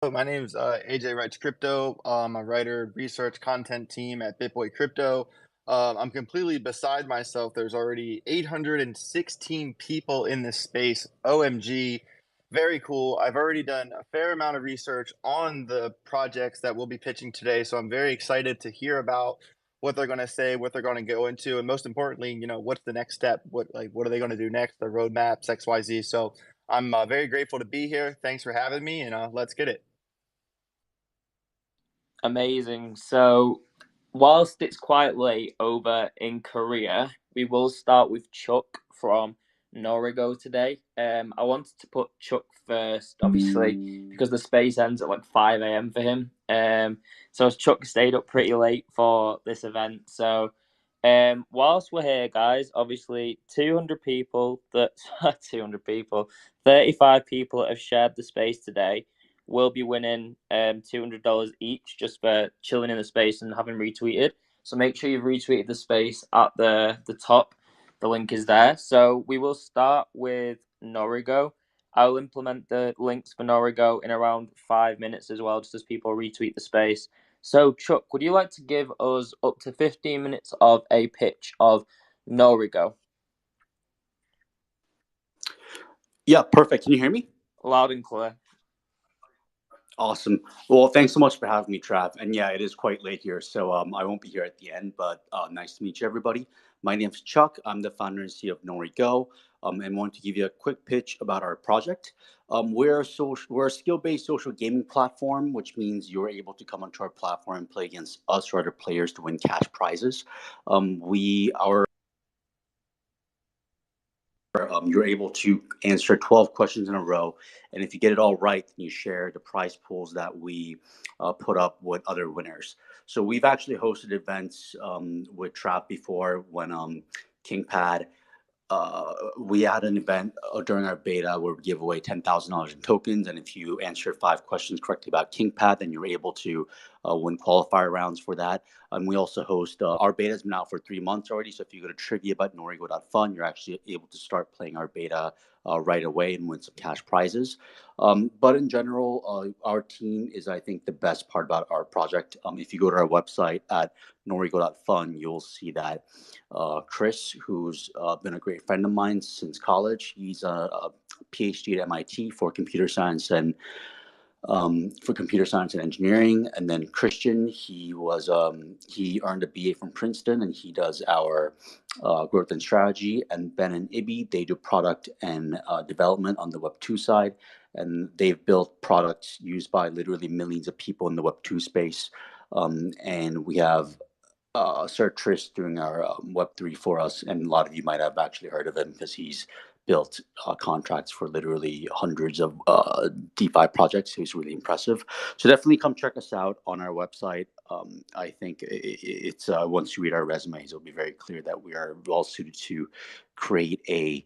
My name's AJ Writes Crypto. I'm a writer, research content team at BitBoy Crypto. I'm completely beside myself. There's already 816 people in this space. OMG, very cool. I've already done a fair amount of research on the projects that we'll be pitching today, so I'm very excited to hear about what they're going to say, what they're going to go into, and most importantly, what's the next step? What are they going to do next? Their roadmaps, XYZ. So I'm very grateful to be here. Thanks for having me, and let's get it. Amazing. So, whilst it's quite late over in Korea, we will start with Chuck from Norigo today. I wanted to put Chuck first, obviously, because the space ends at like 5 a.m. for him. So Chuck stayed up pretty late for this event. So, whilst we're here, guys, obviously 200 people 200 people, 35 people that have shared the space today will be winning $200 each just for chilling in the space and having retweeted. So make sure you've retweeted the space at the top. The link is there. So we will start with Norigo. I'll implement the links for Norigo in around 5 minutes as well, just as people retweet the space. So Chuck, would you like to give us up to 15 minutes of a pitch of Norigo? Yeah, perfect. Can you hear me? Loud and clear. Awesome. Well, thanks so much for having me, Trav. And yeah, it is quite late here, so I won't be here at the end, but nice to meet you, everybody. My name's Chuck. I'm the founder and CEO of NoriGo, and want to give you a quick pitch about our project. We're a skill-based social gaming platform, which means you're able to come onto our platform and play against us or other players to win cash prizes. You're able to answer 12 questions in a row. And if you get it all right, then you share the prize pools that we put up with other winners. So we've actually hosted events with Trap before when KingPad. We had an event during our beta where we give away $10,000 in tokens, and if you answer 5 questions correctly about KingPad, then you're able to win qualifier rounds for that. And we also host our beta has been out for 3 months already. So if you go to trivia.norigo.fun, you're actually able to start playing our beta right away and win some cash prizes. But in general, our team is, I think, the best part about our project. If you go to our website at norigo.fun, you'll see that Chris, who's been a great friend of mine since college, he's a PhD at MIT for computer science and engineering. And then Christian, he earned a BA from Princeton, and he does our growth and strategy. And Ben and Ibby, they do product and development on the Web2 side, and they've built products used by literally millions of people in the Web2 space. And we have Sir Tris doing our Web3 for us, and a lot of you might have actually heard of him because he's built contracts for literally hundreds of DeFi projects. So he's really impressive. So definitely come check us out on our website. I think it's once you read our resumes, it'll be very clear that we are well suited to create a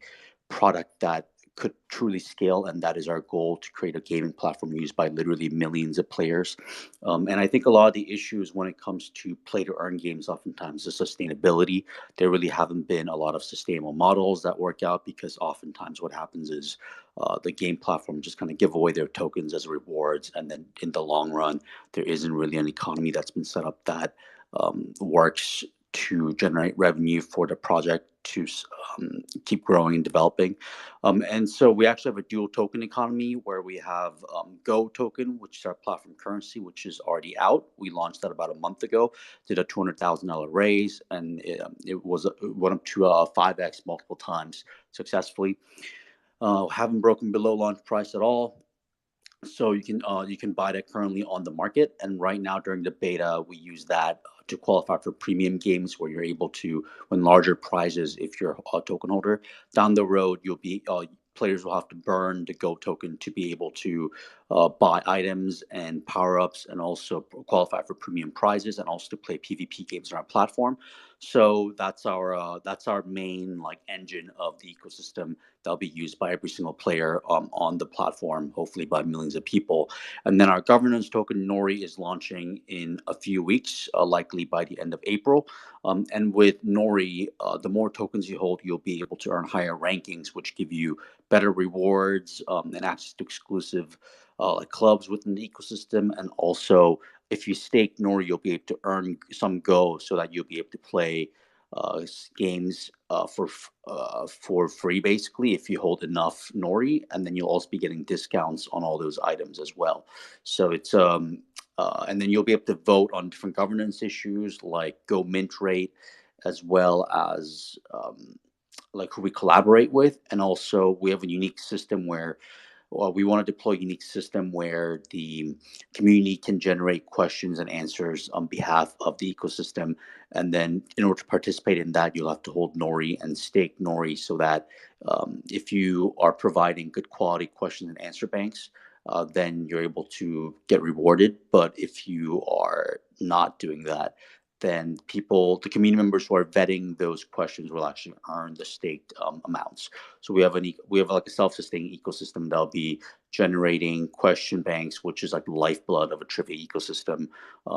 product that could truly scale, and that is our goal, to create a gaming platform used by literally millions of players. And I think a lot of the issues when it comes to play to earn games, oftentimes the sustainability, there really haven't been a lot of sustainable models that work out, because oftentimes what happens is the game platform just kind of give away their tokens as rewards, and then in the long run there isn't really an economy that's been set up that works to generate revenue for the project to keep growing and developing. And so we actually have a dual token economy where we have Go token, which is our platform currency, which is already out. We launched that about a month ago, did a $200,000 raise, and it went up to 5x multiple times successfully. Haven't broken below launch price at all. So you can buy that currently on the market, and right now during the beta we use that to qualify for premium games where you're able to win larger prizes if you're a token holder. Down the road, players will have to burn the Go token to be able to buy items and power ups, and also qualify for premium prizes, and also to play PvP games on our platform. So that's our main like engine of the ecosystem that'll be used by every single player on the platform, hopefully by millions of people. And then our governance token Nori is launching in a few weeks, likely by the end of April. And with Nori, the more tokens you hold, you'll be able to earn higher rankings, which give you better rewards and access to exclusive like clubs within the ecosystem, and also if you stake Nori, you'll be able to earn some Go, so that you'll be able to play games for free, basically, if you hold enough Nori, and then you'll also be getting discounts on all those items as well. So it's and then you'll be able to vote on different governance issues like Go mint rate, as well as like who we collaborate with, and also we have a unique system where we want to deploy a unique system where the community can generate questions and answers on behalf of the ecosystem. And then in order to participate in that, you'll have to hold Nori and stake Nori, so that if you are providing good quality question and answer banks, then you're able to get rewarded. But if you are not doing that, then the community members who are vetting those questions will actually earn the staked amounts. So we have like a self-sustaining ecosystem that'll be generating question banks, which is like the lifeblood of a trivia ecosystem,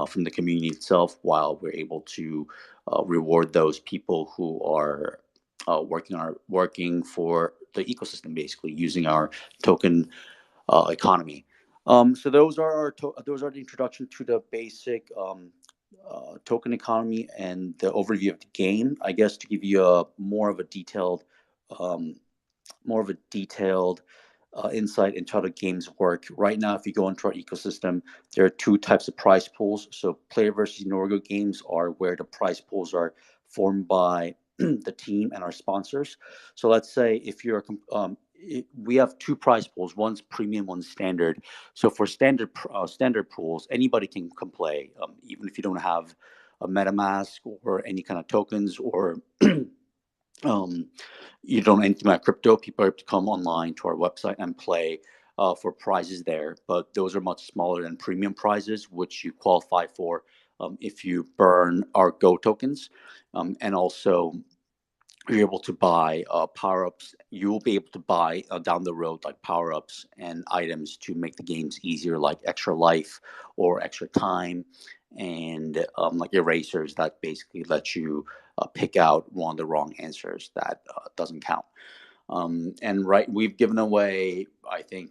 from the community itself, while we're able to reward those people who are working for the ecosystem, basically using our token economy. So those are those are the introduction to the basic token economy and the overview of the game. I guess to give you more of a detailed um, insight into how the games work. Right now, if you go into our ecosystem, there are two types of prize pools. So player versus Norgo games are where the prize pools are formed by the team and our sponsors. So let's say if you're we have two prize pools. One's premium, one's standard. So for standard pools, anybody can play, even if you don't have a MetaMask or any kind of tokens, or you don't know anything about crypto. People are able to come online to our website and play for prizes there. But those are much smaller than premium prizes, which you qualify for if you burn our Go tokens, and also you're able to buy power-ups. You will be able to buy down the road like power-ups and items to make the games easier, like extra life or extra time, and like erasers that basically let you pick out one of the wrong answers that doesn't count. And we've given away, I think,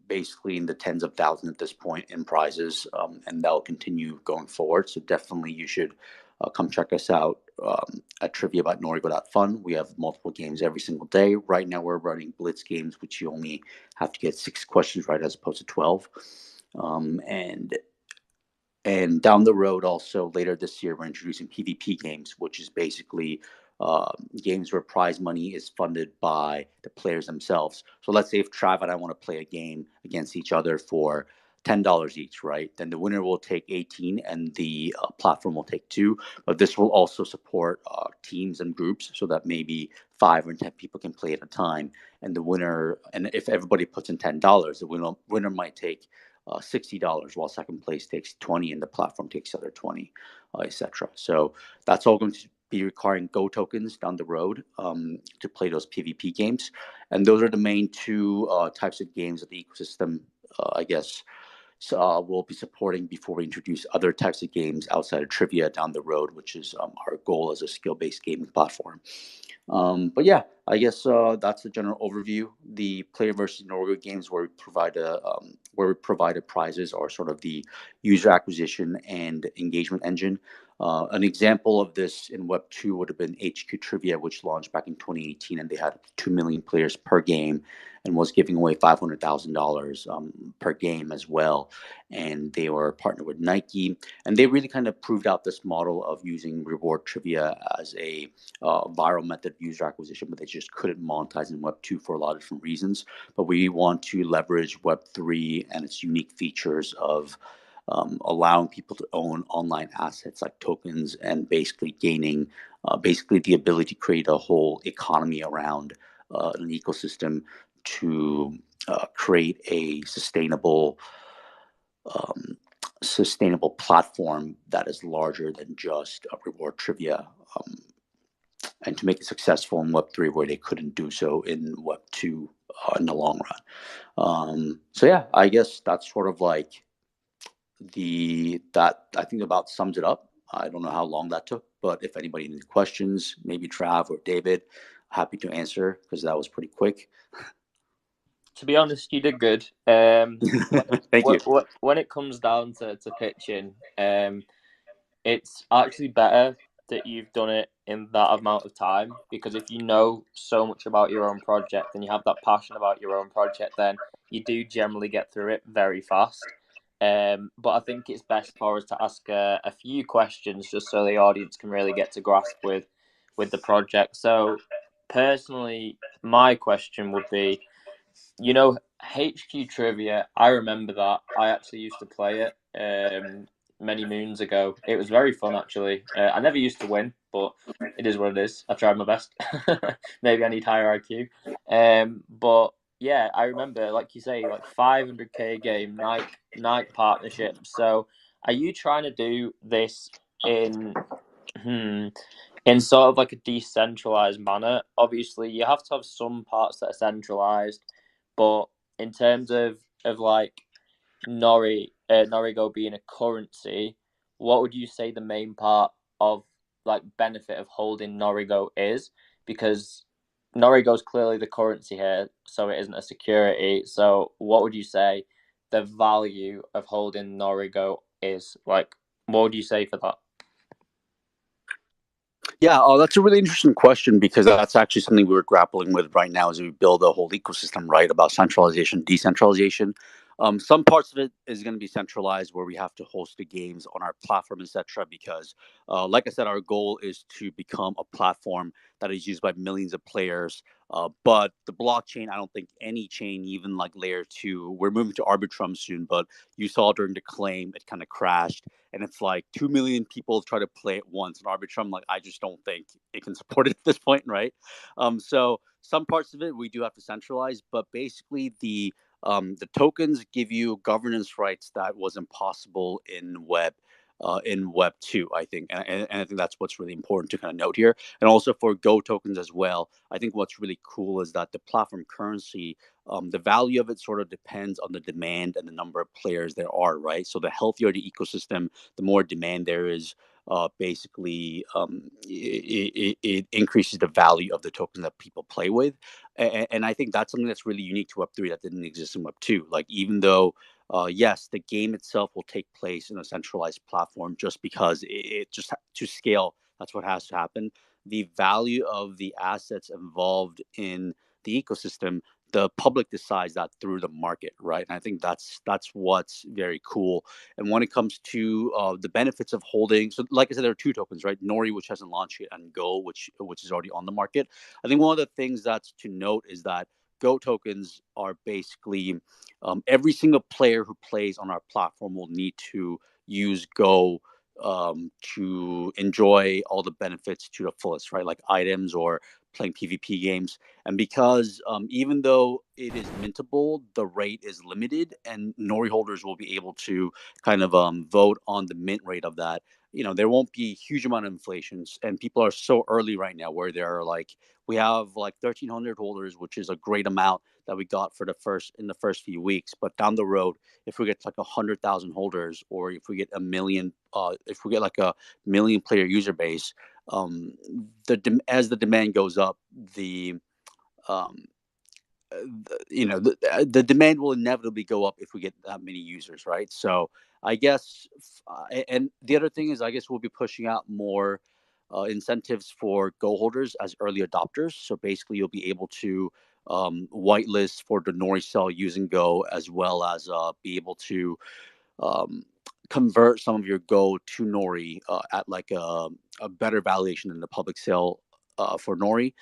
basically in the tens of thousands at this point in prizes, and that'll continue going forward. So definitely you should come check us out at trivia.norigo.fun. We have multiple games every single day. Right now we're running blitz games, which you only have to get 6 questions right as opposed to 12. And down the road, also later this year, we're introducing PvP games, which is basically games where prize money is funded by the players themselves. So let's say if Trav and I want to play a game against each other for $10 each, right? Then the winner will take 18 and the platform will take 2. But this will also support teams and groups, so that maybe 5 or 10 people can play at a time. And the winner, and if everybody puts in $10, the winner might take $60, while second place takes 20 and the platform takes the other 20, etc. So that's all going to be requiring Go tokens down the road to play those PvP games. And those are the main two types of games that the ecosystem, I guess, we'll be supporting before we introduce other types of games outside of trivia down the road, which is our goal as a skill-based gaming platform. But yeah, I guess that's the general overview. The player versus Norgo games where we provided prizes are sort of the user acquisition and engagement engine. An example of this in Web 2 would have been HQ Trivia, which launched back in 2018, and they had 2 million players per game and was giving away $500,000 per game as well. And they were partnered with Nike, and they really kind of proved out this model of using reward trivia as a viral method of user acquisition, but they just couldn't monetize in Web 2 for a lot of different reasons. But we want to leverage Web 3 and its unique features of allowing people to own online assets like tokens, and basically gaining basically the ability to create a whole economy around an ecosystem to create a sustainable platform that is larger than just a reward trivia, and to make it successful in Web 3 where they couldn't do so in Web 2 in the long run. So yeah, I guess that's sort of like that I think about sums it up. I don't know how long that took, but if anybody needs questions, maybe Trav or David, happy to answer, because that was pretty quick. To be honest, you did good. When Thank you. when it comes down to pitching, it's actually better that you've done it in that amount of time, because if you know so much about your own project and you have that passion about your own project, then you do generally get through it very fast. But I think it's best for us to ask a few questions just so the audience can really get to grasp with the project. So personally, my question would be, HQ Trivia, I remember that. I actually used to play it many moons ago. It was very fun, actually. I never used to win, but it is what it is. I tried my best. Maybe I need higher IQ. But yeah, I remember, like you say, like 500k game, Nike partnership. So are you trying to do this in hmm, in sort of like a decentralized manner? Obviously, you have to have some parts that are centralized, but in terms of like Norigo being a currency, what would you say the main part of like benefit of holding Norigo is? Because Norigo is clearly the currency here, so it isn't a security. So what would you say the value of holding Norigo is? Like, what would you say for that? Yeah, that's a really interesting question because that's actually something we're grappling with right now as we build a whole ecosystem, right? About centralization, decentralization. Some parts of it is going to be centralized where we have to host the games on our platform, etc. Because, like I said, our goal is to become a platform that is used by millions of players. But the blockchain, I don't think any chain, even like layer two, we're moving to Arbitrum soon, but you saw during the claim, it kind of crashed and it's like 2 million people try to play it once. And Arbitrum, like I just don't think it can support it at this point, right? So some parts of it we do have to centralize, but basically the tokens give you governance rights that was impossible in Web 2, I think. And I think that's what's really important to kind of note here. And also for Go tokens as well, I think what's really cool is that the platform currency, the value of it sort of depends on the demand and the number of players there are, right? So the healthier the ecosystem, the more demand there is. Basically, it increases the value of the token that people play with, and I think that's something that's really unique to Web3 that didn't exist in Web 2. Like even though, yes, the game itself will take place in a centralized platform, just because it just to scale, that's what has to happen. The value of the assets involved in the ecosystem, the public decides that through the market, right? And I think that's what's very cool. And when it comes to the benefits of holding, so like I said, there are two tokens, right? Nori, which hasn't launched yet, and Go, which is already on the market. I think one of the things that's to note is that Go tokens are basically every single player who plays on our platform will need to use Go to enjoy all the benefits to the fullest, right? Like items or playing PvP games. And because even though it is mintable, the rate is limited, and Nori holders will be able to kind of vote on the mint rate of that. There won't be a huge amount of inflations, and people are so early right now where they're like, we have like 1,300 holders, which is a great amount that we got for the first few weeks. But down the road, if we get like 100,000 holders, or if we get a million, if we get like a million player user base, as the demand goes up, um, the demand will inevitably go up if we get that many users, right? So I guess, and the other thing is, I guess we'll be pushing out more incentives for Go holders as early adopters. So basically, you'll be able to whitelist for the Nori cell using Go, as well as be able to um, convert some of your Go to Nori at like a better valuation than the public sale for Nori.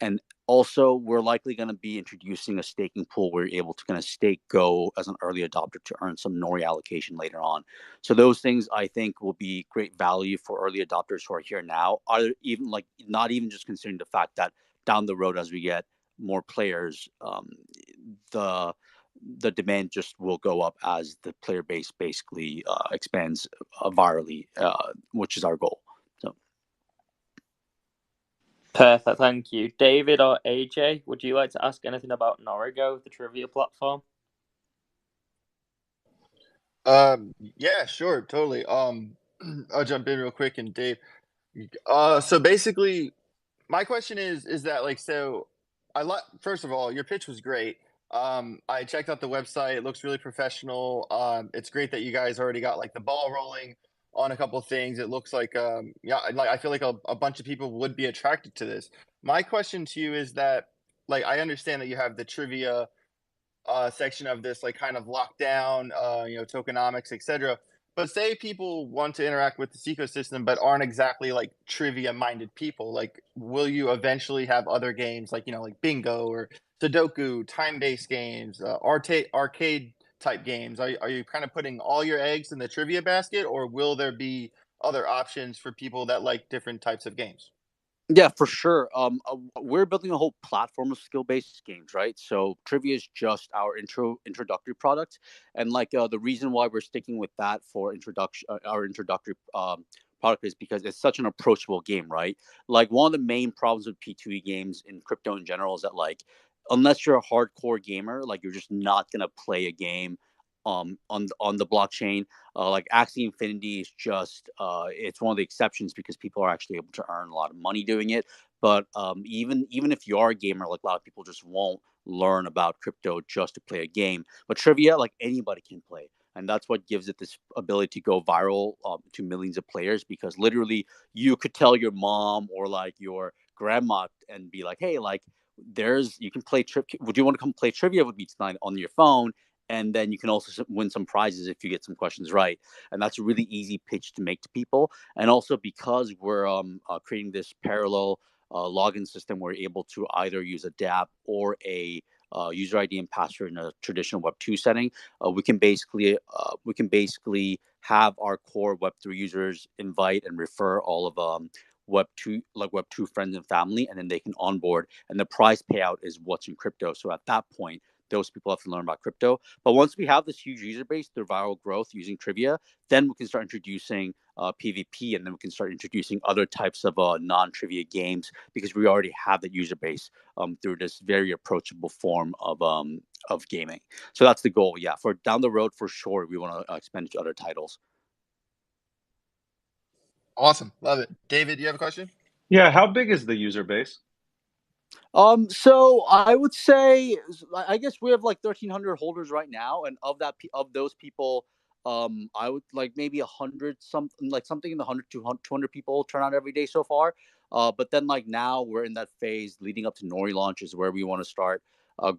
And also, we're likely going to be introducing a staking pool where you're able to kind of stake Go as an early adopter to earn some Nori allocation later on. So those things I think will be great value for early adopters who are here now. Are even like not even just considering the fact that down the road as we get more players, the the demand just will go up as the player base basically expands virally, which is our goal. So, Perfect, thank you. David or AJ, would you like to ask anything about Norigo, the trivia platform? Yeah, sure, totally. I'll jump in real quick, and Dave. So basically, my question is that like, so first of all, your pitch was great. I checked out the website. It looks really professional. It's great that you guys already got like the ball rolling on a couple of things. It looks like, yeah, like I feel like a bunch of people would be attracted to this. My question to you is that, like, I understand that you have the trivia section of this, like kind of lockdown, tokenomics, etc. But say people want to interact with this ecosystem, but aren't exactly like trivia minded people. Like, will you eventually have other games like like bingo or Sudoku, time based games, arcade type games? Are you kind of putting all your eggs in the trivia basket, or will there be other options for people that like different types of games? Yeah, for sure. We're building a whole platform of skill-based games, right? So trivia is just our introductory product, and like the reason why we're sticking with that for introduction, our introductory product is because it's such an approachable game, right? Like one of the main problems with P2E games in crypto in general is that like unless you're a hardcore gamer, like you're just not gonna play a game on the blockchain. Like Axie Infinity is just it's one of the exceptions because people are actually able to earn a lot of money doing it. But even if you are a gamer, like a lot of people just won't learn about crypto just to play a game. But trivia, like anybody can play. And that's what gives it this ability to go viral to millions of players because literally you could tell your mom or like your grandma and be like, hey, like you can play trivia. Would you want to come play trivia with me tonight on your phone? And then you can also win some prizes if you get some questions right. And that's a really easy pitch to make to people. And also because we're creating this parallel login system, we're able to either use a dApp or a user ID and password in a traditional Web2 setting. We can basically have our core Web3 users invite and refer all of Web2 friends and family, and then they can onboard. And the prize payout is what's in crypto. So at that point, those people have to learn about crypto. But once we have this huge user base through viral growth using trivia, then we can start introducing PvP, and then we can start introducing other types of non-trivia games because we already have the user base through this very approachable form of gaming. So that's the goal. Yeah, for down the road, for sure, we want to expand to other titles. Awesome, love it. David, you have a question? Yeah, how big is the user base? So I would say, I guess we have like 1,300 holders right now, and of those people, I would like maybe 100 something in the 100 to 200 people turn out every day so far. But then like now we're in that phase leading up to Nori launch is where we want to start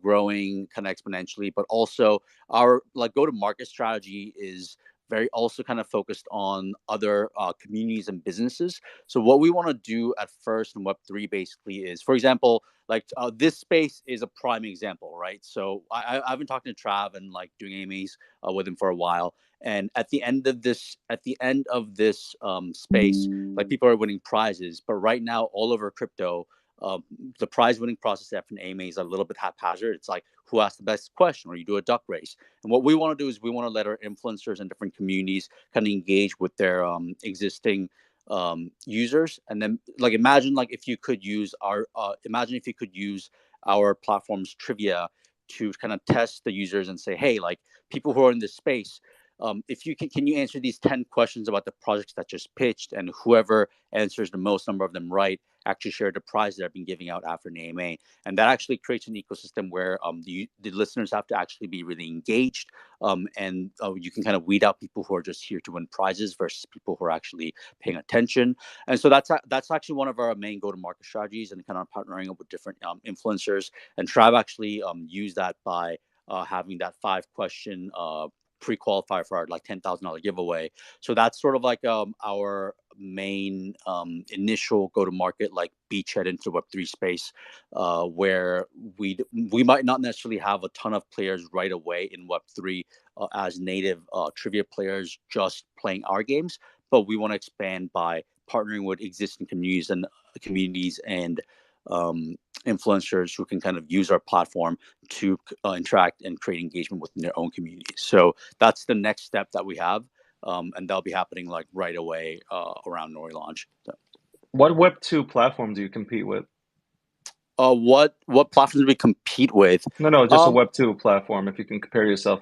growing kind of exponentially. But also our like go to market strategy is very also kind of focused on other communities and businesses. So what we want to do at first in Web3 basically is, for example, like this space is a prime example, right? So I've been talking to Trav and like doing AMAs with him for a while, and at the end of this space, like people are winning prizes, but right now all over crypto, the prize winning process after an AMA is a little bit haphazard. It's like who asks the best question, or you do a duck race. And what we want to do is we want to let our influencers and different communities kind of engage with their existing users, and then like imagine if you could use our platform's trivia to kind of test the users and say, hey, like people who are in this space, if you can you answer these 10 questions about the projects that just pitched, and whoever answers the most number of them right actually share the prize that I've been giving out after an AMA. And that actually creates an ecosystem where the listeners have to actually be really engaged, and you can kind of weed out people who are just here to win prizes versus people who are actually paying attention. And so that's actually one of our main go-to-market strategies, and kind of partnering up with different influencers. And Trav actually used that by having that 5-question pre-qualifier for our like $10,000 giveaway. So that's sort of like our main initial go-to-market like beachhead into Web3 space, where we might not necessarily have a ton of players right away in Web3 as native trivia players just playing our games, but we want to expand by partnering with existing communities and influencers who can kind of use our platform to interact and create engagement within their own communities. So that's the next step that we have, and that'll be happening like right away around Nori launch. So. What Web2 platform do you compete with? What platforms do we compete with? No, just a Web2 platform. If you can compare yourself.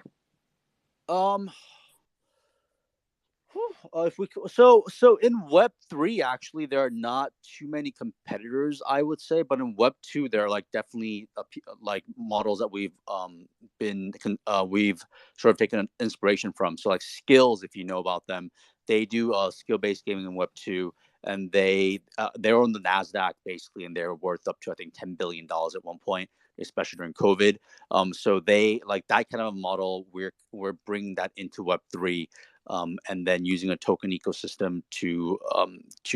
If we so in Web3, actually, there are not too many competitors, I would say, but in Web2, there are like definitely like models that we've sort of taken inspiration from. So like Skills, if you know about them, they do skill-based gaming in Web2, and they're on the Nasdaq basically, and they're worth up to, I think, $10 billion at one point, especially during COVID. So they like that kind of model. We're bringing that into Web3, and then using a token ecosystem to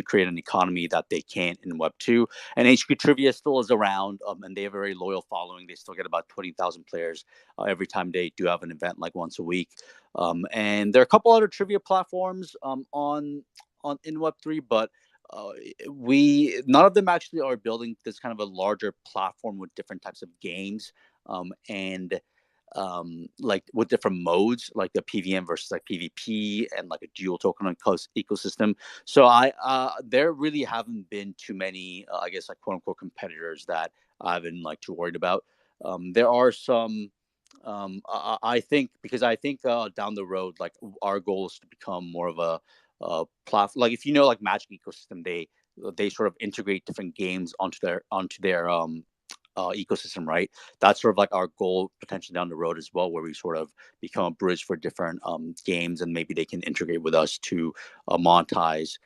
create an economy that they can't in Web2. And HQ Trivia still is around, and they have a very loyal following. They still get about 20,000 players every time they do have an event, like once a week. And there are a couple other trivia platforms on in Web3, but we none of them actually are building this kind of a larger platform with different types of games, and like with different modes, like the PVM versus like PvP, and like a dual token ecosystem. So there really haven't been too many, I guess, like quote unquote competitors that I've been like too worried about. There are some. I think, because I think down the road, like our goal is to become more of a platform. Like if you know, like Magic ecosystem, they sort of integrate different games onto their ecosystem, right? That's sort of like our goal potentially down the road as well, where we sort of become a bridge for different games, and maybe they can integrate with us to monetize.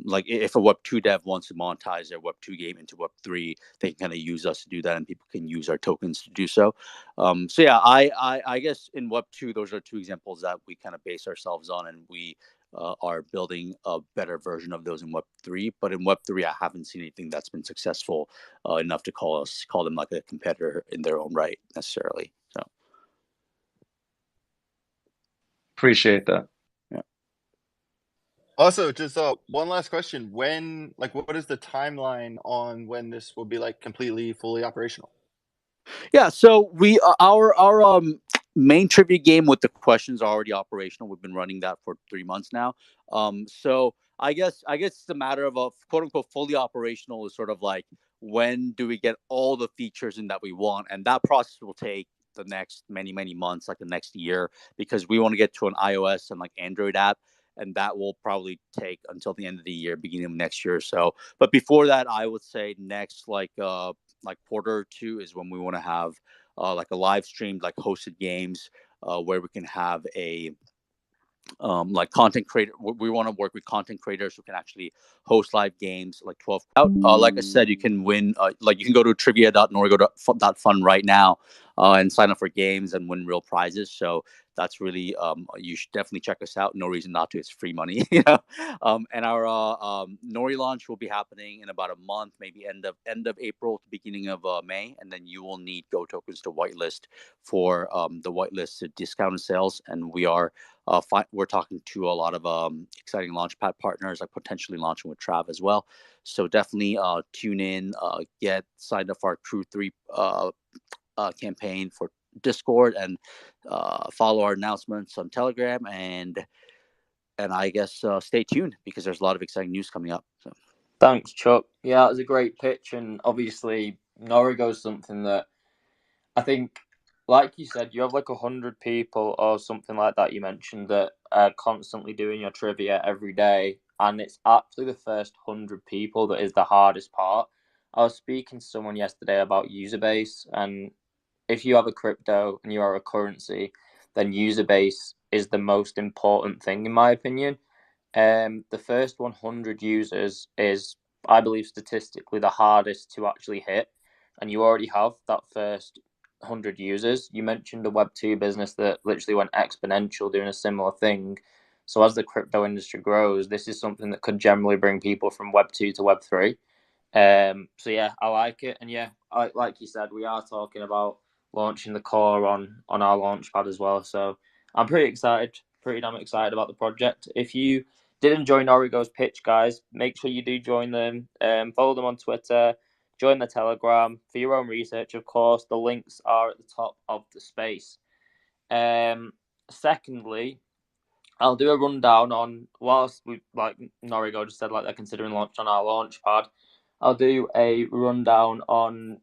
Like if a Web2 dev wants to monetize their Web2 game into Web3, they can kind of use us to do that, and people can use our tokens to do so. So yeah, I guess in Web2, those are two examples that we kind of base ourselves on, and we are building a better version of those in Web3. But in Web3, I haven't seen anything that's been successful enough to call them like a competitor in their own right necessarily. So Appreciate that. yeah. Also, just one last question: when, like, what is the timeline on when this will be like completely fully operational? Yeah, so we our main trivia game with the questions are already operational. We've been running that for 3 months now. So I guess it's a matter of a quote unquote fully operational is sort of like, when do we get all the features in that we want, and that process will take the next many months, like the next year, because we want to get to an iOS and like Android app, and that will probably take until the end of the year, beginning of next year or so. But before that, I would say next like quarter or two is when we want to have like a live streamed, like hosted games, where we can have a like content creator. We want to work with content creators who can actually host live games, like 12 out. Like I said, you can win. Like you can go to trivia.norigo.fun right now and sign up for games and win real prizes. So that's really you should definitely check us out. No reason not to. It's free money, you know. And our Nori launch will be happening in about a month, maybe end of April to beginning of May, and then you will need Go tokens to whitelist for the whitelist discounted sales, and we're talking to a lot of exciting launchpad partners, like potentially launching with Trav as well. So definitely tune in, get signed up for our Crew 3 campaign for Discord, and follow our announcements on Telegram, and I guess stay tuned, because there's a lot of exciting news coming up. So. Thanks, Chuck. Yeah, it was a great pitch, and obviously Norigo is something that I think, like you said, you have like 100 people or something like that. You mentioned that are constantly doing your trivia every day, and it's actually the first 100 people that is the hardest part. I was speaking to someone yesterday about user base, and if you have a crypto and you are a currency, then user base is the most important thing, in my opinion. The first 100 users is, I believe, statistically the hardest to actually hit, and you already have that first 100 users. You mentioned a Web2 business that literally went exponential doing a similar thing. So as the crypto industry grows, this is something that could generally bring people from Web2 to Web3. So yeah, I like it, and yeah, like you said, we are talking about launching the core on our launchpad as well. So I'm pretty damn excited about the project. If you did enjoy Norigo's pitch, guys, make sure you do join them. Follow them on Twitter, join the Telegram for your own research. Of course, the links are at the top of the space. Secondly, I'll do a rundown on, whilst we, like Norigo just said, like they're considering launch on our launchpad. I'll do a rundown on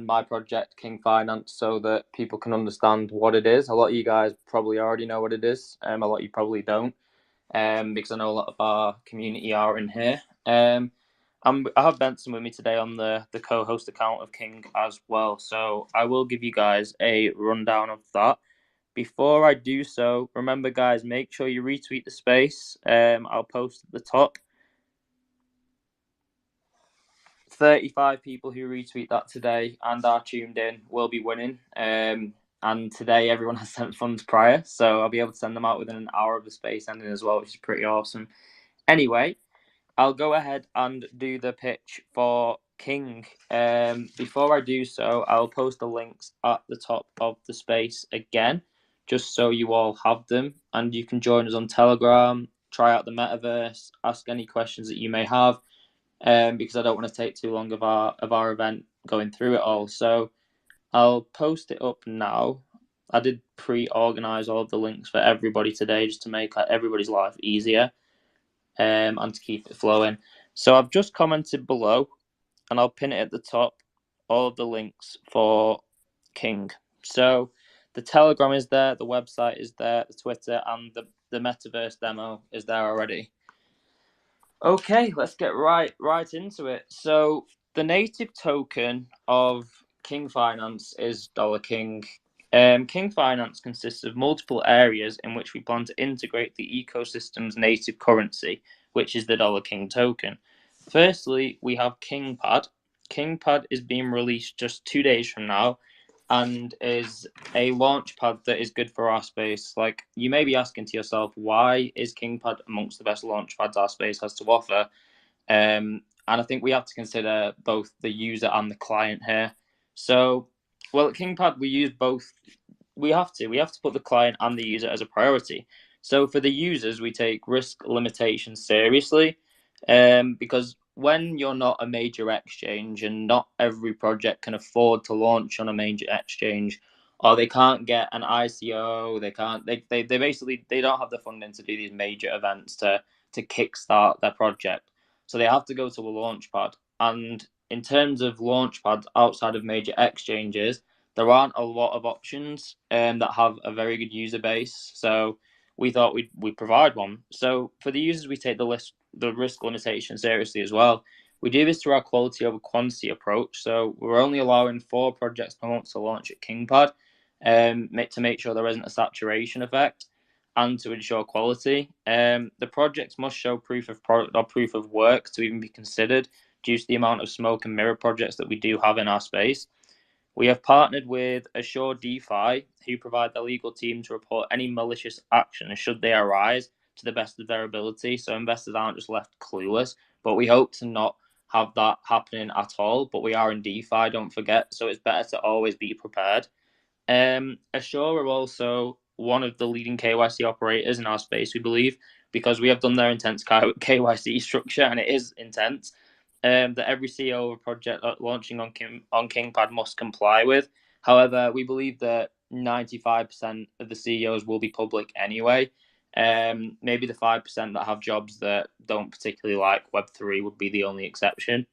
my project, FIanance, so that people can understand what it is. A lot of you guys probably already know what it is. A lot of you probably don't. because I know a lot of our community are in here. I have Benson with me today on the co-host account of King as well, so I will give you guys a rundown of that. Before I do so, remember guys, make sure you retweet the space. I'll post at the top. 35 people who retweet that today and are tuned in will be winning. And today everyone has sent funds prior, so I'll be able to send them out within an hour of the space ending as well, which is pretty awesome. Anyway, I'll go ahead and do the pitch for King. Before I do so, I'll post the links at the top of the space again, just so you all have them, and you can join us on Telegram, try out the metaverse, ask any questions that you may have, because I don't want to take too long of our event going through it all. So I'll post it up now. I did pre-organize all of the links for everybody today, just to make everybody's life easier, and to keep it flowing. So I've just commented below, and I'll pin it at the top, all of the links for King. So the Telegram is there, the website is there, the Twitter, and the metaverse demo is there already. Okay, let's get right into it. So the native token of FIanance is $King. FIanance consists of multiple areas in which we plan to integrate the ecosystem's native currency, which is the $King token. Firstly, we have KingPad. KingPad is being released just 2 days from now, and is a launch pad that is good for our space. Like, you may be asking to yourself, why is KingPad amongst the best launch pads our space has to offer? And I think we have to consider both the user and the client here. So, well, at KingPad, we use both. We have to put the client and the user as a priority. So for the users, we take risk limitations seriously, because when you're not a major exchange and not every project can afford to launch on a major exchange, or they can't get an ICO, they basically don't have the funding to do these major events to kickstart their project. So they have to go to a launchpad. And in terms of launchpads outside of major exchanges, there aren't a lot of options that have a very good user base. So we thought we'd provide one. So for the users, we take the risk limitation seriously as well. We do this through our quality over quantity approach. So we're only allowing 4 projects per month to launch at KingPad, to make sure there isn't a saturation effect and to ensure quality. The projects must show proof of product or proof of work to even be considered, due to the amount of smoke and mirror projects that we do have in our space. We have partnered with Assure DeFi, who provide the legal team to report any malicious action should they arise to the best of their ability, so investors aren't just left clueless. But we hope to not have that happening at all. But we are in DeFi, don't forget, so it's better to always be prepared. Assure are also one of the leading KYC operators in our space, we believe, because we have done their intense KYC structure, and it is intense. That every CEO of a project launching on KingPad must comply with. However, we believe that 95% of the CEOs will be public anyway. Maybe the 5% that have jobs that don't particularly like Web3 would be the only exception.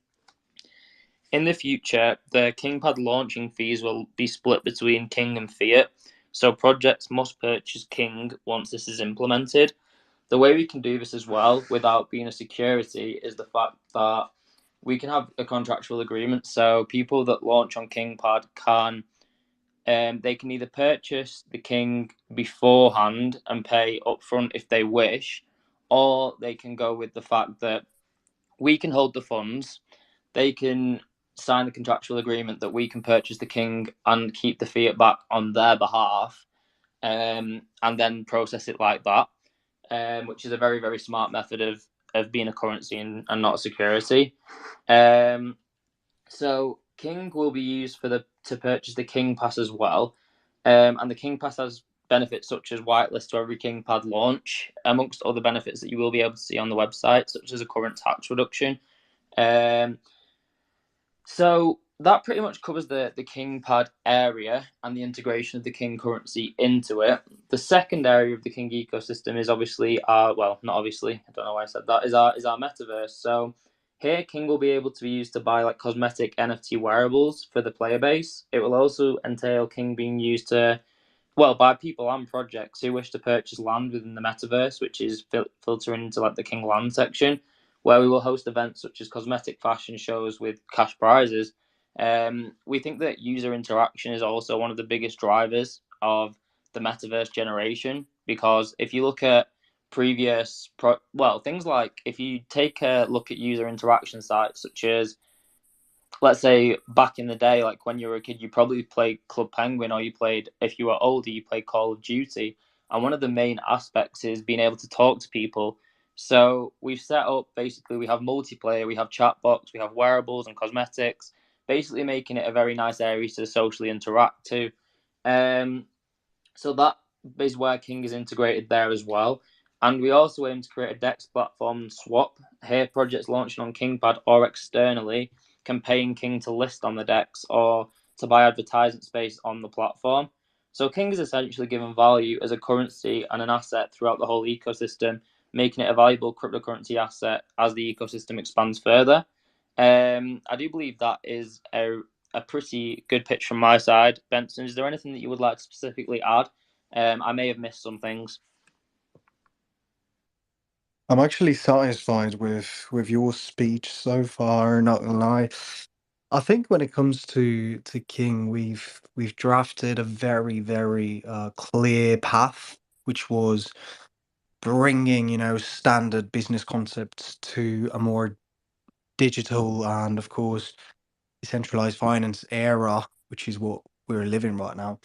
In the future, the KingPad launching fees will be split between King and Fiat, so projects must purchase King once this is implemented. The way we can do this as well, without being a security, is the fact that we can have a contractual agreement. So people that launch on KingPad can either purchase the King beforehand and pay upfront if they wish, or they can go with the fact that we can hold the funds. They can sign the contractual agreement that we can purchase the King and keep the fiat back on their behalf, and then process it like that, which is a very, very smart method of being a currency and not a security. So King will be used to purchase the King Pass as well, and the King Pass has benefits such as whitelist to every KingPad launch, amongst other benefits that you will be able to see on the website, such as a current tax reduction. So that pretty much covers the KingPad area and the integration of the King currency into it. The second area of the King ecosystem is obviously not obviously, I don't know why I said that, is our metaverse. So here King will be able to be used to buy like cosmetic NFT wearables for the player base. It will also entail King being used to well, by people and projects who wish to purchase land within the metaverse, which is filtering into like the King Land section, where we will host events such as cosmetic fashion shows with cash prizes. We think that user interaction is also one of the biggest drivers of the metaverse generation, because if you look at previous things like, if you take a look at user interaction sites such as, let's say, back in the day, like when you were a kid, you probably played Club Penguin, or you played, if you were older, you played Call of Duty. And one of the main aspects is being able to talk to people. So we've set up, basically, we have multiplayer, we have chat box, we have wearables and cosmetics, basically making it a very nice area to socially interact to. So that is where King is integrated there as well. And we also aim to create a DEX platform swap. Here, projects launching on KingPad or externally can pay in King to list on the DEX or to buy advertising space on the platform. So King is essentially given value as a currency and an asset throughout the whole ecosystem, making it a valuable cryptocurrency asset as the ecosystem expands further. I do believe that is a pretty good pitch from my side. Benson, is there anything that you would like to specifically add? I may have missed some things. I'm actually satisfied with your speech so far, not gonna lie. I think when it comes to King, we've drafted a very, very clear path, which was bringing, standard business concepts to a more digital and, of course, decentralized finance era, which is what we're living right now.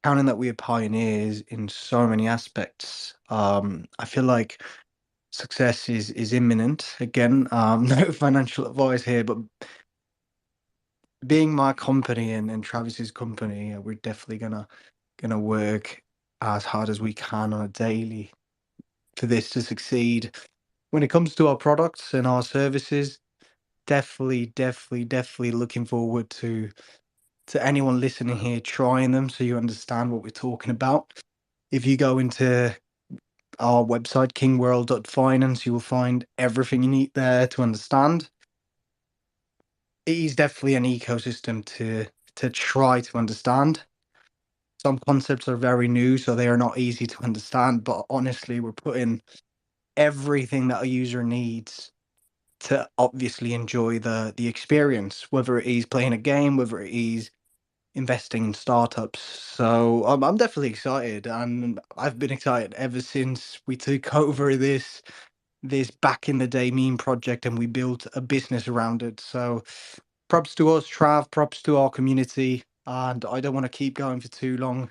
Counting that we are pioneers in so many aspects, I feel like success is imminent. Again, no financial advice here, but being my company and Travis's company, we're definitely gonna work as hard as we can on a daily for this to succeed. When it comes to our products and our services, definitely looking forward to anyone listening here trying them, so you understand what we're talking about. If you go into our website, kingworld.finance, you will find everything you need there to understand. It is definitely an ecosystem to try to understand. Some concepts are very new, so they are not easy to understand, but honestly, we're putting everything that a user needs to obviously enjoy the experience, whether it is playing a game, whether it is investing in startups. So I'm definitely excited, and I've been excited ever since we took over this back in the day meme project and we built a business around it. So props to us, Trav, props to our community. And I don't want to keep going for too long.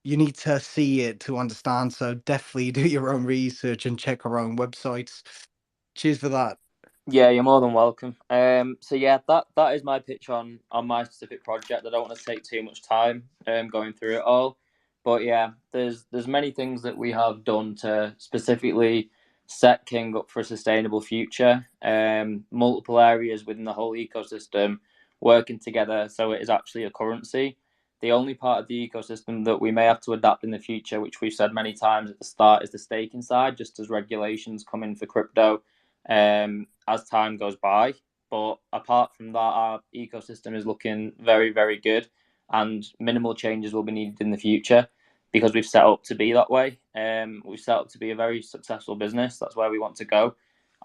You need to see it to understand. So definitely do your own research and check our own websites. Cheers for that. Yeah, you're more than welcome. So yeah, that is my pitch on my specific project. I don't want to take too much time going through it all, but yeah, there's many things that we have done to specifically set King up for a sustainable future. Multiple areas within the whole ecosystem working together, so it is actually a currency. The only part of the ecosystem that we may have to adapt in the future, which we've said many times at the start, is the staking side, just as regulations come in for crypto as time goes by. But apart from that, our ecosystem is looking very, very good, and minimal changes will be needed in the future because we've set up to be that way. We've set up to be a very successful business. That's where we want to go.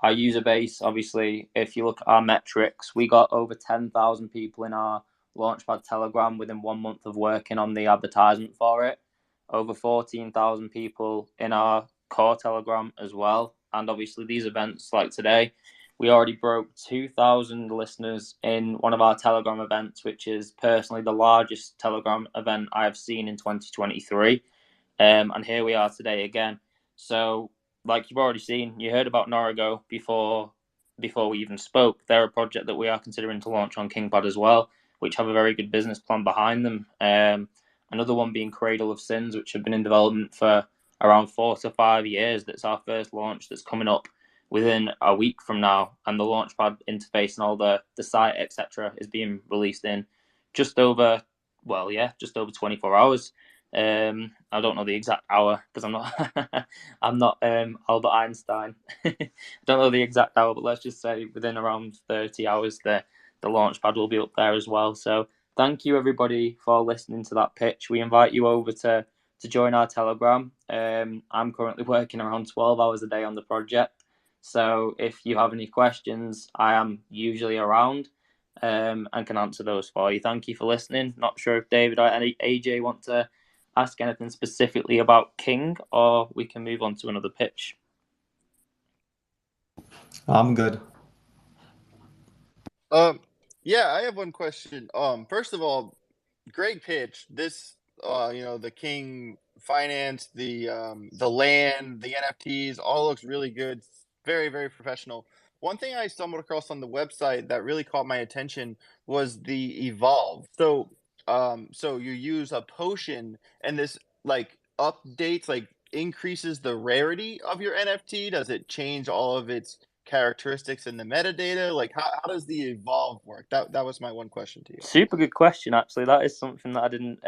Our user base, obviously, if you look at our metrics, we got over 10,000 people in our Launchpad Telegram within 1 month of working on the advertisement for it. Over 14,000 people in our core Telegram as well. And obviously these events like today, we already broke 2,000 listeners in one of our Telegram events, which is personally the largest Telegram event I have seen in 2023. And here we are today again. So like you've already seen, you heard about Norigo before we even spoke. They're a project that we are considering to launch on KingPad as well, which have a very good business plan behind them. Another one being Cradle of Sins, which have been in development for around 4 to 5 years. That's our first launch that's coming up within a week from now, and the Launchpad interface and all the site, etc., is being released in just over 24 hours. I don't know the exact hour because I'm not Albert Einstein. I don't know the exact hour, but let's just say within around 30 hours the Launchpad will be up there as well. So thank you everybody for listening to that pitch. We invite you over to to join our Telegram. I'm currently working around 12 hours a day on the project. So if you have any questions, I am usually around and can answer those for you. Thank you for listening. Not sure if David or any AJ want to ask anything specifically about King, or we can move on to another pitch. I'm good. Yeah, I have one question. First of all, great pitch. This, the King finance, the land, the NFTs, all looks really good. Very, very professional. One thing I stumbled across on the website that really caught my attention was the evolve. So you use a potion, and this like updates, like increases the rarity of your NFT. Does it change all of its characteristics in the metadata? Like how does the evolve work? That was my one question to you. Super good question, actually. That is something that I didn't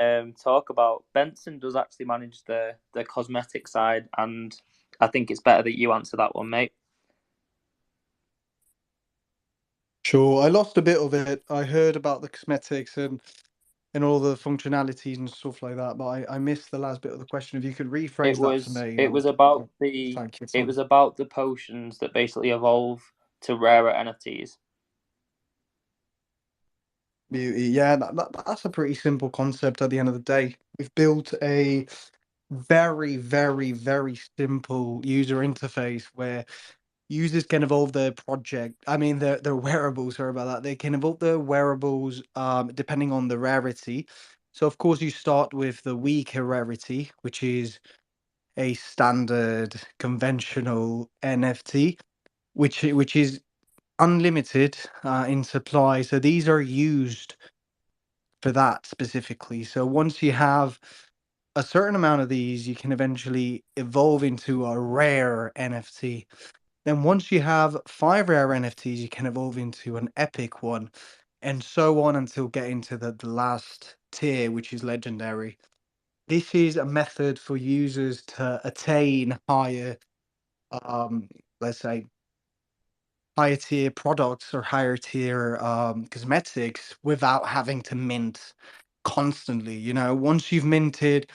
talk about. Benson does actually manage the cosmetic side, and I think it's better that you answer that one, mate. Sure, I lost a bit of it. I heard about the cosmetics and all the functionalities and stuff like that, but I missed the last bit of the question. If you could rephrase that for me, it was about thank you. it was about the potions that basically evolve to rarer NFTs. Beauty. Yeah, that's a pretty simple concept at the end of the day. We've built a very, very, very simple user interface where users can evolve their their wearables, sorry about that. They can evolve their wearables depending on the rarity. So of course you start with the weaker rarity, which is a standard conventional NFT, which is unlimited in supply. So these are used for that specifically. So once you have a certain amount of these, you can eventually evolve into a rare NFT. Then once you have 5 rare NFTs, you can evolve into an epic one, and so on until getting to the last tier, which is legendary. This is a method for users to attain higher, let's say, higher tier products or higher tier cosmetics without having to mint constantly. You know, once you've minted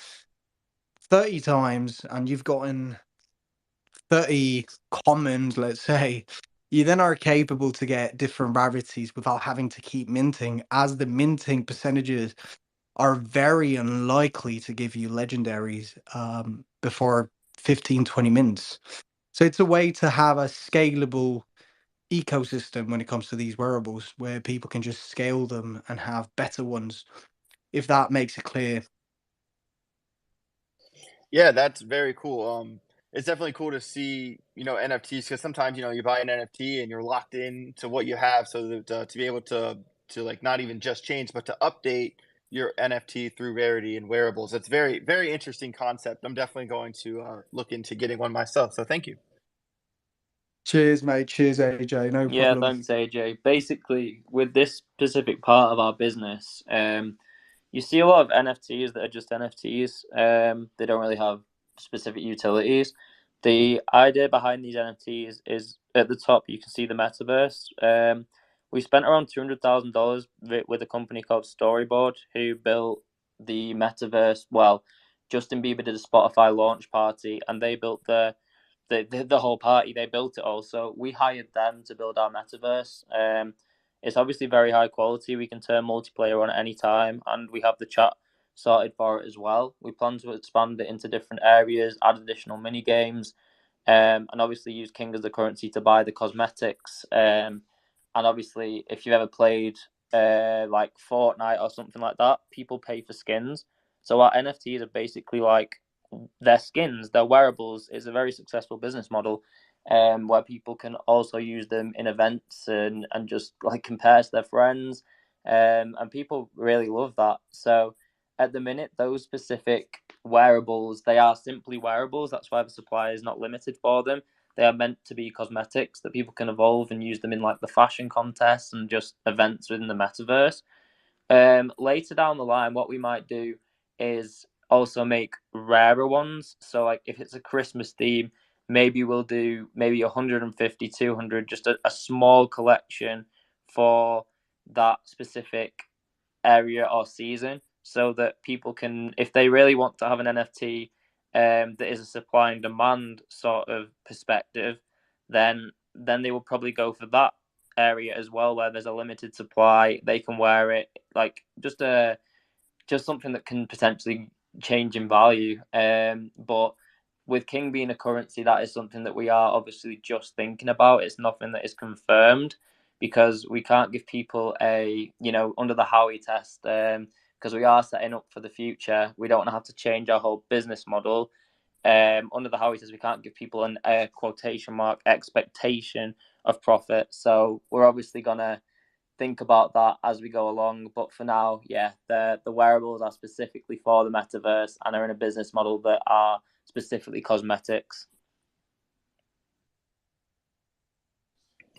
30 times and you've gotten 30 commons, let's say, you then are capable to get different rarities without having to keep minting, as the minting percentages are very unlikely to give you legendaries before 15-20 minutes. So it's a way to have a scalable ecosystem when it comes to these wearables where people can just scale them and have better ones, if that makes it clear. Yeah, that's very cool. It's definitely cool to see, NFTs, because sometimes, you buy an NFT and you're locked in to what you have. So that to be able to like not even just change, but to update your NFT through rarity and wearables. That's very, very interesting concept. I'm definitely going to look into getting one myself. So thank you. Cheers, mate. Cheers, AJ. No Yeah, problem. thanks, AJ. Basically, with this specific part of our business, you see a lot of NFTs that are just NFTs. They don't really have specific utilities. The idea behind these NFTs is at the top. You can see the metaverse. We spent around $200,000 with a company called Storyboard, who built the metaverse. Well, Justin Bieber did a Spotify launch party, and they built the whole party. They built it all. So we hired them to build our metaverse. It's obviously very high quality. We can turn multiplayer on at any time, and we have the chat sorted for it as well. We plan to expand it into different areas, add additional mini games, and obviously use King as the currency to buy the cosmetics. And obviously, if you've ever played like Fortnite or something like that, people pay for skins. So our NFTs are basically like their skins, their wearables. Is a very successful business model, where people can also use them in events and just like compare to their friends, and people really love that. So at the minute, those specific wearables, they are simply wearables. That's why the supply is not limited for them. They are meant to be cosmetics that people can evolve and use them in like the fashion contests and just events within the metaverse. Later down the line, what we might do is also make rarer ones. So like if it's a Christmas theme, maybe we'll do maybe 150, 200, just a small collection for that specific area or season. so that people can, if they really want to have an NFT that is a supply and demand sort of perspective, then they will probably go for that area as well, where there's a limited supply. They can wear it like just something that can potentially change in value. But with King being a currency, that is something that we are obviously just thinking about. It's nothing that is confirmed, because we can't give people a, under the Howey test, because we are setting up for the future. We don't want to have to change our whole business model. Under the Howey test, we can't give people a quotation mark expectation of profit. So we're obviously going to think about that as we go along. But for now, yeah, the wearables are specifically for the metaverse and are in a business model that are specifically cosmetics.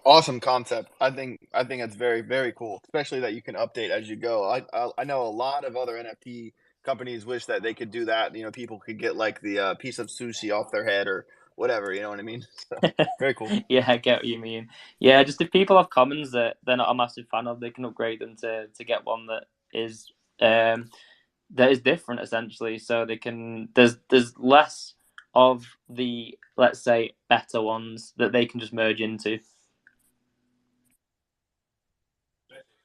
Awesome concept. I think it's very, very cool, especially that you can update as you go. I know a lot of other NFT companies wish that they could do that. People could get like the piece of sushi off their head or whatever. You know what I mean? So, very cool. Yeah, I get what you mean. Yeah, just if people have commons that they're not a massive fan of, they can upgrade them to get one that is different, essentially. So they can, there's less of the, let's say, better ones that they can just merge into.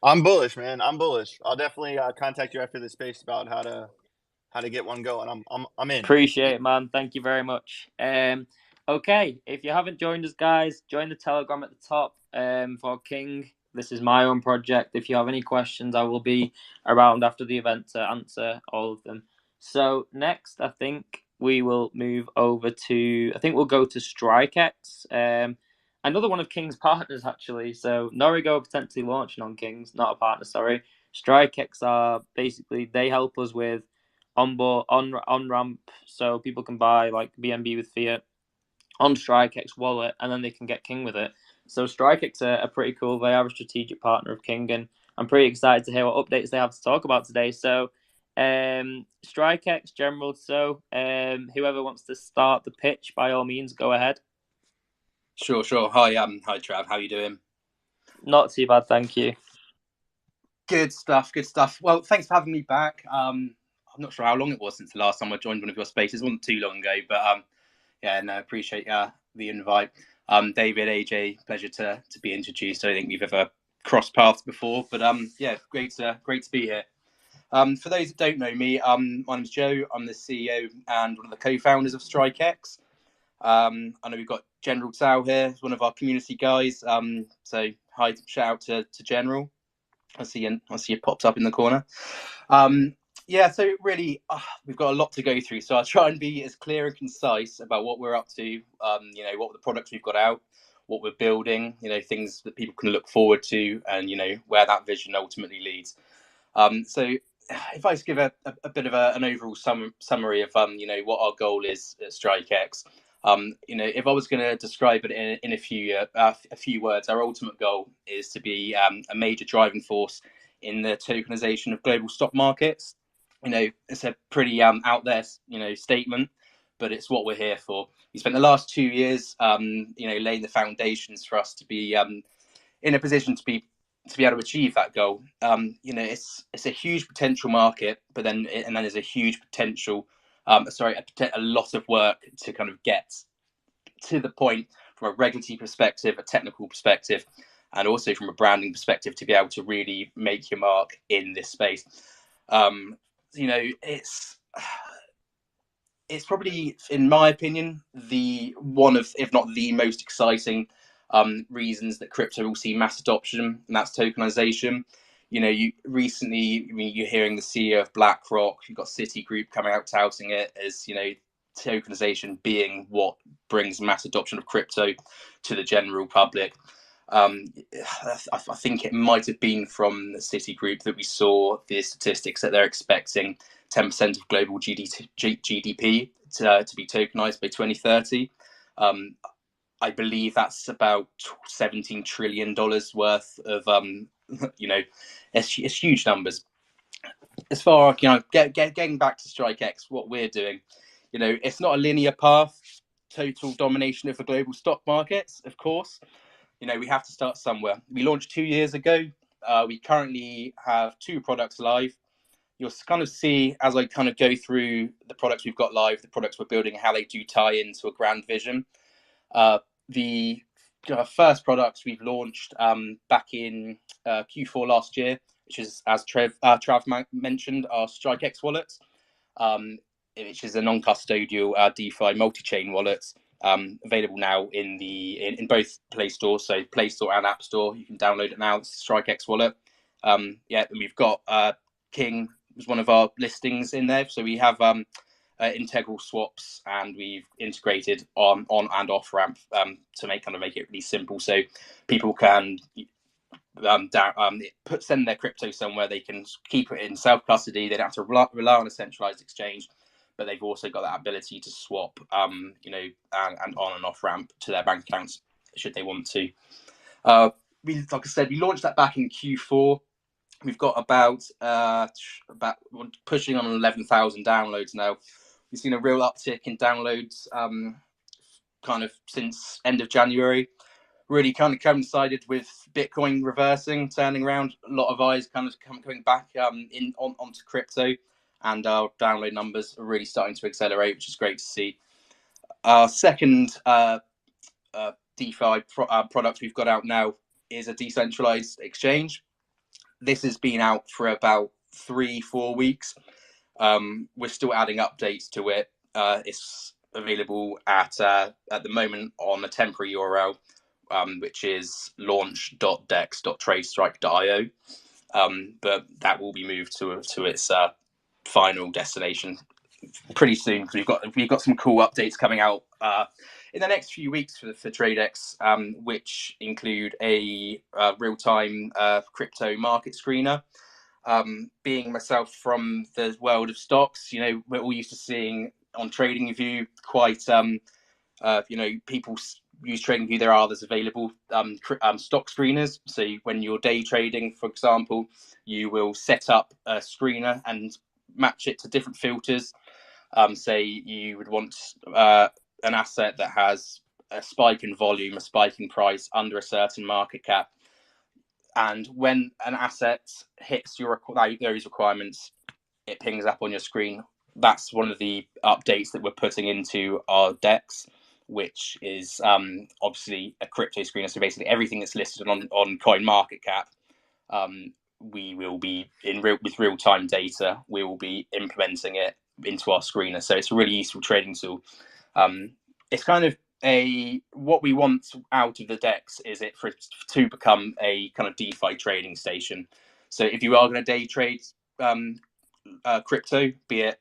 I'm bullish, man. I'm bullish. I'll definitely contact you after this space about how to get one going. I'm in. Appreciate it, man. Thank you very much. Okay, if you haven't joined us, guys, join the Telegram at the top for King. This is my own project. If you have any questions, I will be around after the event to answer all of them. So next, I think we will move over to, I think we'll go to StrikeX, another one of King's partners, actually. So Norigo potentially launching on King's, not a partner, sorry. StrikeX are basically, they help us with on ramp, so people can buy like BNB with fiat on StrikeX wallet, and then they can get King with it. So StrikeX are pretty cool. They are a strategic partner of King, and I'm pretty excited to hear what updates they have to talk about today. So StrikeX General. So whoever wants to start the pitch, by all means, go ahead. Sure. Hi, Trav. How you doing? Not too bad, thank you. Good stuff. Well, thanks for having me back. I'm not sure how long it was since the last time I joined one of your spaces. It wasn't too long ago, but appreciate the invite. David, AJ, pleasure to be introduced. I don't think we've ever crossed paths before, but great to be here. For those that don't know me, my name's Joe. I'm the CEO and one of the co-founders of StrikeX. I know we've got General Tsao here, one of our community guys. So hi, shout out to General. I see you popped up in the corner. So really, we've got a lot to go through. So I'll try and be as clear and concise about what we're up to. What the products we've got out, what we're building. Things that people can look forward to, and where that vision ultimately leads. So if I just give a bit of an overall summary of what our goal is at StrikeX. If I was going to describe it in a few words, our ultimate goal is to be a major driving force in the tokenization of global stock markets. It's a pretty out there statement, but it's what we're here for. We spent the last 2 years laying the foundations for us to be in a position to be able to achieve that goal. It's a huge potential market, but then there's a huge potential. A lot of work to kind of get to the point from a regulatory perspective, a technical perspective, and also from a branding perspective to be able to really make your mark in this space. It's probably, in my opinion, the one of, if not the most exciting reasons that crypto will see mass adoption, and that's tokenization. You're hearing the CEO of BlackRock, you've got Citigroup coming out touting it as, tokenization being what brings mass adoption of crypto to the general public. I think it might have been from Citigroup that we saw the statistics that they're expecting 10% of global GDP to be tokenized by 2030. I believe that's about $17 trillion worth of, it's huge numbers. As far as, getting back to StrikeX, what we're doing, it's not a linear path, total domination of the global stock markets, of course. We have to start somewhere. We launched 2 years ago. We currently have 2 products live. you'll kind of see as I kind of go through the products we've got live, the products we're building, how they do tie into a grand vision. The first products we've launched back in Q4 last year, which is, as Trav mentioned, our StrikeX wallets, which is a non-custodial DeFi multi-chain wallet, available now in both Play Stores, so Play Store and App Store. You can download it now. It's the StrikeX wallet. And we've got King was one of our listings in there, so we have integral swaps, and we've integrated on and off ramp to make it really simple, so people can send their crypto somewhere. They can keep it in self custody. They don't have to rely on a centralized exchange, but they've also got that ability to swap, and on and off ramp to their bank accounts should they want to. Like I said, we launched that back in Q4. We've got about pushing on 11,000 downloads now. We've seen a real uptick in downloads kind of since end of January. Really kind of coincided with Bitcoin reversing, turning around. A lot of eyes kind of coming back onto crypto, and our download numbers are really starting to accelerate, which is great to see. Our second DeFi product we've got out now is a decentralized exchange. This has been out for about 3-4 weeks. We're still adding updates to it. It's available at the moment on a temporary URL, which is launch.dex.tradestrike.io. But that will be moved to its final destination pretty soon, because we've got some cool updates coming out in the next few weeks for TradeX, which include a real-time crypto market screener. Being myself from the world of stocks, we're all used to seeing on TradingView quite people use TradingView. There are others available stock screeners. So when you're day trading, for example, you will set up a screener and match it to different filters. Say you would want an asset that has a spike in volume, a spike in price under a certain market cap. And when an asset hits those requirements, it pings up on your screen. That's one of the updates that we're putting into our DEX, which is obviously a crypto screener. So basically everything that's listed on CoinMarketCap, we will be with real-time data. We will be implementing it into our screener. So it's a really useful trading tool. It's kind of what we want out of the DEX is it to become a kind of DeFi trading station. So if you are going to day trade crypto, be it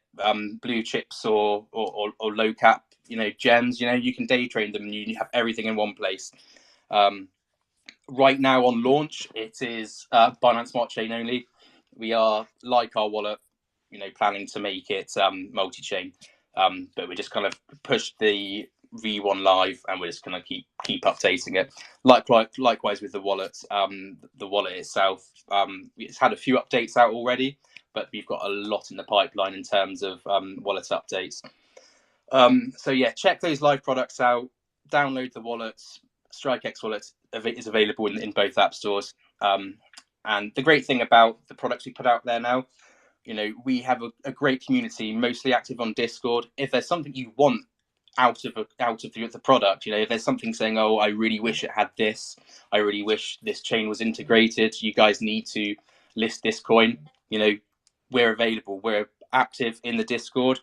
blue chips or low cap, gems, you can day trade them and you have everything in one place. Right now on launch, it is Binance Smart Chain only. We are, like our wallet, planning to make it multi-chain, but we just kind of push the V1 live, and we're just going to keep updating it. Likewise with the wallet. The wallet itself, it's had a few updates out already, but we've got a lot in the pipeline in terms of wallet updates. So yeah, check those live products out. Download the wallets. StrikeX wallet is available in both app stores. And the great thing about the products we put out there now, we have a great community, mostly active on Discord. If there's something you want out of the product, if there's something saying, oh, I really wish it had this, I really wish this chain was integrated, you guys need to list this coin, we're available. We're active in the Discord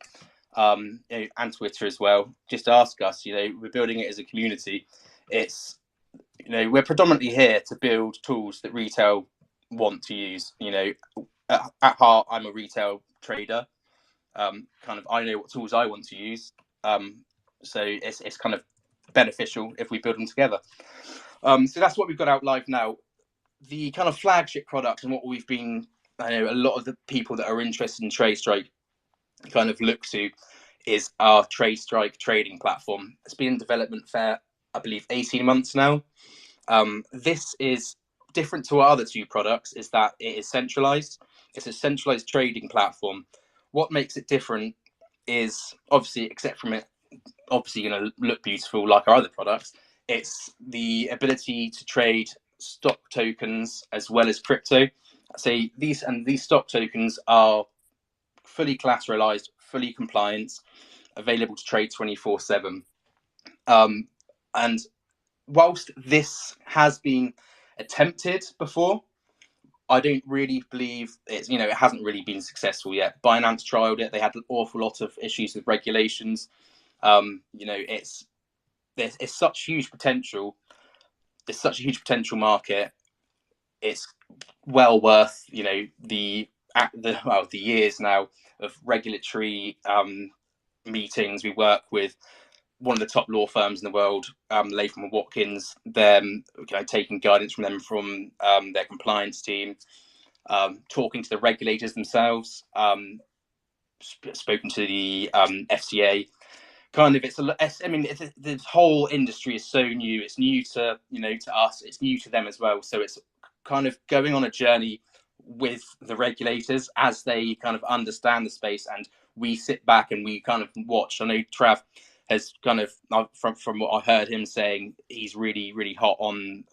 and Twitter as well. Just ask us. We're building it as a community. It's we're predominantly here to build tools that retail want to use. At heart, I'm a retail trader. I know what tools I want to use. So it's kind of beneficial if we build them together. So that's what we've got out live now. The kind of flagship product and what we've been, I know a lot of the people that are interested in TradeStrike kind of look to is our TradeStrike trading platform. It's been in development for, I believe, 18 months now. This is different to our other two products, is that it is centralized. It's a centralized trading platform. What makes it different is, obviously, except from it obviously going to look beautiful like our other products, it's the ability to trade stock tokens as well as crypto. So these stock tokens are fully collateralized, fully compliant, available to trade 24/7. And whilst this has been attempted before, I don't really believe it's, it hasn't really been successful yet. Binance trialed it. They had an awful lot of issues with regulations. It's such huge potential. It's such a huge potential market. It's well worth, the years now of regulatory meetings. We work with one of the top law firms in the world, Latham & Watkins. They're taking guidance from them, from their compliance team, talking to the regulators themselves, spoken to the FCA. The whole industry is so new. It's new to to us. It's new to them as well. So it's kind of going on a journey with the regulators as they kind of understand the space, and we sit back and we kind of watch. I know Trav has kind of, from what I heard him saying, he's really, really hot on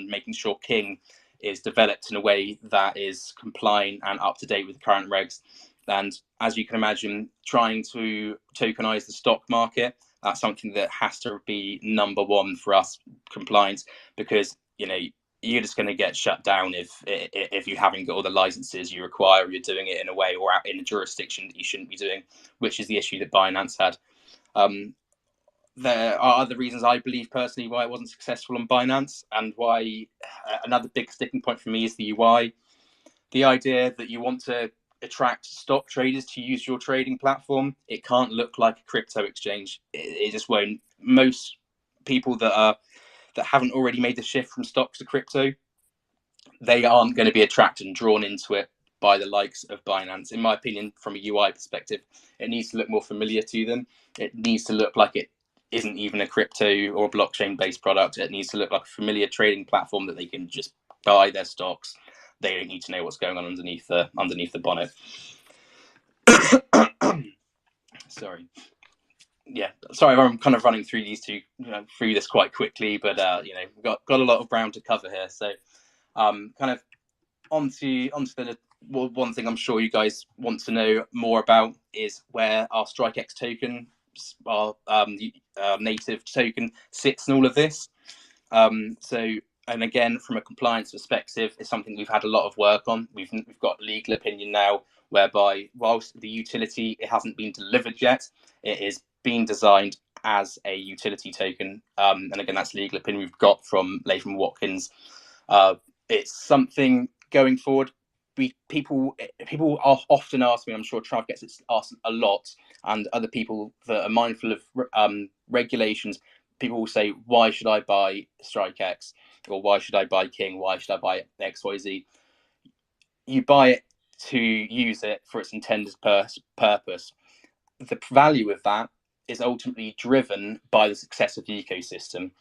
making sure King is developed in a way that is compliant and up to date with current regs. And as you can imagine, trying to tokenize the stock market, that's something that has to be number one for us, compliance, because you're just going to get shut down if you haven't got all the licenses you require, or you're doing it in a way or in a jurisdiction that you shouldn't be doing, which is the issue that Binance had. There are other reasons, I believe personally, why it wasn't successful on Binance, and why another big sticking point for me is the UI. The idea that you want to attract stock traders to use your trading platform, it can't look like a crypto exchange. It just won't. Most people that haven't already made the shift from stocks to crypto, they aren't going to be attracted and drawn into it by the likes of Binance. In my opinion, from a UI perspective, it needs to look more familiar to them. It needs to look like it isn't even a crypto or blockchain based product. It needs to look like a familiar trading platform that they can just buy their stocks. They don't need to know what's going on underneath the bonnet. Sorry. Yeah, sorry, I'm kind of running through these two through this quite quickly, but we've got a lot of ground to cover here. So, kind of onto the one thing I'm sure you guys want to know more about is where our StrikeX token, our native token, sits in all of this. And again, from a compliance perspective, it's something we've had a lot of work on. We've got legal opinion now, whereby whilst the utility, it hasn't been delivered yet, it is being designed as a utility token. And again, that's legal opinion we've got from Latham & Watkins. It's something going forward. People are often ask me, I'm sure Trav gets it asked a lot, and other people that are mindful of regulations, people will say, why should I buy StrikeX? Or why should I buy King? Why should I buy XYZ? You buy it to use it for its intended purpose. The value of that is ultimately driven by the success of the ecosystem.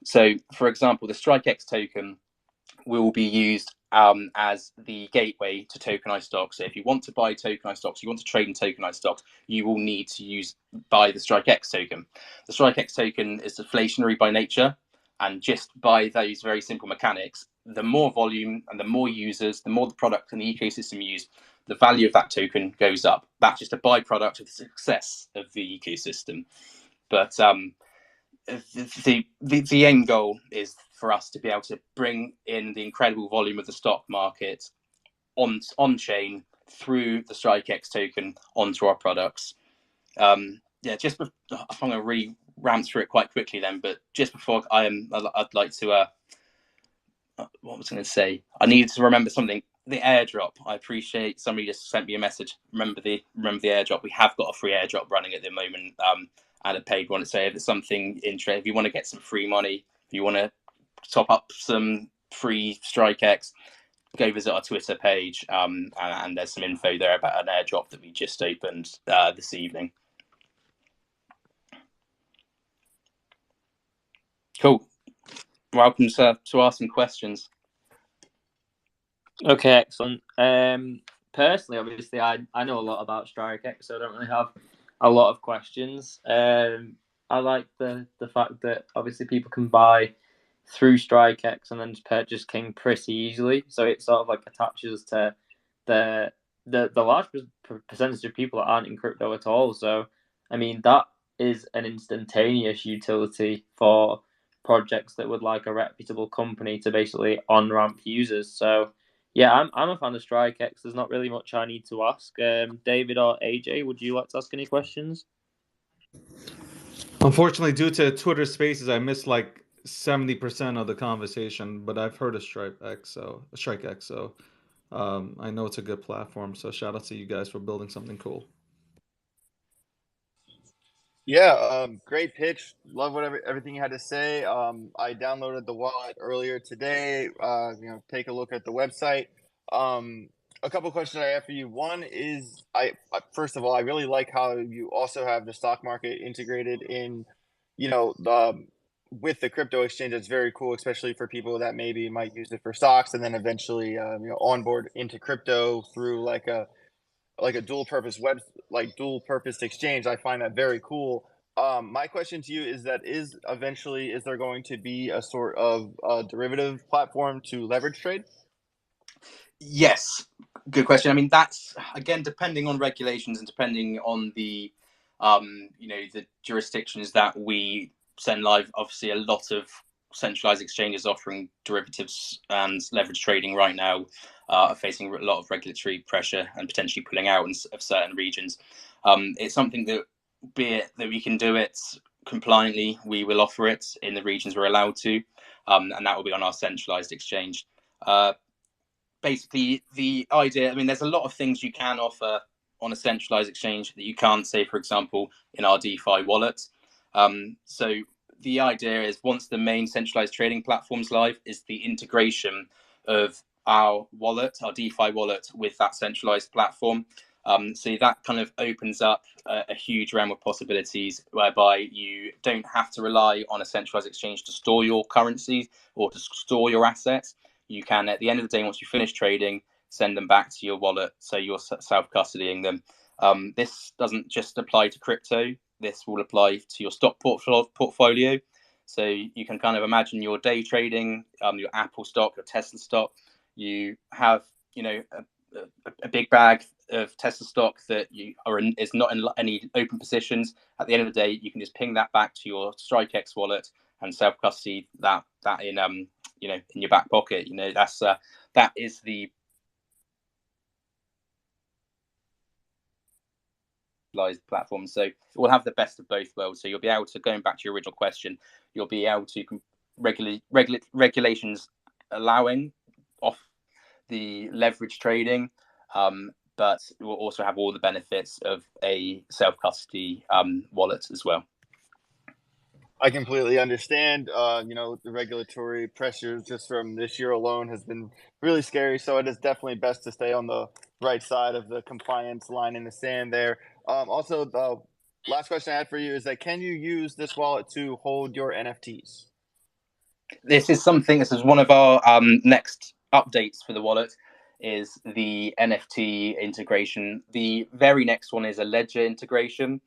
So, for example, the StrikeX token will be used as the gateway to tokenized stocks. So if you want to buy tokenized stocks, you want to trade in tokenized stocks, you will need to buy the StrikeX token. The StrikeX token is deflationary by nature, and just by those very simple mechanics, the more volume and the more users, the more the product and the ecosystem use, the value of that token goes up. That's just a byproduct of the success of the ecosystem. But the end goal is for us to be able to bring in the incredible volume of the stock market on chain through the StrikeX token onto our products. I'm going to really ram through it quite quickly then, but just before I'd like to what was I going to say? I needed to remember something. The airdrop. I appreciate somebody just sent me a message. Remember the airdrop. We have got a free airdrop running at the moment, and a paid one. So if it's something interesting, if you want to get some free money, if you want to top up some free StrikeX, go visit our Twitter page, and there's some info there about an airdrop that we just opened this evening. Cool. Welcome to ask some questions. Okay, excellent. Personally, obviously, I know a lot about StrikeX, so I don't really have a lot of questions. I like the fact that obviously people can buy through StrikeX and then just purchase King pretty easily. So it sort of like attaches to the the large percentage of people that aren't in crypto at all. So, I mean, that is an instantaneous utility for projects that would like a reputable company to basically on-ramp users. So, yeah, I'm a fan of StrikeX. There's not really much I need to ask. David or AJ, would you like to ask any questions? Unfortunately, due to Twitter Spaces, I missed like 70% of the conversation, but I've heard of StrikeX, so I know it's a good platform. So shout out to you guys for building something cool. Yeah, great pitch. Love everything you had to say. I downloaded the wallet earlier today. Take a look at the website. A couple questions I have for you. One is, first of all, I really like how you also have the stock market integrated in, with the crypto exchange. It's very cool, especially for people that maybe might use it for stocks and then eventually, onboard into crypto through like a dual purpose exchange. I find that very cool. My question to you is that is there going to be a sort of derivative platform to leverage trade? Yes, good question. I mean, that's again depending on regulations and depending on the the jurisdictions that we send live. Obviously, a lot of centralized exchanges offering derivatives and leverage trading right now are facing a lot of regulatory pressure and potentially pulling out of certain regions. It's something that, be it that we can do it compliantly, we will offer it in the regions we're allowed to, and that will be on our centralized exchange. Basically, the idea, I mean, there's a lot of things you can offer on a centralized exchange that you can't, say, for example, in our DeFi wallet. So the idea is once the main centralized trading platform's live, is the integration of our wallet, our DeFi wallet, with that centralized platform. So that kind of opens up a huge realm of possibilities whereby you don't have to rely on a centralized exchange to store your currency or to store your assets. You can, at the end of the day, once you finish trading, send them back to your wallet, so you're self-custodying them. This doesn't just apply to crypto. This will apply to your stock portfolio. So you can kind of imagine your day trading, your Apple stock, your Tesla stock. You have, a big bag of Tesla stock that is not in any open positions. At the end of the day, you can just ping that back to your StrikeX wallet and self-custody that in in your back pocket. That is the platform. So it will have the best of both worlds. So you'll be able to, going back to your original question, you'll be able to regulations allowing off the leverage trading, but it will also have all the benefits of a self-custody wallet as well. I completely understand. The regulatory pressures just from this year alone has been really scary. So it is definitely best to stay on the right side of the compliance line in the sand there. Also, the last question I had for you is that can you use this wallet to hold your NFTs? This is one of our next updates for the wallet, is the NFT integration. The very next one is a ledger integration.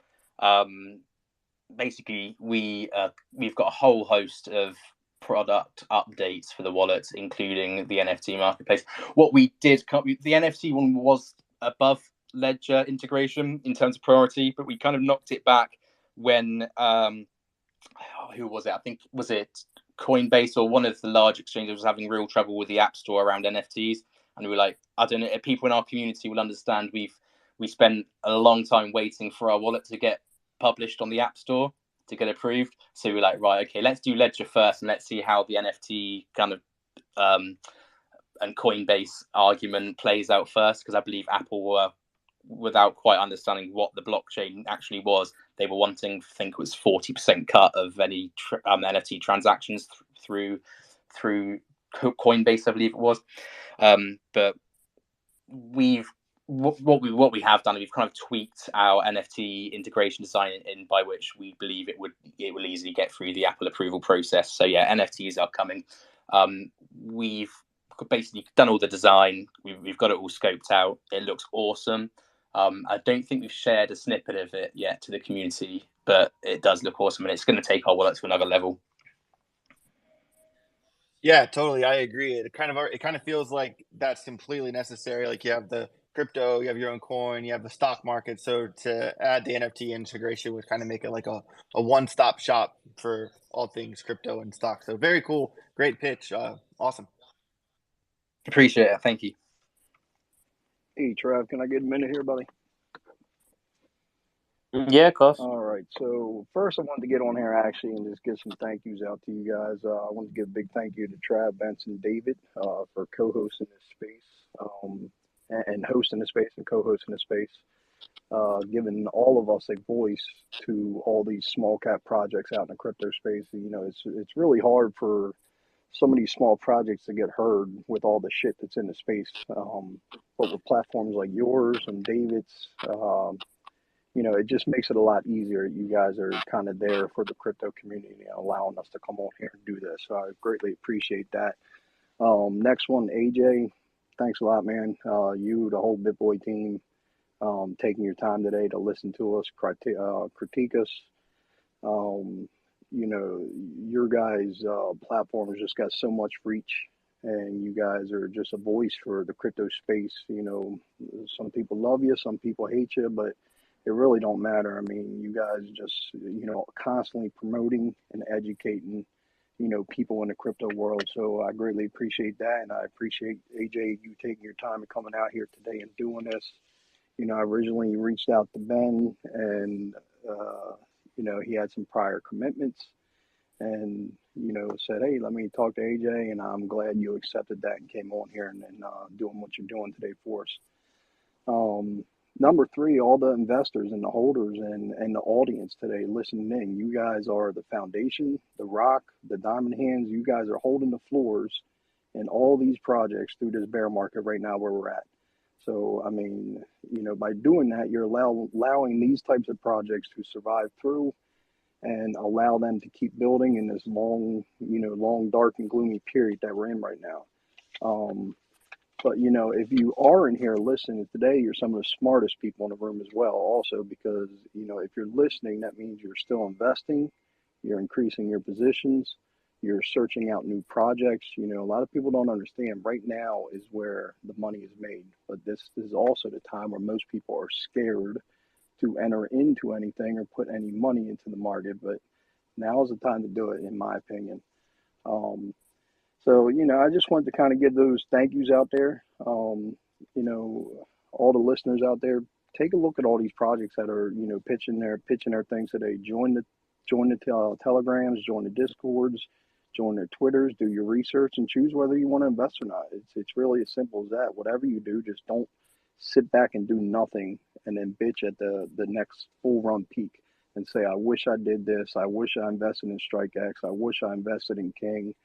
Basically, we've got a whole host of product updates for the wallet, including the NFT marketplace. What we did, the NFT one was above ledger integration in terms of priority, but we kind of knocked it back when who was it? I think, was it Coinbase or one of the large exchanges was having real trouble with the App Store around NFTs, and we were like, I don't know if people in our community will understand. We spent a long time waiting for our wallet to get published on the App Store to get approved. So we were like, right, okay, let's do Ledger first and let's see how the NFT kind of and Coinbase argument plays out first, because I believe Apple were, without quite understanding what the blockchain actually was, they were wanting, I think it was 40% cut of any NFT transactions through Coinbase, I believe it was. But what we have done, we've kind of tweaked our NFT integration design in by which we believe it will easily get through the Apple approval process. So yeah, NFTs are coming. We've basically done all the design. We've got it all scoped out. It looks awesome. I don't think we've shared a snippet of it yet to the community, but it does look awesome, and it's going to take our wallet to another level. Yeah, totally. I agree. It kind of feels like that's completely necessary. Like you have the crypto, you have your own coin, you have the stock market. So to add the NFT integration would kind of make it like a one-stop shop for all things crypto and stock. So very cool. Great pitch. Awesome. Appreciate it. Thank you. Hey, Trav, can I get a minute here, buddy? Yeah, of course. All right. So first, I wanted to get on here actually and just give some thank yous out to you guys. I want to give a big thank you to Trav, Benson, David for co-hosting this space and hosting the space and co-hosting the space, giving all of us a voice to all these small cap projects out in the crypto space. You know, it's really hard for some of these small projects to get heard with all the shit that's in the space. But with platforms like yours and David's, you know, it just makes it a lot easier. You guys are kind of there for the crypto community, allowing us to come on here and do this. So I greatly appreciate that. Next one, AJ, thanks a lot, man. You, the whole BitBoy team, taking your time today to listen to us, critique us. You know, your guys' platform has just got so much reach, and you guys are just a voice for the crypto space. You know, some people love you, some people hate you, but it really don't matter. I mean, you guys just, you know, constantly promoting and educating, you know, people in the crypto world. So I greatly appreciate that, and I appreciate AJ you taking your time and coming out here today and doing this. You know, I originally reached out to Ben, and you know, he had some prior commitments, and you know, said, hey, let me talk to AJ, and I'm glad you accepted that and came on here and doing what you're doing today for us. Number three, all the investors and the holders and the audience today listening in, you guys are the foundation, the rock, the diamond hands. You guys are holding the floors in all these projects through this bear market right now where we're at. So, I mean, you know, by doing that, you're allowing these types of projects to survive through and allow them to keep building in this long, you know, long, dark and gloomy period that we're in right now. But, you know, if you are in here listening today, you're some of the smartest people in the room as well, also, because, you know, if you're listening, that means you're still investing, you're increasing your positions, you're searching out new projects. You know, a lot of people don't understand right now is where the money is made. But this is also the time where most people are scared to enter into anything or put any money into the market. But now is the time to do it, in my opinion. So, you know, I just wanted to kind of give those thank yous out there. You know, all the listeners out there, take a look at all these projects that are, you know, pitching their things today. Join the telegrams, join the discords, join their Twitters, do your research, and choose whether you want to invest or not. It's really as simple as that. Whatever you do, just don't sit back and do nothing and then bitch at the next full run peak and say, I wish I did this. I wish I invested in StrikeX. I wish I invested in King.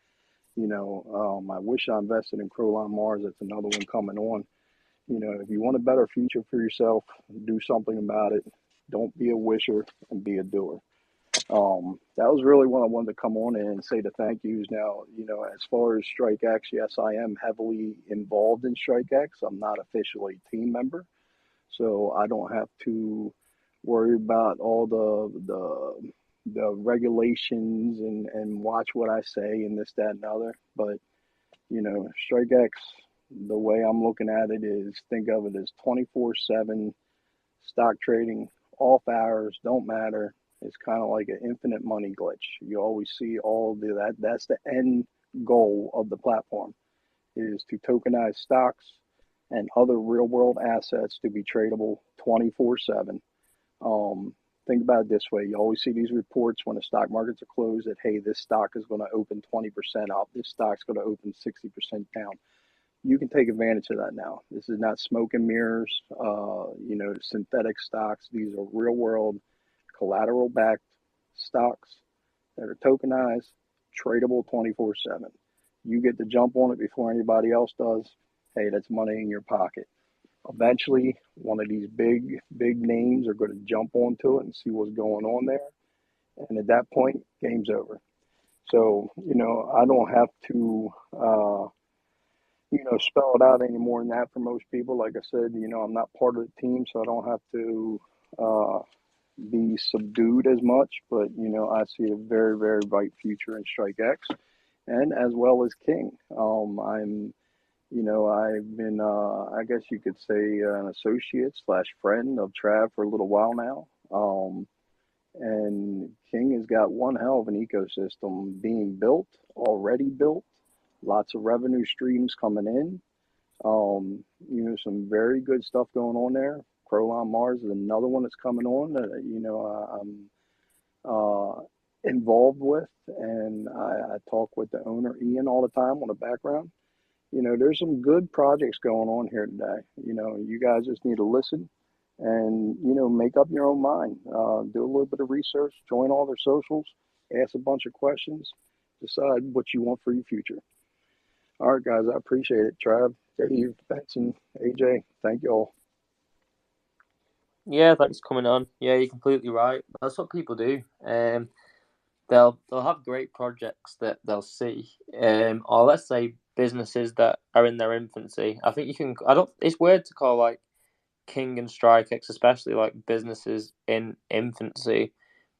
You know, I wish I invested in Crowline Mars. That's another one coming on. You know, if you want a better future for yourself, do something about it. Don't be a wisher and be a doer. That was really what I wanted to come on and say the thank yous. Now, you know, as far as StrikeX, yes, I am heavily involved in StrikeX. I'm not officially a team member, so I don't have to worry about all the regulations and watch what I say and this, that, and other. But, you know, StrikeX, the way I'm looking at it is think of it as 24/7 stock trading, off hours, don't matter. It's kind of like an infinite money glitch. You always see all that. That's the end goal of the platform, is to tokenize stocks and other real world assets to be tradable 24/7. Think about it this way. You always see these reports when the stock markets are closed that, hey, this stock is going to open 20% up. This stock's going to open 60% down. You can take advantage of that now. This is not smoke and mirrors, you know, synthetic stocks. These are real world collateral backed stocks that are tokenized, tradable 24/7. You get to jump on it before anybody else does. Hey, that's money in your pocket. Eventually, one of these big names are going to jump onto it and see what's going on there. And at that point, game's over. So, you know, I don't have to, you know, spell it out any more than that for most people. Like I said, you know, I'm not part of the team, so I don't have to be subdued as much. But, you know, I see a very, very bright future in StrikeX and as well as King. I'm You know, I've been, I guess you could say, an associate slash friend of Trav for a little while now. And King has got one hell of an ecosystem being built, already built, lots of revenue streams coming in. You know, some very good stuff going on there. Crowline Mars is another one that's coming on that, you know, I'm involved with, and I talk with the owner Ian all the time on the background. You know, there's some good projects going on here today. You know, you guys just need to listen and, you know, make up your own mind. Do a little bit of research, join all their socials, ask a bunch of questions, decide what you want for your future. All right, guys, I appreciate it. Trav, Dave, Benson, AJ, thank you all. Yeah, thanks for coming on. Yeah, you're completely right. That's what people do. They'll have great projects that they'll see, or let's say businesses that are in their infancy. I think you can. I don't. It's weird to call like King and StrikeX, especially like businesses in infancy.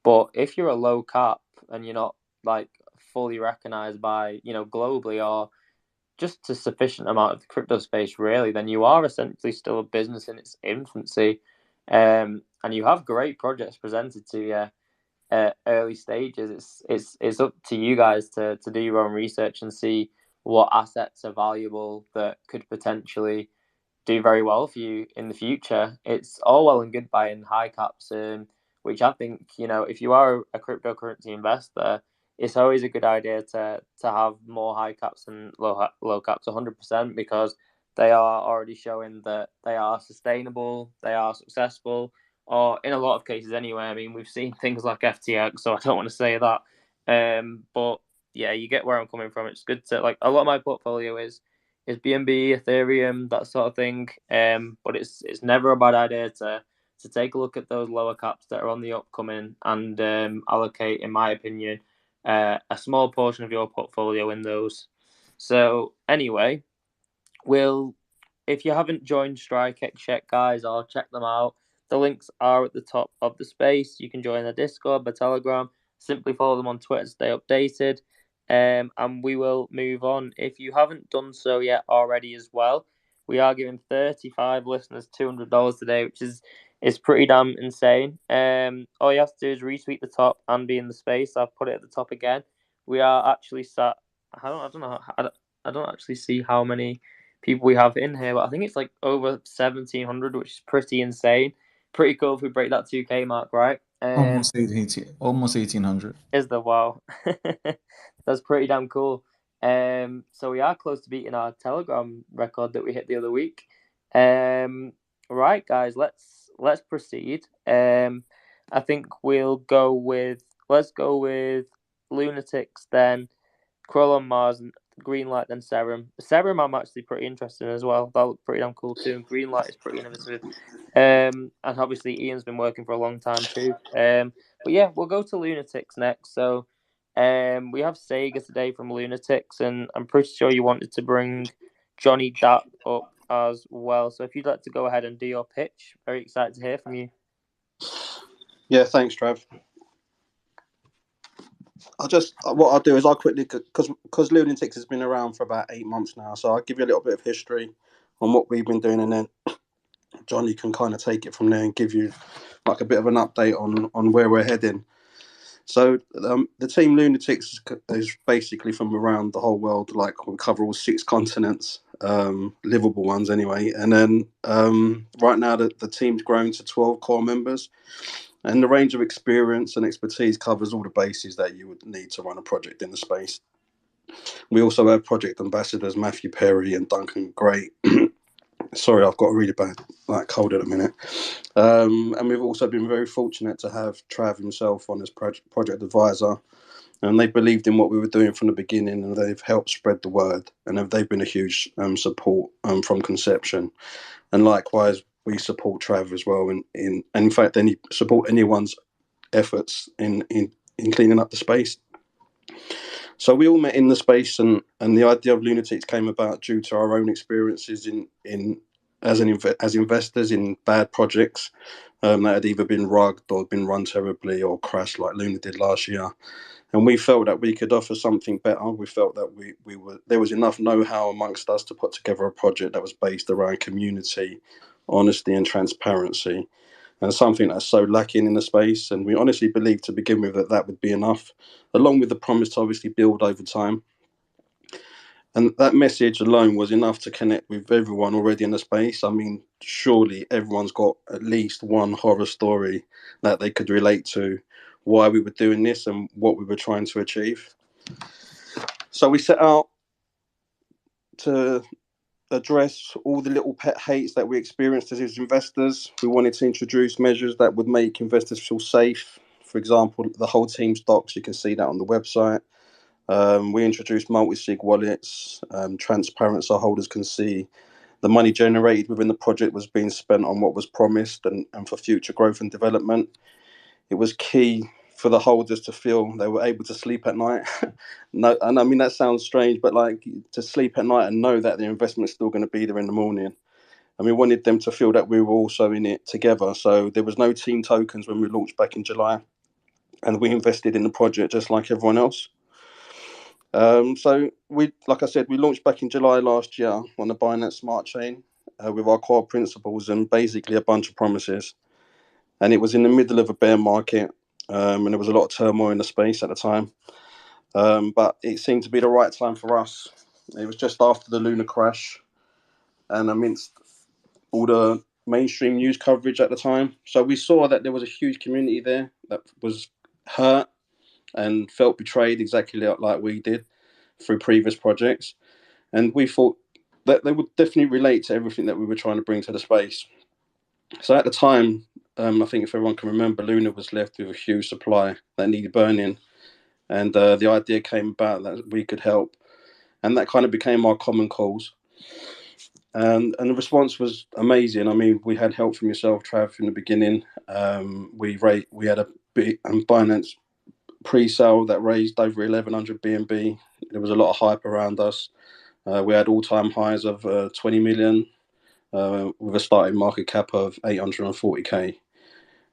But if you're a low cap and you're not like fully recognized by globally or just a sufficient amount of the crypto space, really, then you are essentially still a business in its infancy, and you have great projects presented to you at early stages. It's up to you guys to do your own research and see what assets are valuable that could potentially do very well for you in the future. It's all well and good buying high caps, which I think, if you are a cryptocurrency investor, it's always a good idea to have more high caps than low caps 100%, because they are already showing that they are sustainable, they are successful, or in a lot of cases anyway. I mean, we've seen things like FTX, so I don't want to say that. But yeah, you get where I'm coming from. It's good to, like, a lot of my portfolio is BNB, Ethereum, that sort of thing. But it's never a bad idea to take a look at those lower caps that are on the upcoming and allocate, in my opinion, a small portion of your portfolio in those. So anyway, if you haven't joined StrikeX yet, guys, I'll check them out. The links are at the top of the space. You can join their Discord, their Telegram. Simply follow them on Twitter to stay updated. And we will move on. If you haven't done so yet already as well, we are giving 35 listeners $200 today, which is pretty damn insane. All you have to do is retweet the top and be in the space. I've put it at the top again. We are actually sat. I don't know. I don't actually see how many people we have in here, but I think it's like over 1,700, which is pretty insane. Pretty cool if we break that 2K mark, right? Almost 1,800. Is the wow. That's pretty damn cool. So we are close to beating our Telegram record that we hit the other week. Right, guys, let's proceed. I think let's go with Lunatics, then Crowline Mars, and Greenlight, then Serum. Serum I'm actually pretty interested in as well. That looked pretty damn cool too. And Greenlight is pretty innovative. And obviously Ian's been working for a long time too. But yeah, we'll go to Lunatics next. So we have Sega today from Lunatics, and I'm pretty sure you wanted to bring Johnny Dapp up as well. So if you'd like to go ahead and do your pitch, very excited to hear from you. Yeah, thanks, Trav. What I'll do is I'll quickly, because Lunatics has been around for about 8 months now, so I'll give you a little bit of history on what we've been doing, and then Johnny can kind of take it from there and give you like a bit of an update on where we're heading. So the team Lunatics is basically from around the whole world. Like, we cover all 6 continents, livable ones anyway. And then right now the team's grown to 12 core members, and the range of experience and expertise covers all the bases that you would need to run a project in the space. We also have project ambassadors Matthew Perry and Duncan Gray. Sorry, I've got a really bad cold at a minute. And we've also been very fortunate to have Trav himself on as project advisor. And they believed in what we were doing from the beginning, and they've helped spread the word. And they've been a huge support from conception. And likewise, we support Trav as well. And in fact, support anyone's efforts in cleaning up the space. So we all met in the space, and the idea of Lunatics came about due to our own experiences as investors in bad projects that had either been rugged or been run terribly or crashed like Luna did last year. And we felt that we could offer something better. We felt that there was enough know-how amongst us to put together a project that was based around community, honesty and transparency, and something that's so lacking in the space. And we honestly believed to begin with that would be enough, along with the promise to obviously build over time. And that message alone was enough to connect with everyone already in the space. I mean, surely everyone's got at least one horror story that they could relate to, why we were doing this and what we were trying to achieve. So we set out to address all the little pet hates that we experienced as investors. We wanted to introduce measures that would make investors feel safe. For example, the whole team stocks, you can see that on the website. We introduced multi-sig wallets, transparent so holders can see the money generated within the project was being spent on what was promised and for future growth and development. It was key for the holders to feel they were able to sleep at night. No, and I mean, that sounds strange, but like to sleep at night and know that the investment's still going to be there in the morning. And we wanted them to feel that we were also in it together. So there was no team tokens when we launched back in July, and we invested in the project just like everyone else. So like I said, we launched back in July last year on the Binance Smart Chain with our core principles and basically a bunch of promises. And it was in the middle of a bear market, and there was a lot of turmoil in the space at the time. But it seemed to be the right time for us. It was just after the Luna crash, and amidst all the mainstream news coverage at the time. So we saw that there was a huge community there that was hurt and felt betrayed exactly like we did through previous projects. And we thought that they would definitely relate to everything that we were trying to bring to the space. So at the time, I think if everyone can remember, Luna was left with a huge supply that needed burning. And the idea came about that we could help. And that kind of became our common cause. And the response was amazing. I mean, we had help from yourself, Trav, from the beginning. We had a big Binance pre-sale that raised over 1,100 BNB. There was a lot of hype around us. We had all-time highs of 20 million with a starting market cap of 840k.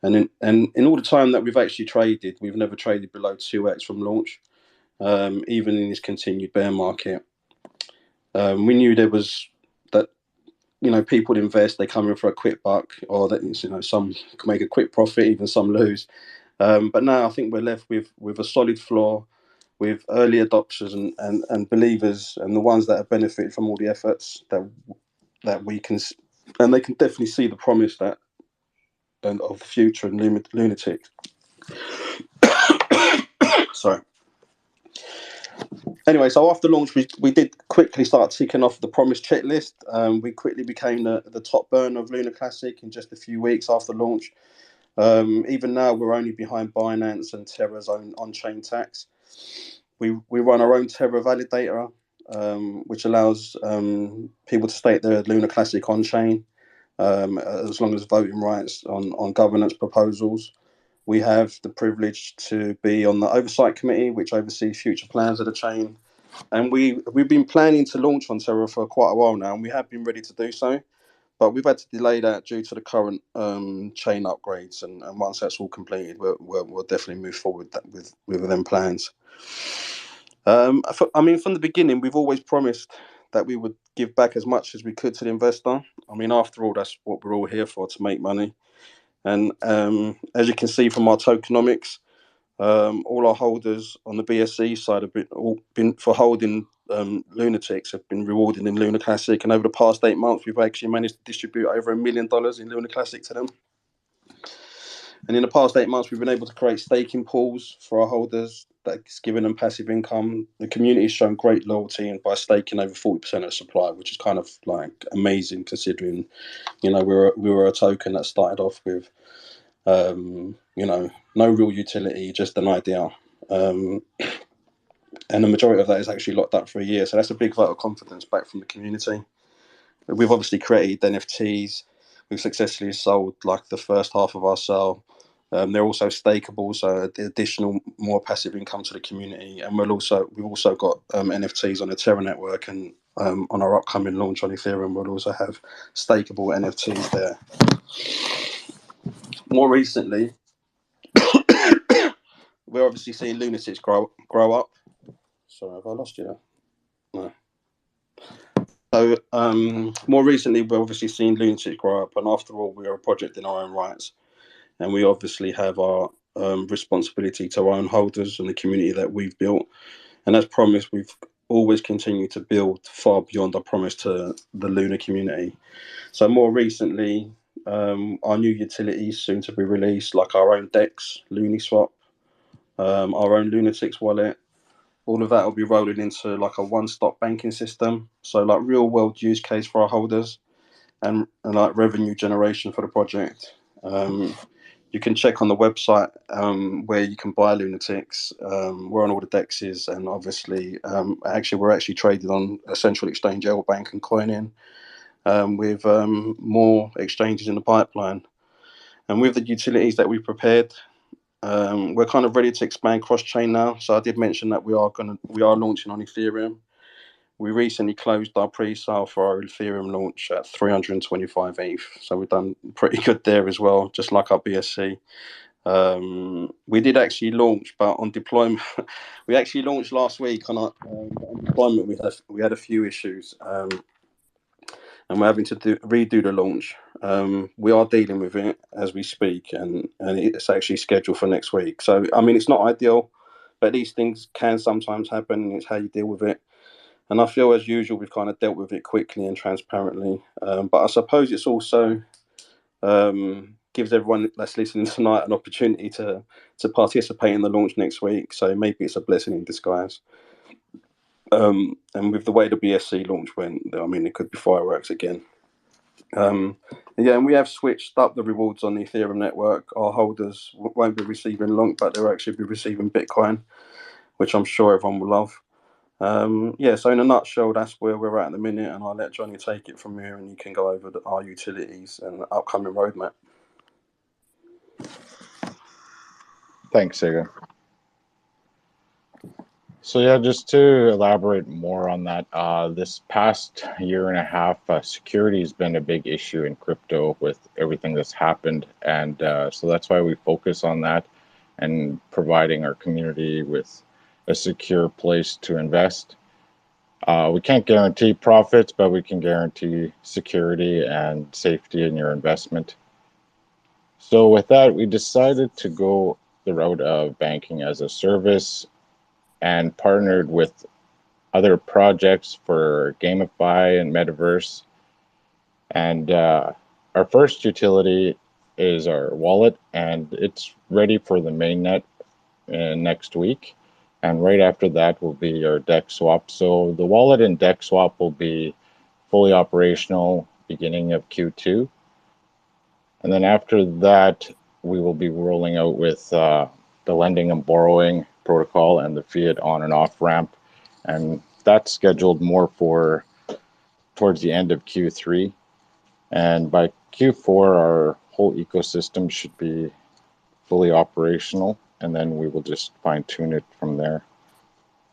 And in all the time that we've actually traded, we've never traded below 2x from launch, even in this continued bear market. We knew there was that, people invest, they come in for a quick buck, or that, some can make a quick profit, even some lose. But now I think we're left with a solid floor, with early adopters and believers, and the ones that have benefited from all the efforts that we can, and they can definitely see the promise of the future in Lunatics. Sorry. Anyway, so after launch, we did quickly start ticking off the promise checklist. We quickly became the top burner of Luna Classic in just a few weeks after launch. Even now, we're only behind Binance and Terra's own on-chain tax. We run our own Terra validator, which allows people to stake their Luna Classic on-chain, as long as voting rights on governance proposals. We have the privilege to be on the oversight committee, which oversees future plans of the chain. And we've been planning to launch on Terra for quite a while now, and we have been ready to do so. But we've had to delay that due to the current chain upgrades. And once that's all completed, we'll definitely move forward with them plans. From the beginning, we've always promised that we would give back as much as we could to the investor. I mean, after all, that's what we're all here for, to make money. And as you can see from our tokenomics, all our holders on the BSC side have been for holding Lunatics have been rewarded in Luna Classic. And over the past 8 months, we've actually managed to distribute over $1 million in Luna Classic to them. And in the past 8 months, we've been able to create staking pools for our holders that's given them passive income. The community has shown great loyalty and by staking over 40% of the supply, which is kind of like amazing considering, we were a token that started off with, no real utility, just an idea. And the majority of that is actually locked up for a year. So that's a big vote of confidence back from the community. We've obviously created NFTs. We've successfully sold like the first half of our sale. They're also stakeable, so additional more passive income to the community. And we've also got NFTs on the Terra network, and on our upcoming launch on Ethereum, we'll also have stakeable NFTs there. More recently, we're obviously seeing Lunatics grow up. Sorry, have I lost you there? No. So more recently, we're obviously seeing Lunatics grow up, and after all, we are a project in our own rights, and we obviously have our responsibility to our own holders and the community that we've built. And as promised, we've always continued to build far beyond our promise to the Luna community. So more recently, our new utilities soon to be released, like our own DEX, Uniswap, our own Lunatics wallet. All of that will be rolling into like a one-stop banking system. So like real world use case for our holders and like revenue generation for the project. You can check on the website where you can buy Lunatics. We're on all the DEXs, and obviously, we're actually traded on a central exchange, LBank and Coinin, with more exchanges in the pipeline. And with the utilities that we've prepared, we're kind of ready to expand cross-chain now. So I did mention that we are launching on Ethereum. We recently closed our pre-sale for our Ethereum launch at 325 ETH. So we've done pretty good there as well, just like our BSC. We did actually launch, but on deployment, we actually launched last week. On deployment, we had a few issues, and we're having to redo the launch. We are dealing with it as we speak, and it's actually scheduled for next week. So I mean, it's not ideal, but these things can sometimes happen, and it's how you deal with it. And I feel, as usual, we've kind of dealt with it quickly and transparently. But I suppose it's also gives everyone that's listening tonight an opportunity to participate in the launch next week. So maybe it's a blessing in disguise. And with the way the BSC launch went, I mean, it could be fireworks again. And we have switched up the rewards on the Ethereum network. Our holders won't be receiving LUNC, but they'll actually be receiving Bitcoin, which I'm sure everyone will love. So in a nutshell, that's where we're at the minute, and I'll let Johnny take it from here, and you can go over our utilities and the upcoming roadmap. Thanks, Sega. So yeah, just to elaborate more on that, this past year and a half, security has been a big issue in crypto with everything that's happened, and so that's why we focus on that and providing our community with a secure place to invest. We can't guarantee profits, but we can guarantee security and safety in your investment. So with that, we decided to go the route of banking as a service and partnered with other projects for GameFi and Metaverse. And our first utility is our wallet, and it's ready for the mainnet next week. And right after that will be our DEX swap. So the wallet and DEX swap will be fully operational beginning of Q2. And then after that, we will be rolling out with the lending and borrowing protocol and the fiat on and off ramp. And that's scheduled more for towards the end of Q3. And by Q4, our whole ecosystem should be fully operational, and then we will just fine tune it from there.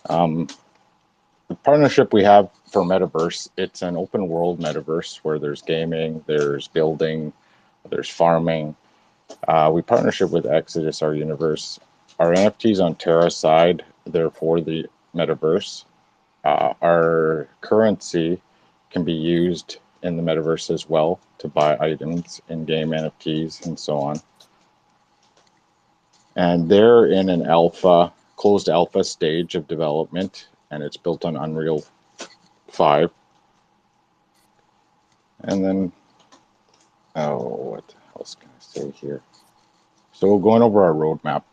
The partnership we have for Metaverse, it's an open world Metaverse where there's gaming, there's building, there's farming. We partnership with Exodus, our universe. Our NFTs on Terra side, they're for the Metaverse. Our currency can be used in the Metaverse as well to buy items, in-game NFTs, and so on. And they're in an closed alpha stage of development, and it's built on Unreal 5. And then, what else can I say here? So going over our roadmap.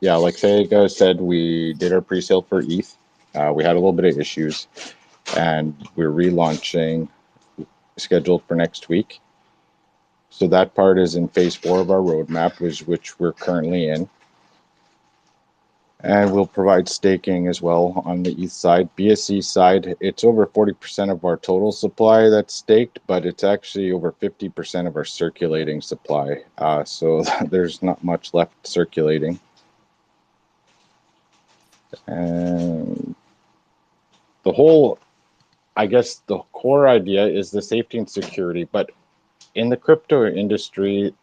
Like Sega said, we did our pre-sale for ETH. We had a little bit of issues, and we're relaunching, scheduled for next week. So that part is in phase 4 of our roadmap, which we're currently in. And we'll provide staking as well on the ETH side. BSC side, it's over 40% of our total supply that's staked, but it's actually over 50% of our circulating supply. So there's not much left circulating. And the whole, I guess the core idea is the safety and security, but in the crypto industry,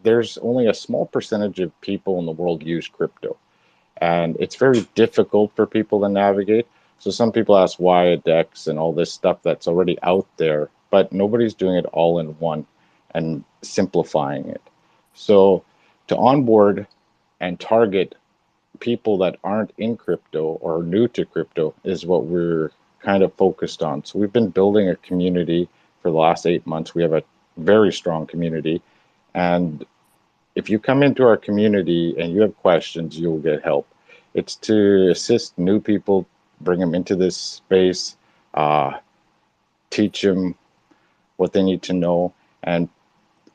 there's only a small percentage of people in the world use crypto, and it's very difficult for people to navigate. So some people ask why a DEX and all this stuff that's already out there, but nobody's doing it all in one and simplifying it. So to onboard and target people that aren't in crypto or new to crypto is what we're kind of focused on. So we've been building a community for the last 8 months. We have a very strong community, and if you come into our community and you have questions, you'll get help. It's to assist new people, bring them into this space, teach them what they need to know, and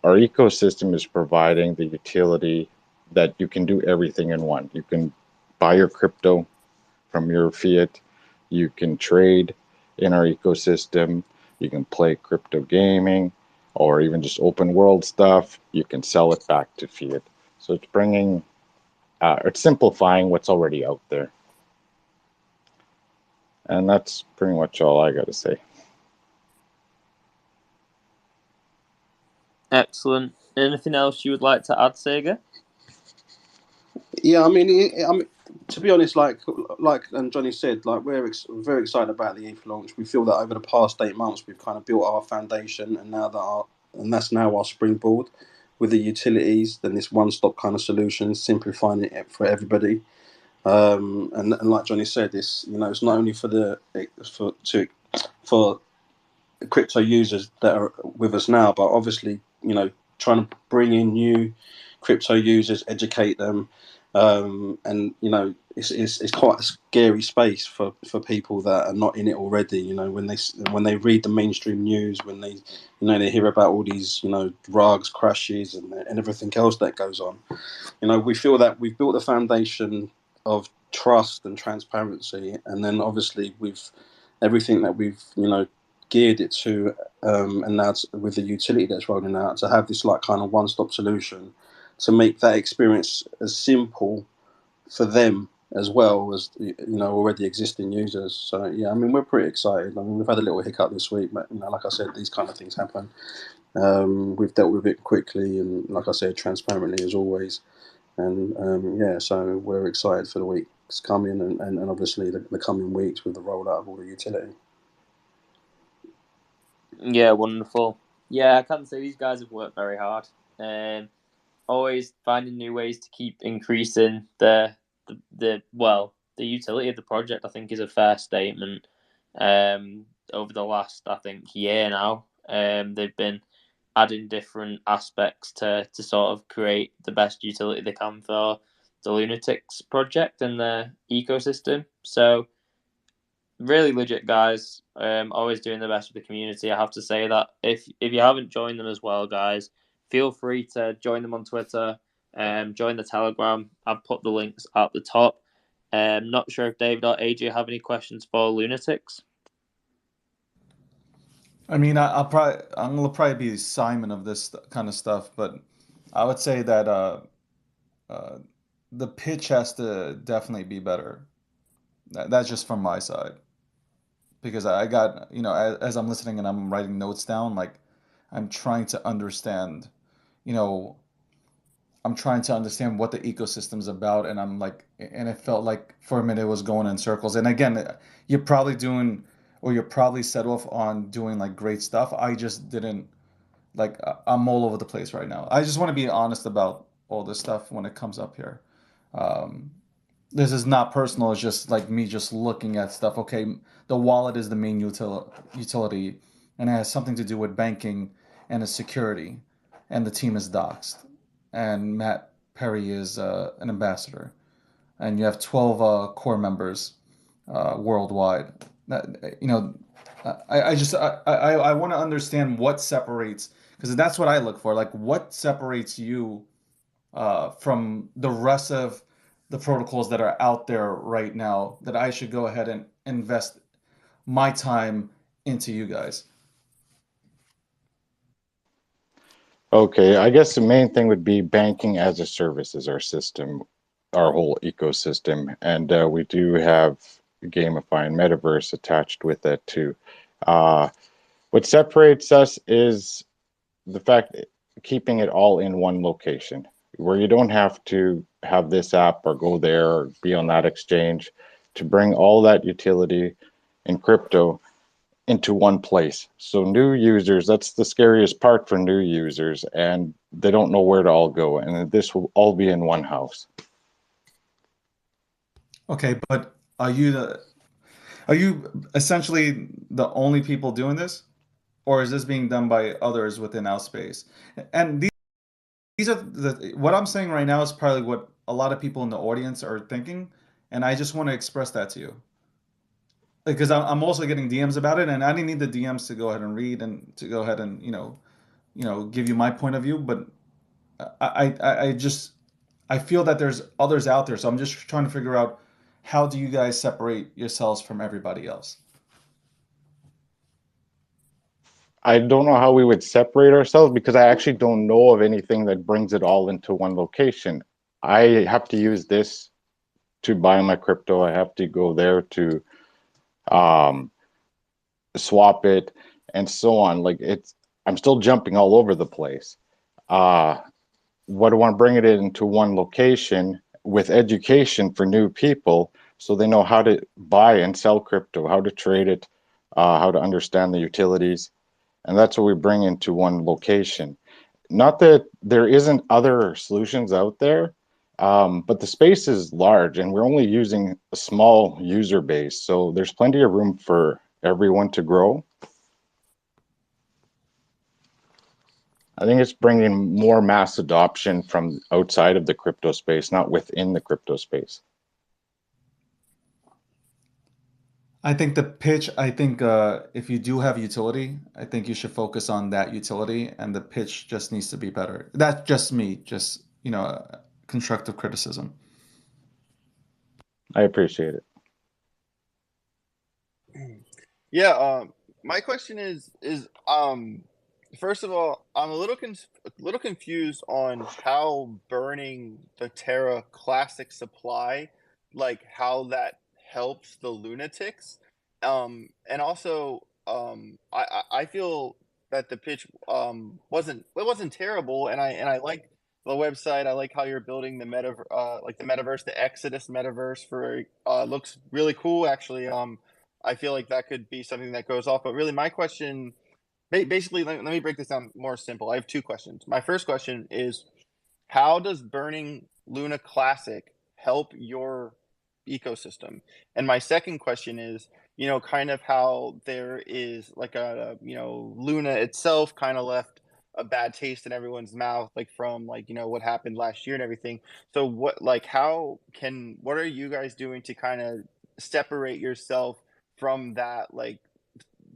our ecosystem is providing the utility that you can do everything in one. You can buy your crypto from your fiat, you can trade in our ecosystem, you can play crypto gaming, or even just open world stuff. You can sell it back to fiat. So it's bringing, it's simplifying what's already out there. And that's pretty much all I got to say. Excellent. Anything else you would like to add, Sega? Yeah, I mean, to be honest, like Johnny said, like we're very excited about the ETH launch. We feel that over the past 8 months, we've kind of built our foundation, and that's now our springboard with the utilities. Then this one-stop kind of solution, simplifying it for everybody. And like Johnny said, it's it's not only for crypto users that are with us now, but obviously trying to bring in new crypto users, educate them. And it's quite a scary space for people that are not in it already. When they read the mainstream news, when they hear about all these drugs crashes and everything else that goes on. We feel that we've built a foundation of trust and transparency, and then obviously everything that we've geared it to, and now with the utility that's rolling out, to have this like kind of one-stop solution to make that experience as simple for them as well as already existing users. So yeah, I mean, we're pretty excited. I mean, we've had a little hiccup this week, but like I said, these kind of things happen. We've dealt with it quickly and, like I said, transparently as always. And yeah, so we're excited for the weeks coming and obviously the coming weeks with the rollout of all the utility. Yeah, wonderful. Yeah, I can say these guys have worked very hard. Always finding new ways to keep increasing the utility of the project, I think, is a fair statement. Over the last, I think, year now, they've been adding different aspects to sort of create the best utility they can for the Lunatics project and the ecosystem. So really legit guys, always doing the best for the community. I have to say that if you haven't joined them as well, guys, feel free to join them on Twitter, join the Telegram. I've put the links at the top. Not sure if David or AJ have any questions for Lunatics. I mean, I'm gonna probably be Simon of this kind of stuff, but I would say that the pitch has to definitely be better. That's just from my side, because I got as I'm listening and I'm writing notes down, like I'm trying to understand, I'm trying to understand what the ecosystem's about, and and it felt like for a minute it was going in circles. And again, you're probably set off on doing like great stuff. I just didn't I'm all over the place right now. I just want to be honest about all this stuff when it comes up here. This is not personal. It's just like me just looking at stuff. Okay, the wallet is the main utility, and it has something to do with banking and a security, and the team is doxed, and Matt Perry is an ambassador, and you have 12 core members worldwide. I want to understand what separates, because that's what I look for. Like, what separates you from the rest of the protocols that are out there right now that I should go ahead and invest my time into you guys? Okay, I guess the main thing would be banking as a service is our system, our whole ecosystem, and we do have gamify and metaverse attached with it too. What separates us is the fact keeping it all in one location where you don't have to have this app or go there or be on that exchange, to bring all that utility in crypto into one place. So new users, that's the scariest part for new users, and they don't know where to all go. And this will all be in one house. Okay, but are you essentially the only people doing this, or is this being done by others within our space? And these are what I'm saying right now is probably what a lot of people in the audience are thinking, and I just want to express that to you. Because I'm also getting DMs about it, and I didn't need the DMs to go ahead and read and to go ahead and give you my point of view. But I feel that there's others out there, so I'm just trying to figure out, how do you guys separate yourselves from everybody else? I don't know how we would separate ourselves, because I actually don't know of anything that brings it all into one location. I have to use this to buy my crypto. I have to go there to swap it and so on. Like, I'm still jumping all over the place. What I want to bring it into one location with education for new people, so they know how to buy and sell crypto, how to trade it, how to understand the utilities. And that's what we bring into one location. Not that there isn't other solutions out there, but the space is large and we're only using a small user base. So there's plenty of room for everyone to grow. I think it's bringing more mass adoption from outside of the crypto space, not within the crypto space. I think the pitch, if you do have utility, I think you should focus on that utility, and the pitch just needs to be better. That's just me, constructive criticism. I appreciate it. Yeah, my question is first of all, I'm a little confused on how burning the Terra Classic supply, like how that helps the Lunatics, and also I feel that the pitch wasn't terrible, and I like the website. I like how you're building the metaverse, the Exodus metaverse for looks really cool actually. I feel like that could be something that goes off, but really my question, basically, let me break this down more simple. I have two questions. My first question is, how does burning Luna Classic help your ecosystem? And my second question is, kind of how there is like Luna itself kind of left a bad taste in everyone's mouth, like from what happened last year and everything. So what are you guys doing to kind of separate yourself from that,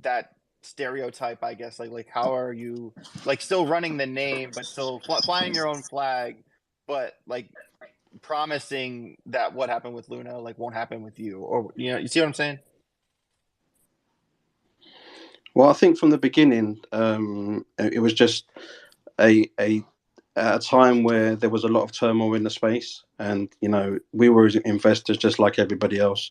that stereotype, I guess? Like how are you still running the name but still flying your own flag, but promising that what happened with Luna won't happen with you, or you see what I'm saying? Well, I think from the beginning, it was just a at a time where there was a lot of turmoil in the space, and we were investors just like everybody else.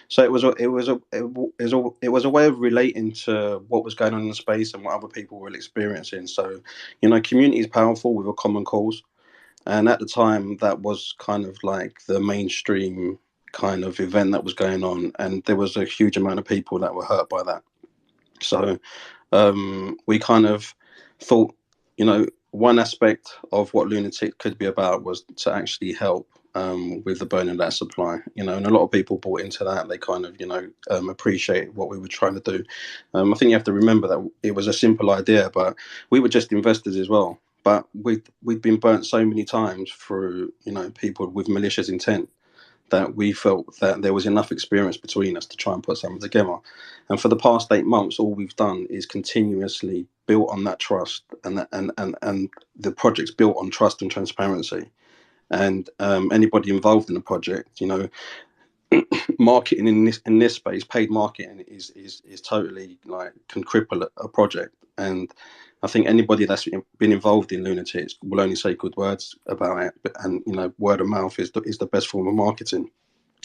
So it was a way of relating to what was going on in the space and what other people were experiencing. So community is powerful with a common cause, and at the time that was kind of like the mainstream kind of event that was going on, and there was a huge amount of people that were hurt by that. So we kind of thought, one aspect of what Lunatic could be about was to actually help with the burning of that supply, and a lot of people bought into that. They kind of, appreciate what we were trying to do. I think you have to remember that it was a simple idea, but we were just investors as well. But we'd been burnt so many times through, people with malicious intent, that we felt that there was enough experience between us to try and put something together. And for the past 8 months, all we've done is continuously built on that trust, and the project's built on trust and transparency. And anybody involved in the project, marketing in this space, paid marketing is totally can cripple a project. And I think anybody that's been involved in Lunatics will only say good words about it. And word of mouth is the best form of marketing.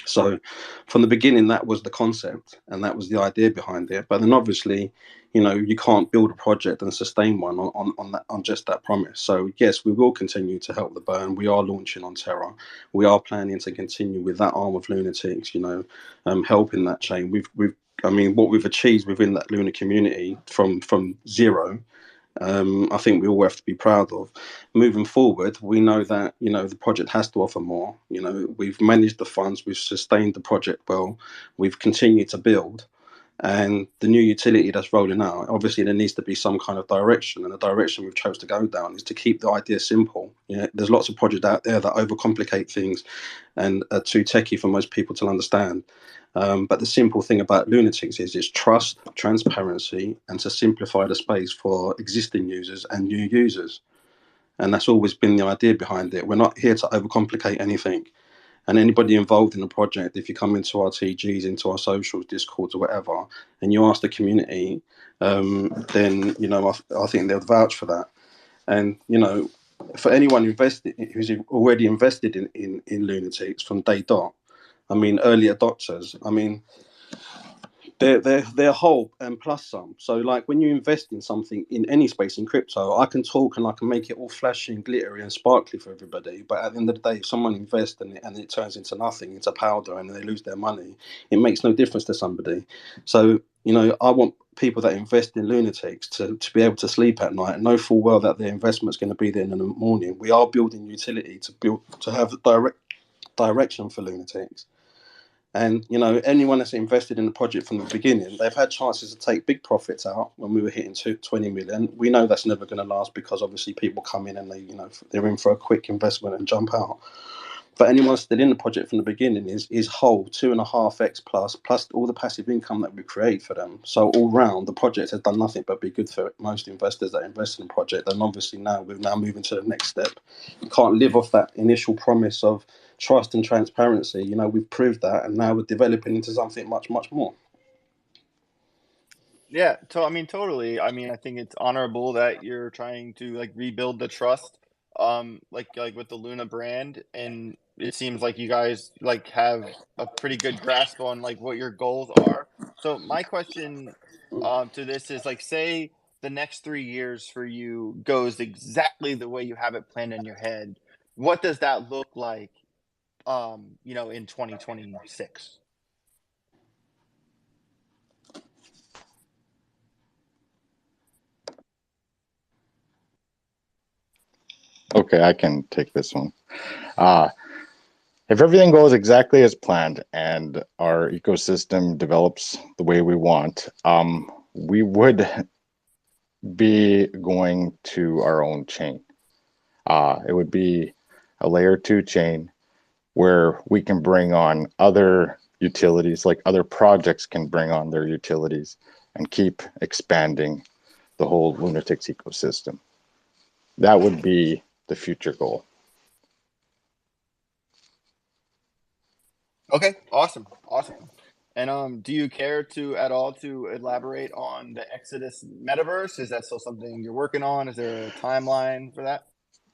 So from the beginning, that was the concept and that was the idea behind it. But then obviously, you know, you can't build a project and sustain one on just that promise. So yes, we will continue to help the burn. We are launching on Terra. We are planning to continue with that arm of Lunatics, you know, helping that chain. I mean, what we've achieved within that Luna community from zero, I think we all have to be proud of. Moving forward, we know that, you know, the project has to offer more. You know, we've managed the funds, we've sustained the project well, we've continued to build, and the new utility that's rolling out, obviously there needs to be some kind of direction, and the direction we've chose to go down is to keep the idea simple. You know, there's lots of projects out there that overcomplicate things and are too techie for most people to understand. But the simple thing about Lunatics is it's trust, transparency, and to simplify the space for existing users and new users. And that's always been the idea behind it. We're not here to overcomplicate anything. And anybody involved in the project, if you come into our TGs, into our socials, Discords, or whatever, and you ask the community, then, you know, I think they'll vouch for that. And, you know, for anyone who's already invested in Lunatics from day dot, I mean, early adopters, I mean, they're whole and plus some. So like when you invest in something in any space in crypto, I can talk and I can make it all flashy and glittery and sparkly for everybody. But at the end of the day, if someone invests in it and it turns into nothing, into powder, and they lose their money, it makes no difference to somebody. So, you know, I want people that invest in Lunatics to be able to sleep at night and know full well that their investment's going to be there in the morning. We are building utility to have direction for Lunatics. And, you know, anyone that's invested in the project from the beginning, they've had chances to take big profits out when we were hitting 20 million. We know that's never going to last because obviously people come in and they, you know, they're in for a quick investment and jump out. But anyone still in the project from the beginning is whole 2.5x plus all the passive income that we create for them. So all round, the project has done nothing but be good for most investors that invest in the project. And obviously now we're moving to the next step. You can't live off that initial promise of trust and transparency. You know, we've proved that, and now we're developing into something much, much more. Yeah, I mean, totally. I mean, I think it's honorable that you're trying to like rebuild the trust, like with the Luna brand, and it seems like you guys like have a pretty good grasp on like what your goals are. So my question, to this is like, say the next 3 years for you goes exactly the way you have it planned in your head. What does that look like, you know, in 2026? Okay, I can take this one. If everything goes exactly as planned and our ecosystem develops the way we want, we would be going to our own chain. It would be a layer 2 chain where we can bring on other utilities, like other projects can bring on their utilities and keep expanding the whole Lunatics ecosystem. That would be the future goal. Okay, awesome. And do you care to at all to elaborate on the Exodus metaverse? Is that still something you're working on? Is there a timeline for that?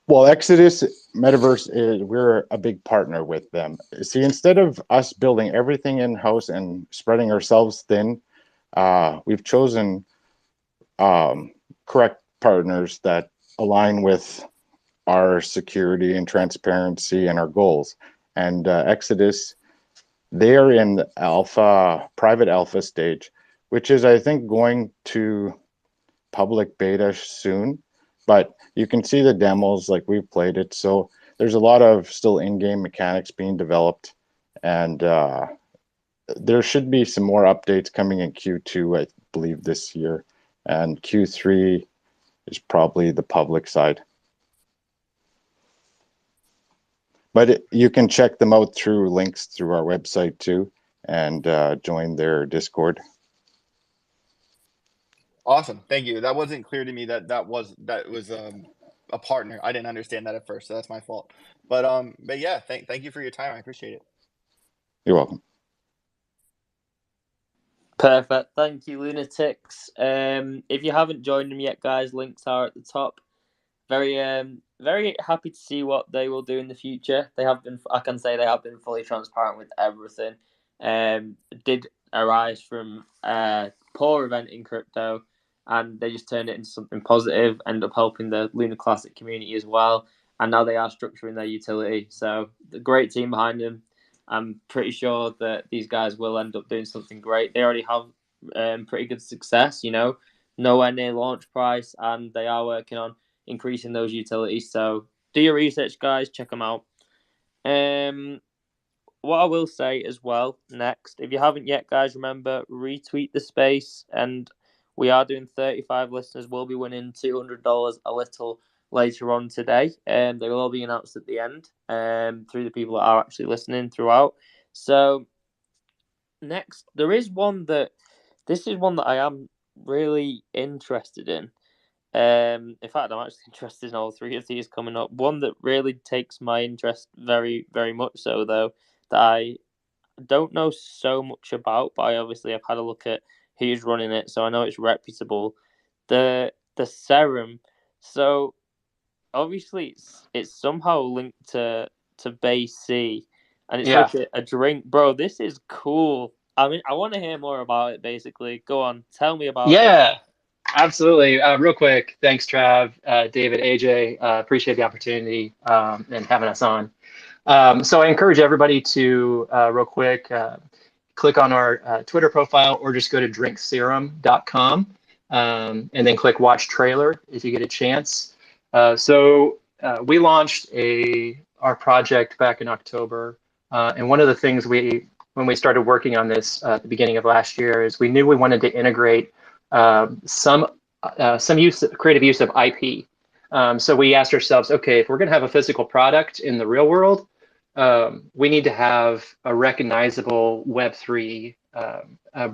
Well, Exodus Metaverse, we're a big partner with them. See, instead of us building everything in-house and spreading ourselves thin, we've chosen correct partners that align with our security and transparency and our goals. And Exodus, they are in private alpha stage, which is, I think, going to public beta soon. But you can see the demos, like we've played it. So there's a lot of still in-game mechanics being developed. And there should be some more updates coming in Q2, I believe, this year. And Q3 is probably the public side. But you can check them out through links through our website too, and join their Discord. Awesome, thank you. That wasn't clear to me that was a partner. I didn't understand that at first, so that's my fault. But yeah, thank you for your time. I appreciate it. You're welcome. Perfect. Thank you, Lunatics. If you haven't joined them yet, guys, links are at the top. very happy to see what they will do in the future. I can say they have been fully transparent with everything. Did arise from a poor event in crypto, and they just turned it into something positive, ended up helping the Lunar Classic community as well, and now they are structuring their utility. So the great team behind them. I'm pretty sure that these guys will end up doing something great. They already have pretty good success, nowhere near launch price, and they are working on increasing those utilities. So do your research, guys. Check them out. What I will say as well next, if you haven't yet, guys, remember, retweet the space, and we are doing 35 listeners. We'll be winning $200 a little later on today. They will all be announced at the end through the people that are actually listening throughout. So next, this is one that I am really interested in. In fact, I'm actually interested in all three of these coming up. One that really takes my interest very, very much so, though, that I don't know so much about, but I've had a look at who's running it, so I know it's reputable. The serum. So obviously it's somehow linked to base C, and it's like a drink. Bro, this is cool. I mean, I want to hear more about it, basically. Go on, tell me about it. Absolutely. Real quick, thanks, Trav, David, AJ. Appreciate the opportunity and having us on. So I encourage everybody to, real quick, click on our Twitter profile or just go to drinkserum.com and then click watch trailer if you get a chance. So we launched our project back in October. And one of the things when we started working on this at the beginning of last year is we knew we wanted to integrate some creative use of IP. So we asked ourselves, okay, if we're going to have a physical product in the real world, we need to have a recognizable Web3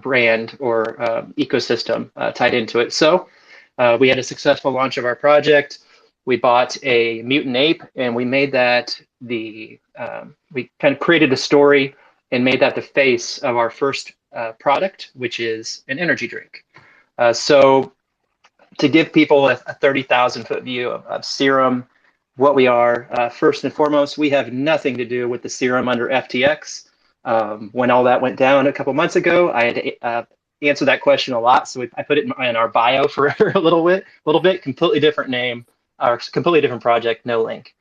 brand or ecosystem tied into it. So we had a successful launch of our project. We bought a mutant ape, and we made that we kind of created a story and made that the face of our first product, which is an energy drink. So to give people a 30,000 foot view of Serum, what we are, first and foremost, we have nothing to do with the Serum under FTX. When all that went down a couple months ago, I had to answer that question a lot. So I put it in our bio for a little bit, completely different name, or completely different project, no link.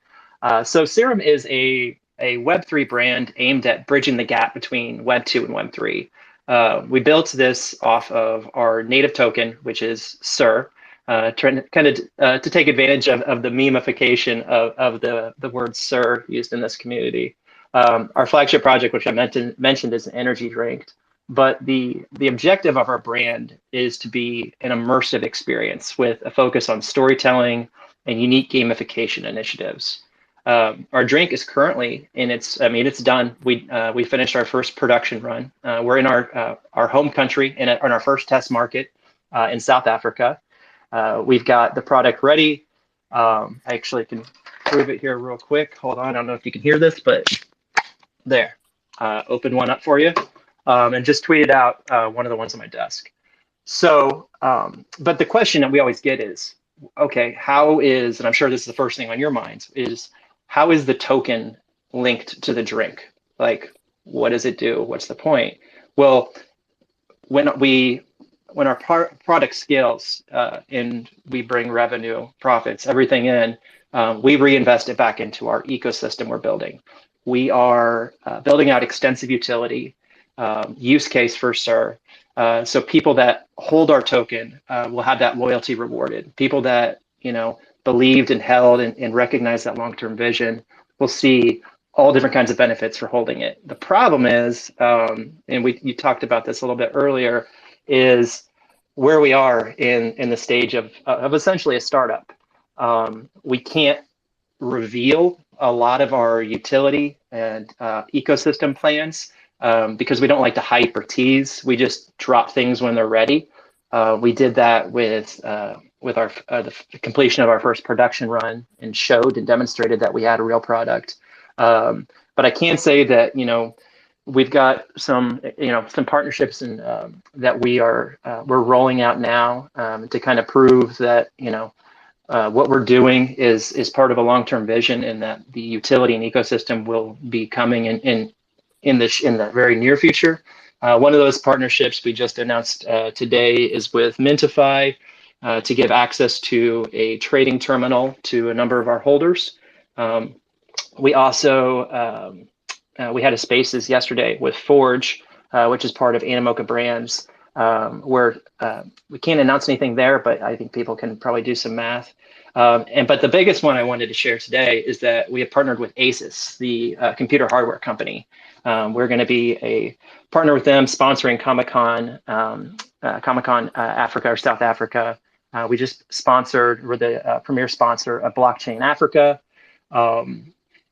So Serum is a Web3 brand aimed at bridging the gap between Web 2 and Web 3. We built this off of our native token, which is SIR, trying to take advantage of the memification of the word SIR used in this community. Our flagship project, which I mentioned, is an energy drink, but the objective of our brand is to be an immersive experience with a focus on storytelling and unique gamification initiatives. Our drink is currently it's done. We finished our first production run. We're in our home country in our first test market in South Africa. We've got the product ready. I actually can prove it here real quick. Hold on, I don't know if you can hear this, but there. Open one up for you, and just tweeted out one of the ones on my desk. So, but the question that we always get is, okay, and I'm sure this is the first thing on your minds, is how is the token linked to the drink? Like, what does it do? What's the point? Well, when our product scales and we bring revenue, profits, everything in, we reinvest it back into our ecosystem we're building. We are building out extensive utility, use case for SIR. So people that hold our token will have that loyalty rewarded. People that believed and held and recognized that long-term vision will see all different kinds of benefits for holding it. The problem is, and you talked about this a little bit earlier, is where we are in the stage of essentially a startup. We can't reveal a lot of our utility and ecosystem plans because we don't like to hype or tease. We just drop things when they're ready. We did that with the completion of our first production run and showed and demonstrated that we had a real product. But I can say that we've got some partnerships and that we're rolling out now to kind of prove that What we're doing is part of a long-term vision, in that the utility and ecosystem will be coming in the very near future. One of those partnerships we just announced today is with Mintify to give access to a trading terminal to a number of our holders. We also we had a spaces yesterday with Forge, which is part of Animoca Brands, where we can't announce anything there, but I think people can probably do some math. But the biggest one I wanted to share today is that we have partnered with ASUS, the computer hardware company. We're going to be a partner with them, sponsoring Comic-Con, Africa or South Africa. We just sponsored, we're the premier sponsor of Blockchain Africa.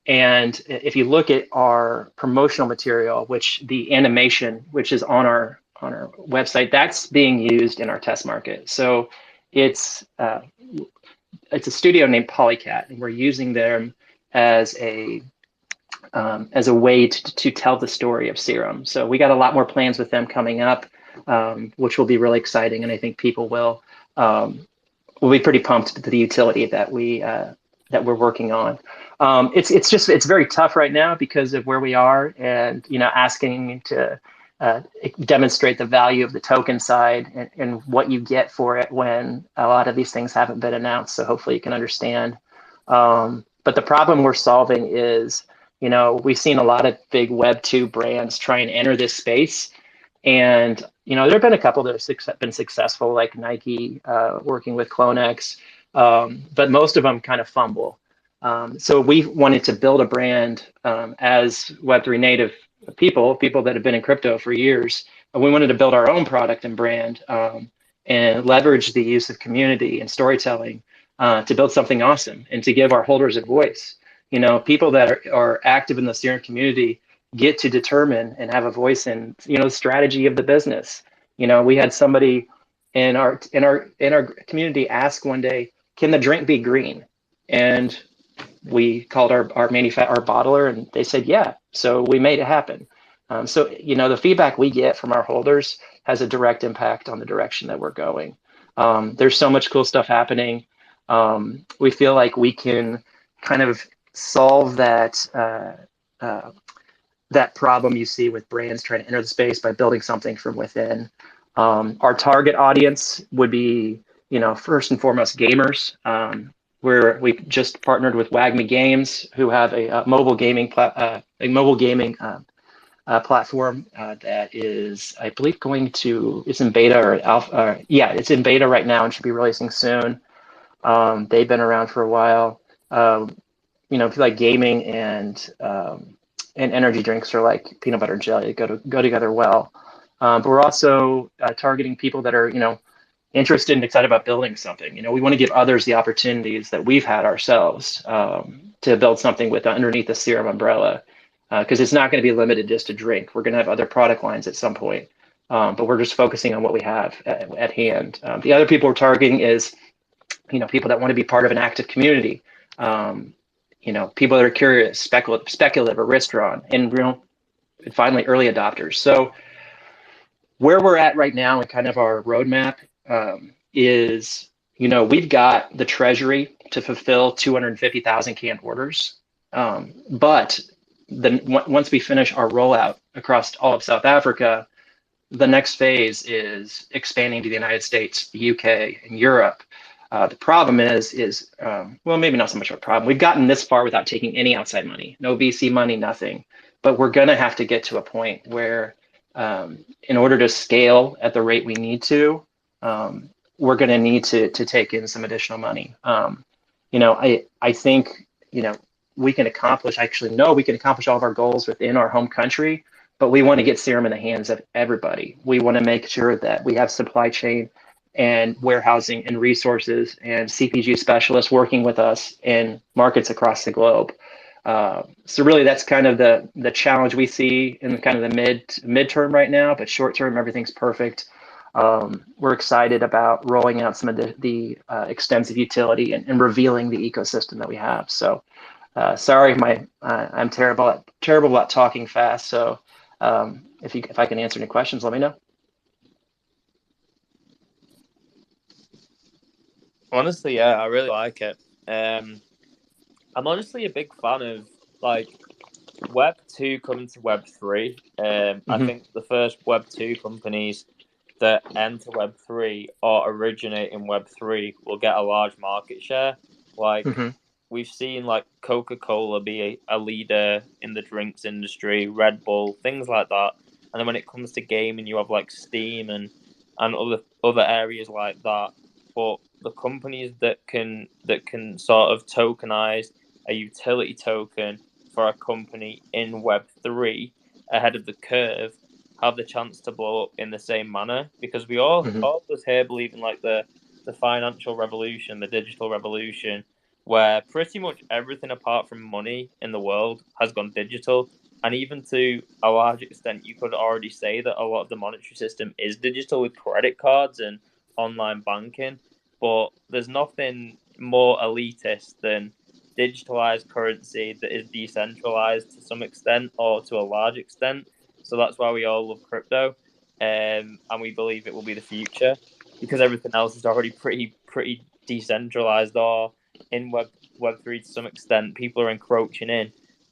And if you look at our promotional material, which the animation, which is on our website, that's being used in our test market. So it's a studio named Polycat, and we're using them as a way to tell the story of Serum. So we got a lot more plans with them coming up, which will be really exciting, and I think people will be pretty pumped to the utility that we're working on. It's very tough right now because of where we are, and asking to demonstrate the value of the token side and what you get for it when a lot of these things haven't been announced. So hopefully you can understand. But the problem we're solving is, we've seen a lot of big Web2 brands try and enter this space. And, there have been a couple that have been successful, like Nike working with CloneX, but most of them kind of fumble. So we wanted to build a brand as Web3 native people that have been in crypto for years. And we wanted to build our own product and brand and leverage the use of community and storytelling to build something awesome and to give our holders a voice. People that are active in the Serum community get to determine and have a voice in, the strategy of the business. We had somebody in our community ask one day, can the drink be green? And we called our bottler, and they said, yeah. So we made it happen. So, the feedback we get from our holders has a direct impact on the direction that we're going. There's so much cool stuff happening. We feel like we can kind of solve that problem you see with brands trying to enter the space by building something from within. Our target audience would be, first and foremost, gamers. We just partnered with Wagme Games, who have a mobile gaming platform that is, I believe, it's in beta or alpha. It's in beta right now and should be releasing soon. They've been around for a while. If you like gaming and energy drinks are like peanut butter and jelly, go together well. But we're also targeting people that are, interested and excited about building something. We want to give others the opportunities that we've had ourselves to build something with underneath the Serum umbrella, because it's not going to be limited just to drink. We're going to have other product lines at some point, but we're just focusing on what we have at hand. The other people we're targeting is, people that want to be part of an active community, people that are curious, speculative or risk drawn, and finally early adopters. So where we're at right now and kind of our roadmap is, we've got the treasury to fulfill 250,000 canned orders. But once we finish our rollout across all of South Africa, the next phase is expanding to the United States, the UK, and Europe. The problem is maybe not so much of a problem. We've gotten this far without taking any outside money, no VC money, nothing. But we're going to have to get to a point where, in order to scale at the rate we need to, we're going to need to take in some additional money. I think, we can accomplish all of our goals within our home country, but we want to get Serum in the hands of everybody. We want to make sure that we have supply chain and warehousing and resources and CPG specialists working with us in markets across the globe. So really, that's kind of the challenge we see in kind of the midterm right now. But short term, everything's perfect. We're excited about rolling out some of the extensive utility and revealing the ecosystem that we have. So sorry, I'm terrible at talking fast. So if I can answer any questions, let me know. Honestly, yeah, I really like it. I'm honestly a big fan of like Web 2 coming to Web 3. I think the first Web 2 companies that enter Web 3 or originate in Web 3 will get a large market share. Like, we've seen like Coca-Cola be a leader in the drinks industry, Red Bull, things like that. And then when it comes to gaming, you have like Steam and other areas like that. But the companies that can sort of tokenize a utility token for a company in Web3 ahead of the curve have the chance to blow up in the same manner, because we all of us here believe in like the financial revolution, the digital revolution, where pretty much everything apart from money in the world has gone digital. And even to a large extent, you could already say that a lot of the monetary system is digital with credit cards and online banking. But there's nothing more elitist than digitalized currency that is decentralized to some extent or to a large extent. So that's why we all love crypto, and we believe it will be the future, because everything else is already pretty decentralized or in Web3 to some extent. People are encroaching in,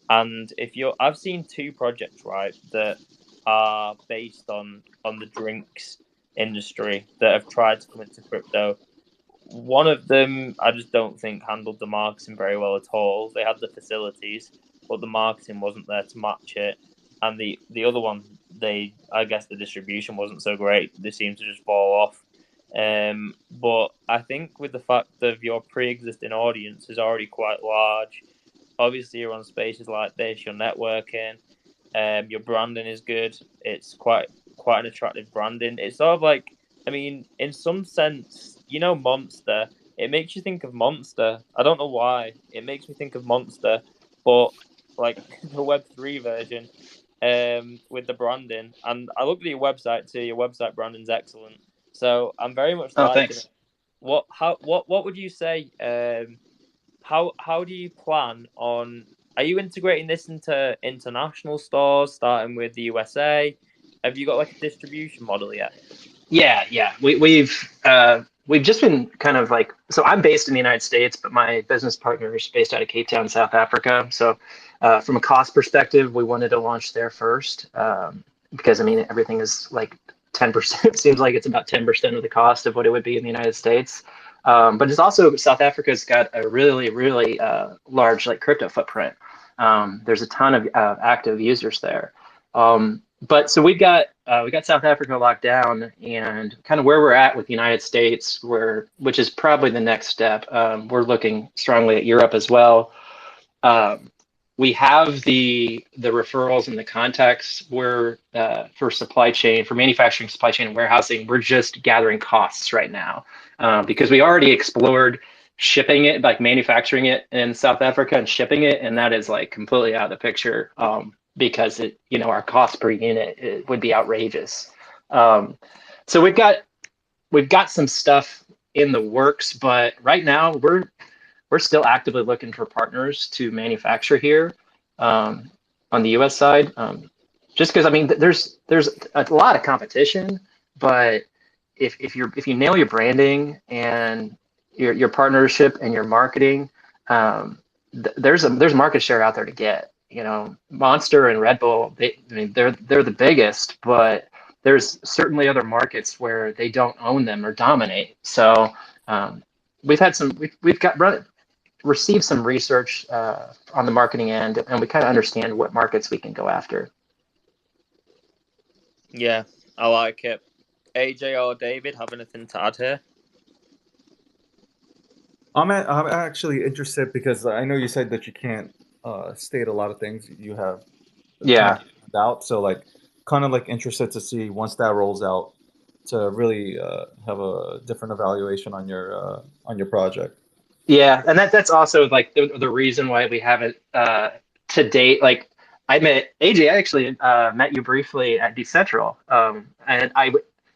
and I've seen two projects, right, that are based on the drinks industry that have tried to come into crypto. One of them, I just don't think handled the marketing very well at all. They had the facilities, but the marketing wasn't there to match it. And the other one, I guess the distribution wasn't so great. They seemed to just fall off. But I think with the fact that your pre-existing audience is already quite large, obviously you're on spaces like this, you're networking, your branding is good. It's quite an attractive branding. It's sort of like, I mean, in some sense, Monster. It makes you think of Monster. I don't know why. It makes me think of Monster, but like the Web3 version, with the branding. And I looked at your website too. Your website branding's excellent. So I'm very much liking it. What would you say? How do you plan on? Are you integrating this into international stores, starting with the USA? Have you got like a distribution model yet? Yeah. We've just been kind of like, so I'm based in the United States, but my business partner is based out of Cape Town, South Africa. So from a cost perspective, we wanted to launch there first, because I mean everything is like 10%. It seems like it's about 10% of the cost of what it would be in the United States. But it's also, South Africa's got a really large like crypto footprint. There's a ton of active users there. But so we got South Africa locked down, and kind of where we're at with the United States, which is probably the next step. We're looking strongly at Europe as well. We have the referrals and the contacts where for supply chain, for manufacturing, supply chain, and warehousing. We're just gathering costs right now, because we already explored shipping it, like manufacturing it in South Africa and shipping it, and that is like completely out of the picture. Because our cost per unit, it would be outrageous. So we've got some stuff in the works, but right now we're still actively looking for partners to manufacture here, on the U.S. side. Just because I mean, there's a lot of competition, but if you nail your branding and your partnership and your marketing, there's market share out there to get. Monster and Red Bull, they're the biggest, but there's certainly other markets where they don't own them or dominate. So we've received some research on the marketing end, and we kind of understand what markets we can go after. Yeah, I like it. AJ or David, have anything to add here? I'm actually interested because I know you said that you can't state a lot of things you have out. So like kind of like interested to see once that rolls out to really have a different evaluation on your project. Yeah, and that's also like the reason why we haven't to date. Like I met AJ. I actually met you briefly at Decentral, and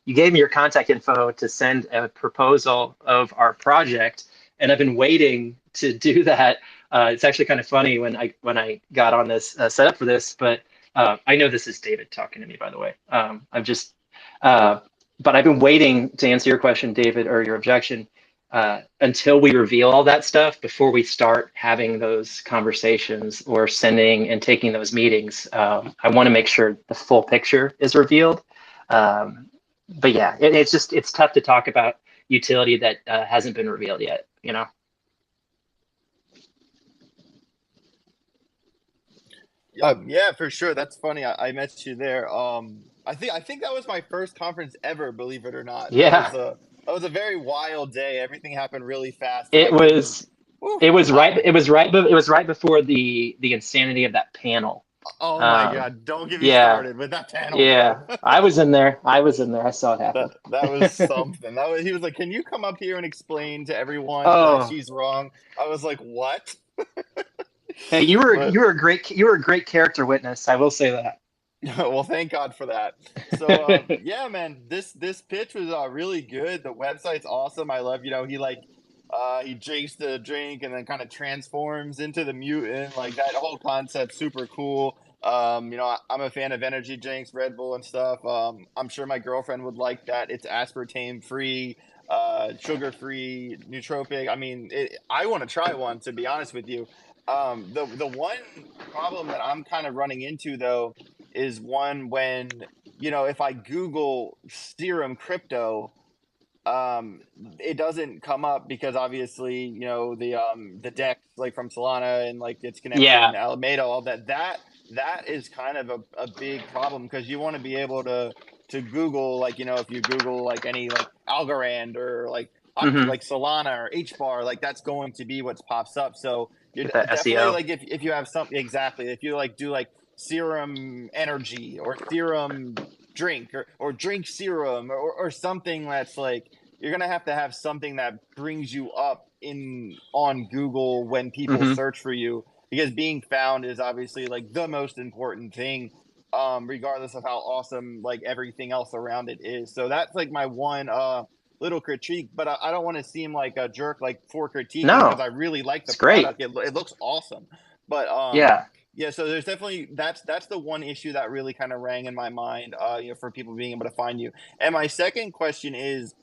you gave me your contact info to send a proposal of our project, and I've been waiting to do that. It's actually kind of funny when I got on this set up for this, but I know this is David talking to me, by the way. but I've been waiting to answer your question, David, or your objection. until we reveal all that stuff, before we start having those conversations or sending and taking those meetings, I want to make sure the full picture is revealed. But yeah, it's tough to talk about utility that hasn't been revealed yet, you know? Yeah, for sure. That's funny. I met you there. I think that was my first conference ever, believe it or not. Yeah, That was a very wild day. Everything happened really fast, and it I couldn't. was. Whew, It was right. It was right before the insanity of that panel. oh my Um, God! Don't get me yeah, started with that panel, bro. yeah. I was in there. I was in there. I saw it happen. That was something. He was like, "Can you come up here and explain to everyone that Oh, she's wrong?" I was like, "What?" hey, But you were a great character witness. I will say that. well, thank God for that. So yeah, man, this pitch was really good. The website's awesome. I love, he drinks the drink and then kind of transforms into the mutant. Like that whole concept, super cool. I'm a fan of energy drinks, Red Bull and stuff. I'm sure my girlfriend would like that. It's aspartame free, sugar free, nootropic. I mean, I want to try one, to be honest with you. The one problem that I'm kind of running into though is one when, if I Google serum crypto, it doesn't come up because obviously, the deck like from Solana and like its connection, Yeah. Alameda, all that is kind of a big problem, because you want to be able to Google, like, if you Google like any like Algorand or like Hmm. like Solana or HBAR, like that's going to be what pops up. So you're Get that definitely SEO. like, if you have something, exactly, if you like do like serum energy or serum drink or drink serum or something that's like, you're gonna have to have something that brings you up on Google when people Hmm. search for you, because being found is obviously like the most important thing, regardless of how awesome like everything else around it is. So that's like my one little critique, but I don't want to seem like a jerk like for critiquing, because No, I really like the it's great. product. It looks awesome, but Yeah. yeah, so there's definitely that's the one issue that really kind of rang in my mind, for people being able to find you. And my second question is,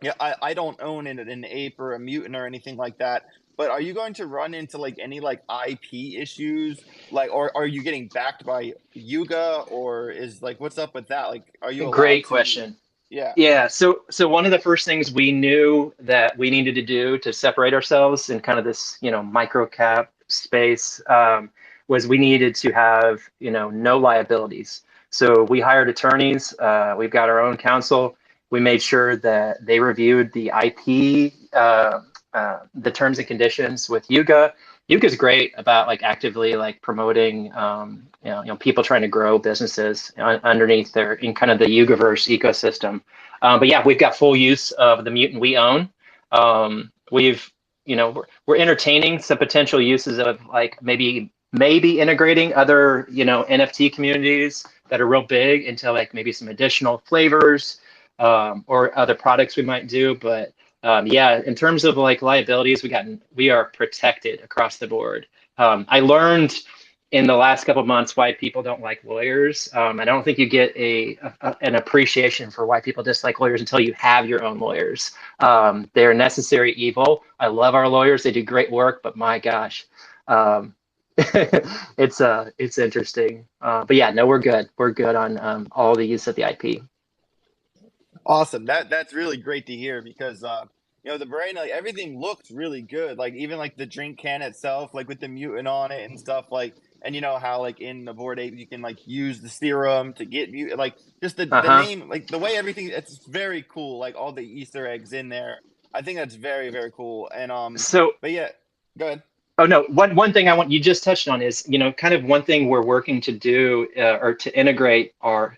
yeah, I don't own an ape or a mutant or anything like that, but are you going to run into like any like IP issues, like, or are you getting backed by Yuga, or is like, what's up with that? Like, are you allowed Great to? question. Yeah. Yeah, so one of the first things we knew that we needed to do to separate ourselves in kind of this, micro cap space, was we needed to have, no liabilities. So we hired attorneys. We've got our own counsel. We made sure that they reviewed the IP, the terms and conditions with Yuga. Yuga's great about like actively like promoting, people trying to grow businesses underneath their in kind of the Yugaverse ecosystem. But yeah, we've got full use of the mutant we own. We've, we're entertaining some potential uses of like maybe integrating other, NFT communities that are real big into like maybe some additional flavors, or other products we might do. But yeah, in terms of like liabilities, we are protected across the board. I learned in the last couple of months why people don't like lawyers. I don't think you get an appreciation for why people dislike lawyers until you have your own lawyers. They're necessary evil. I love our lawyers; they do great work. But my gosh, it's interesting. But yeah, no, we're good. We're good on all the use of the IP. Awesome. That's really great to hear, because the brain, like everything looks really good. Like even like the drink can itself, like with the mutant on it and stuff, like, and you know how like in the Bored Ape you can like use the serum to get mutant, like just the Uh-huh. name, like the way everything, it's very cool, like all the Easter eggs in there. I think that's very, very cool. And So but yeah, go ahead. Oh no, one thing I want you just touched on is, kind of one thing we're working to do, or to integrate our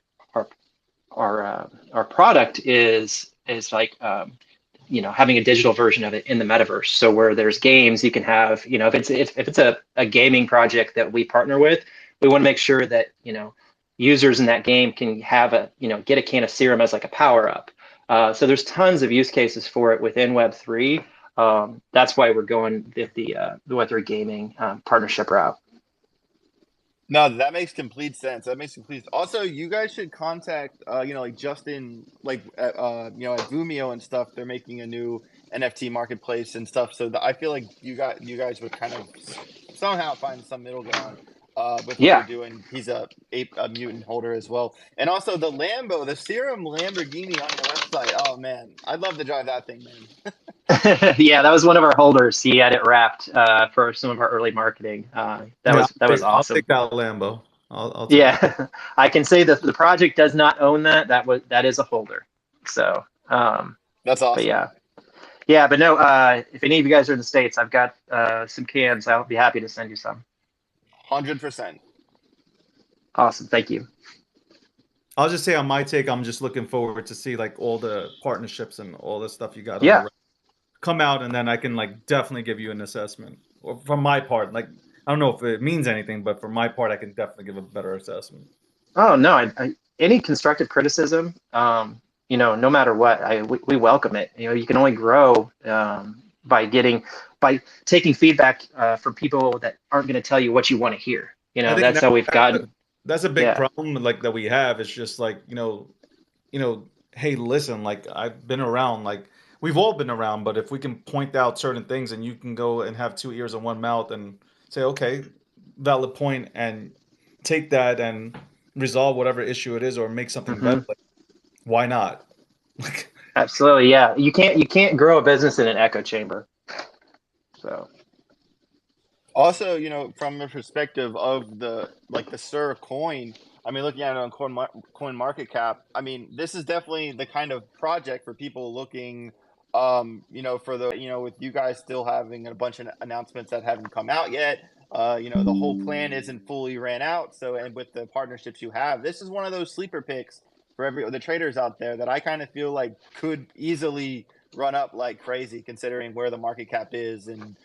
our product is like, having a digital version of it in the metaverse. So where there's games, you can have, if it's a gaming project that we partner with, we want to make sure that, users in that game can have get a can of serum as like a power up. So there's tons of use cases for it within Web3. That's why we're going the Web3 gaming partnership route. No, that makes complete sense. That makes complete. Also, you guys should contact, like Justin, like at Vimeo and stuff. They're making a new NFT marketplace and stuff. So I feel like you guys would kind of somehow find some middle ground with what you're Yeah. doing. He's a mutant holder as well, and also the Serum Lamborghini on your website. Oh man, I'd love to drive that thing, man. Yeah, that was one of our holders. He had it wrapped for some of our early marketing. That was I'll awesome. take that Lambo. I'll take that. Yeah, I can say that the project does not own that. That is a holder. So, That's but awesome. yeah, but no. If any of you guys are in the States, I've got some cans. I'll be happy to send you some. 100%. Awesome, thank you. I'll just say on my take, I'm just looking forward to see like all the partnerships and all the stuff you got on Yeah. the come out, and then I can like definitely give you an assessment. Or from my part, like I don't know if it means anything, but for my part, I can definitely give a better assessment. Oh no, any constructive criticism, no matter what, we welcome it. You can only grow by taking feedback from people that aren't going to tell you what you want to hear. That's how we've gotten. That's a big problem, like that we have. It's just like hey, listen, like I've been around, like we've all been around, but if we can point out certain things, and you can go and have two ears and one mouth, and say, okay, valid point, and take that and resolve whatever issue it is, or make something better. Like, why not? Absolutely, yeah. You can't grow a business in an echo chamber. So. Also, from the perspective of the Sur coin, I mean, looking at it on coin market cap, I mean, this is definitely the kind of project for people looking, with you guys still having a bunch of announcements that haven't come out yet. The whole plan isn't fully ran out. So, and with the partnerships you have, this is one of those sleeper picks for the traders out there that I kind of feel like could easily run up like crazy, considering where the market cap is and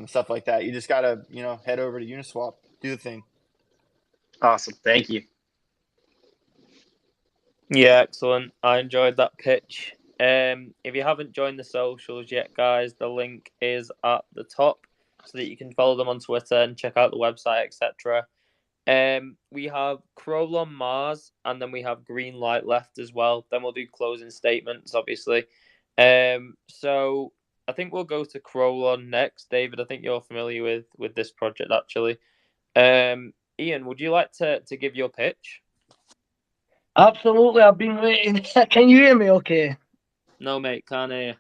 stuff like that. You just gotta, head over to Uniswap, do the thing. Awesome, thank you. Yeah, excellent. I enjoyed that pitch. If you haven't joined the socials yet, guys, the link is at the top so that you can follow them on Twitter and check out the website, etc. We have Kroll on Mars, and then we have Green Light left as well. Then we'll do closing statements, obviously. So I think we'll go to Kroll on next. David, I think you're familiar with this project, actually. Ian, would you like to give your pitch? Absolutely, I've been waiting. Can you hear me okay? No, mate, can't hear.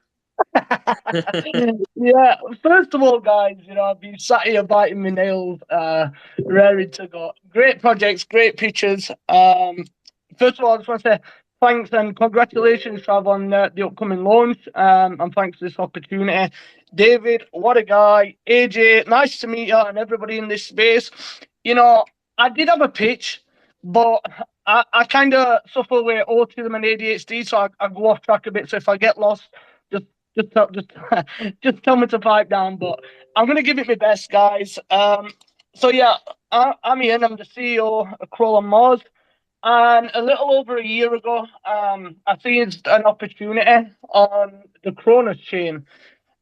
Yeah, first of all, guys, I've been sat here biting my nails, raring to go. Great projects, great pictures. First of all, I just want to say thanks and congratulations, Trav, on the upcoming launch, and thanks for this opportunity. David, what a guy. AJ, nice to meet you, and everybody in this space. I did have a pitch, but I kind of suffer with autism and ADHD, so I go off track a bit. So if I get lost, just tell me to pipe down. But I'm going to give it my best, guys. So yeah, I'm Ian. I'm the CEO of Kroll on Mars. And a little over a year ago, I seized an opportunity on the Cronus chain.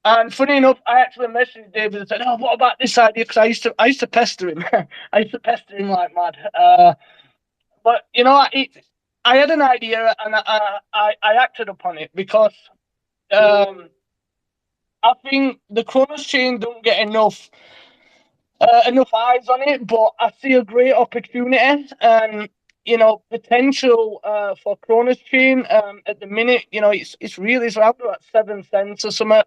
And funny enough, I actually messaged David and said, "Oh, what about this idea?" Because I used to pester him. I used to pester him like mad. But I had an idea and I acted upon it because I think the Cronus chain don't get enough eyes on it, but I see a great opportunity and potential for Cronus chain. At the minute, it's around about 7 cents or something.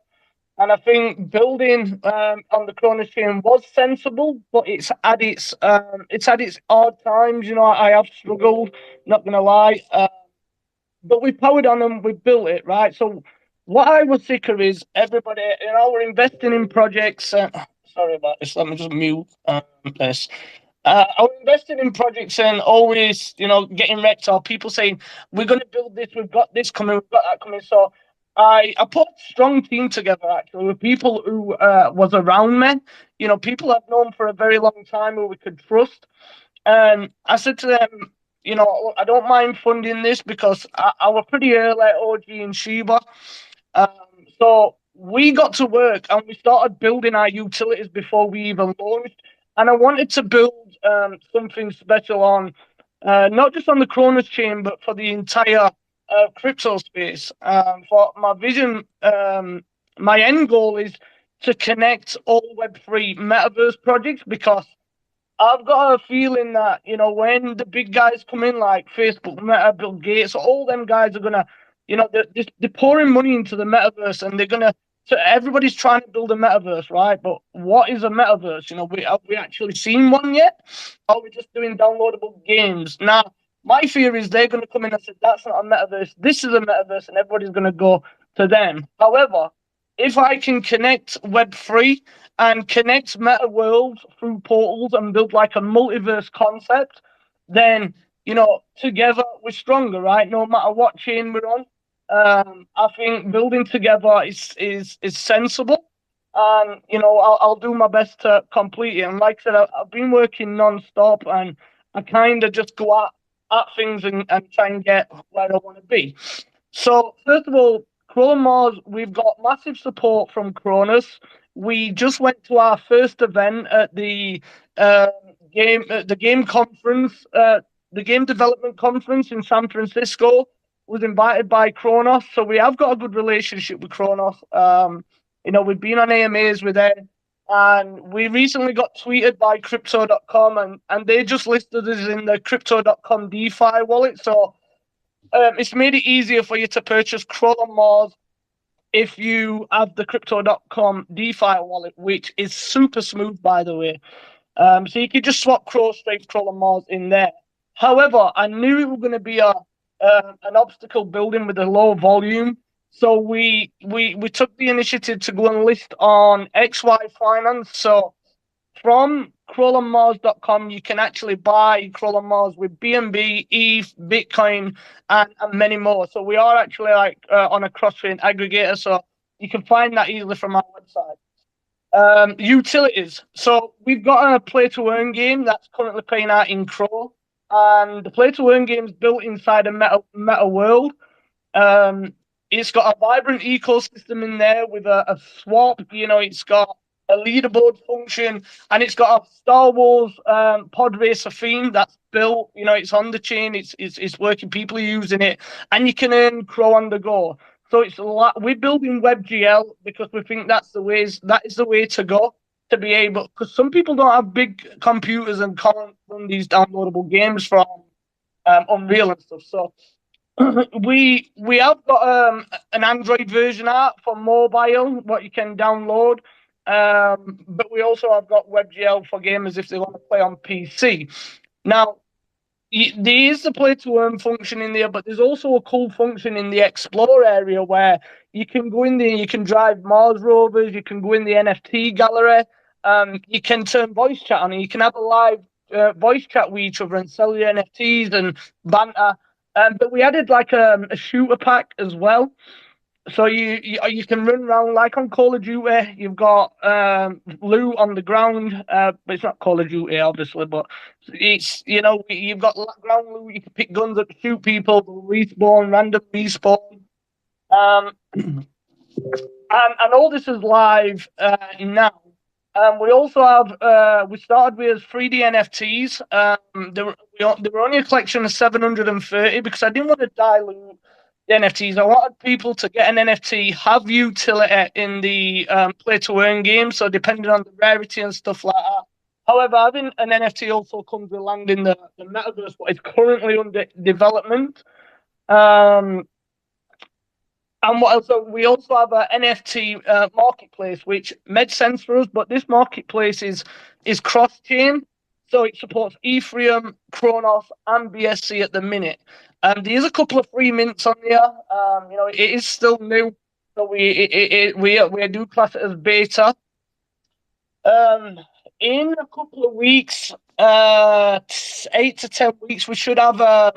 And I think building on the Cronus chain was sensible, but it's had its hard times. I have struggled, not gonna lie. But we powered on them, we built it, right? So what I was sick of is everybody, we're investing in projects. Sorry about this. Let me just mute this. I was investing in projects and always, getting wrecked, or people saying, we're going to build this, we've got this coming, we've got that coming. So I put a strong team together, actually, with people who was around me, people I've known for a very long time who we could trust. And I said to them, I don't mind funding this because I was pretty early, OG and Sheba. So we got to work and we started building our utilities before we even launched. and I wanted to build something special on not just on the Kronos chain, but for the entire crypto space. For my vision, my end goal is to connect all Web3 metaverse projects, because I've got a feeling that, you know, when the big guys come in, like Facebook, Meta, Bill Gates, all them guys are gonna, you know, they're pouring money into the metaverse, and they're gonna. So everybody's trying to build a metaverse, right? But what is a metaverse? You know, have we actually seen one yet? Or are we just doing downloadable games? Now, my fear is they're gonna come in and say that's not a metaverse. This is a metaverse, and everybody's gonna go to them. However, if I can connect Web3 and connect meta worlds through portals and build like a multiverse concept, then, you know, together we're stronger, right? No matter what chain we're on. I think building together is sensible, and you know, I'll do my best to complete it. And like I said, I've been working non-stop, and I kind of just go at things and try and get where I want to be. So first of all, Crawl Mars, we've got massive support from Cronus. We just went to our first event at the game conference, the game development conference in San Francisco. Was invited by Kronos, so we have got a good relationship with Kronos. You know, we've been on AMAs with them, and we recently got tweeted by Crypto.com, and they just listed us in the Crypto.com DeFi wallet. So it's made it easier for you to purchase Crawl on Mars if you have the Crypto.com DeFi wallet, which is super smooth, by the way. So you could just swap straight Crawl on Mars in there. However, I knew it was going to be an obstacle building with a low volume. So we took the initiative to go and list on FIanance. So from crawlonmars.com, you can actually buy Crawl on Mars with BNB, ETH, Bitcoin, and many more. So we are actually like on a cross-chain aggregator, so you can find that easily from our website. Utilities. So we've got a play-to-earn game that's currently playing out in Crawl, and the play-to-earn game is built inside a meta world. It's got a vibrant ecosystem in there with a swap. You know, it's got a leaderboard function, and it's got a Star Wars pod racer theme that's built. You know, it's on the chain. It's working. People are using it, and you can earn Crow on the go. So it's a lot. We're building WebGL because we think that is the way to go, to be able, because some people don't have big computers and can't run these downloadable games from Unreal and stuff. So we have got an Android version out for mobile, what you can download. But we also have got WebGL for gamers if they want to play on PC. Now, there is the play-to-earn function in there, but there's also a cool function in the Explore area where you can go in there, you can drive Mars rovers, you can go in the NFT gallery, you can turn voice chat on, and you can have a live voice chat with each other and sell your NFTs and banter. But we added like a shooter pack as well. So you can run around like on Call of Duty. You've got loot on the ground, but it's not Call of Duty, obviously. But it's, you know, you've got ground loot. You can pick guns up to shoot people, respawn, random respawn, and all this is live now. We also have we started with 3D NFTs. There were only a collection of 730 because I didn't want to dilute the NFTs. I wanted people to get an NFT, have utility in the play-to-earn game, so depending on the rarity and stuff like that. However, having an NFT also comes with land in the metaverse, but it's currently under development. And what else? So we also have an NFT marketplace, which made sense for us, but this marketplace is cross-chain. So it supports Ethereum, Kronos, and BSC at the minute. There's a couple of free mints on there. You know, it is still new, so we do class it as beta. In a couple of weeks, 8 to 10 weeks, we should have a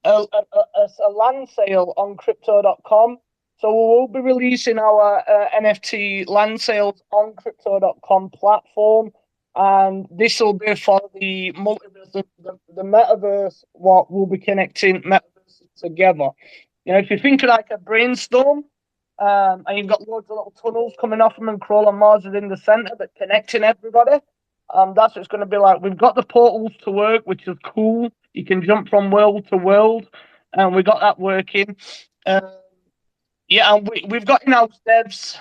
land sale on Crypto.com. So we will be releasing our NFT land sales on Crypto.com platform. And this will be for the multiverse, the metaverse, what we'll be connecting metaverses together. You know, if you think of like a brainstorm, and you've got loads of little tunnels coming off them and Crawl on Mars is in the center, but connecting everybody. That's what it's going to be like. We've got the portals to work, which is cool. You can jump from world to world, and we got that working. Yeah, and we've got in-house devs.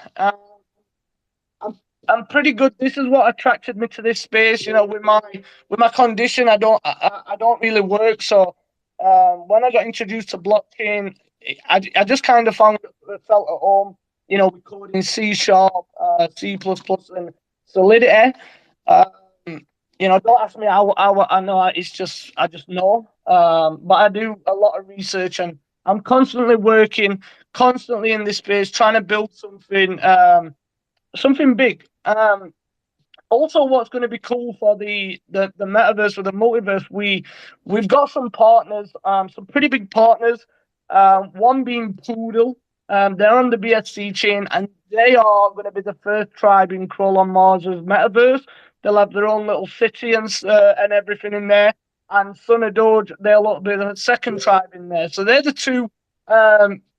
I'm pretty good. This is what attracted me to this space. You know, with my condition, I don't really work. So when I got introduced to blockchain, I just kind of felt at home. You know, with coding C#, C++, and Solidity. You know, don't ask me how I know. It's just I just know. But I do a lot of research, and I'm constantly working, constantly in this space, trying to build something big. Also, what's going to be cool for the metaverse or the multiverse, we've got some partners, some pretty big partners. One being Poodle. They're on the BSC chain, and they are going to be the first tribe in Crawl on Mars's metaverse. They'll have their own little city and everything in there. And Son of Doge, they'll be the second tribe in there. So they're the two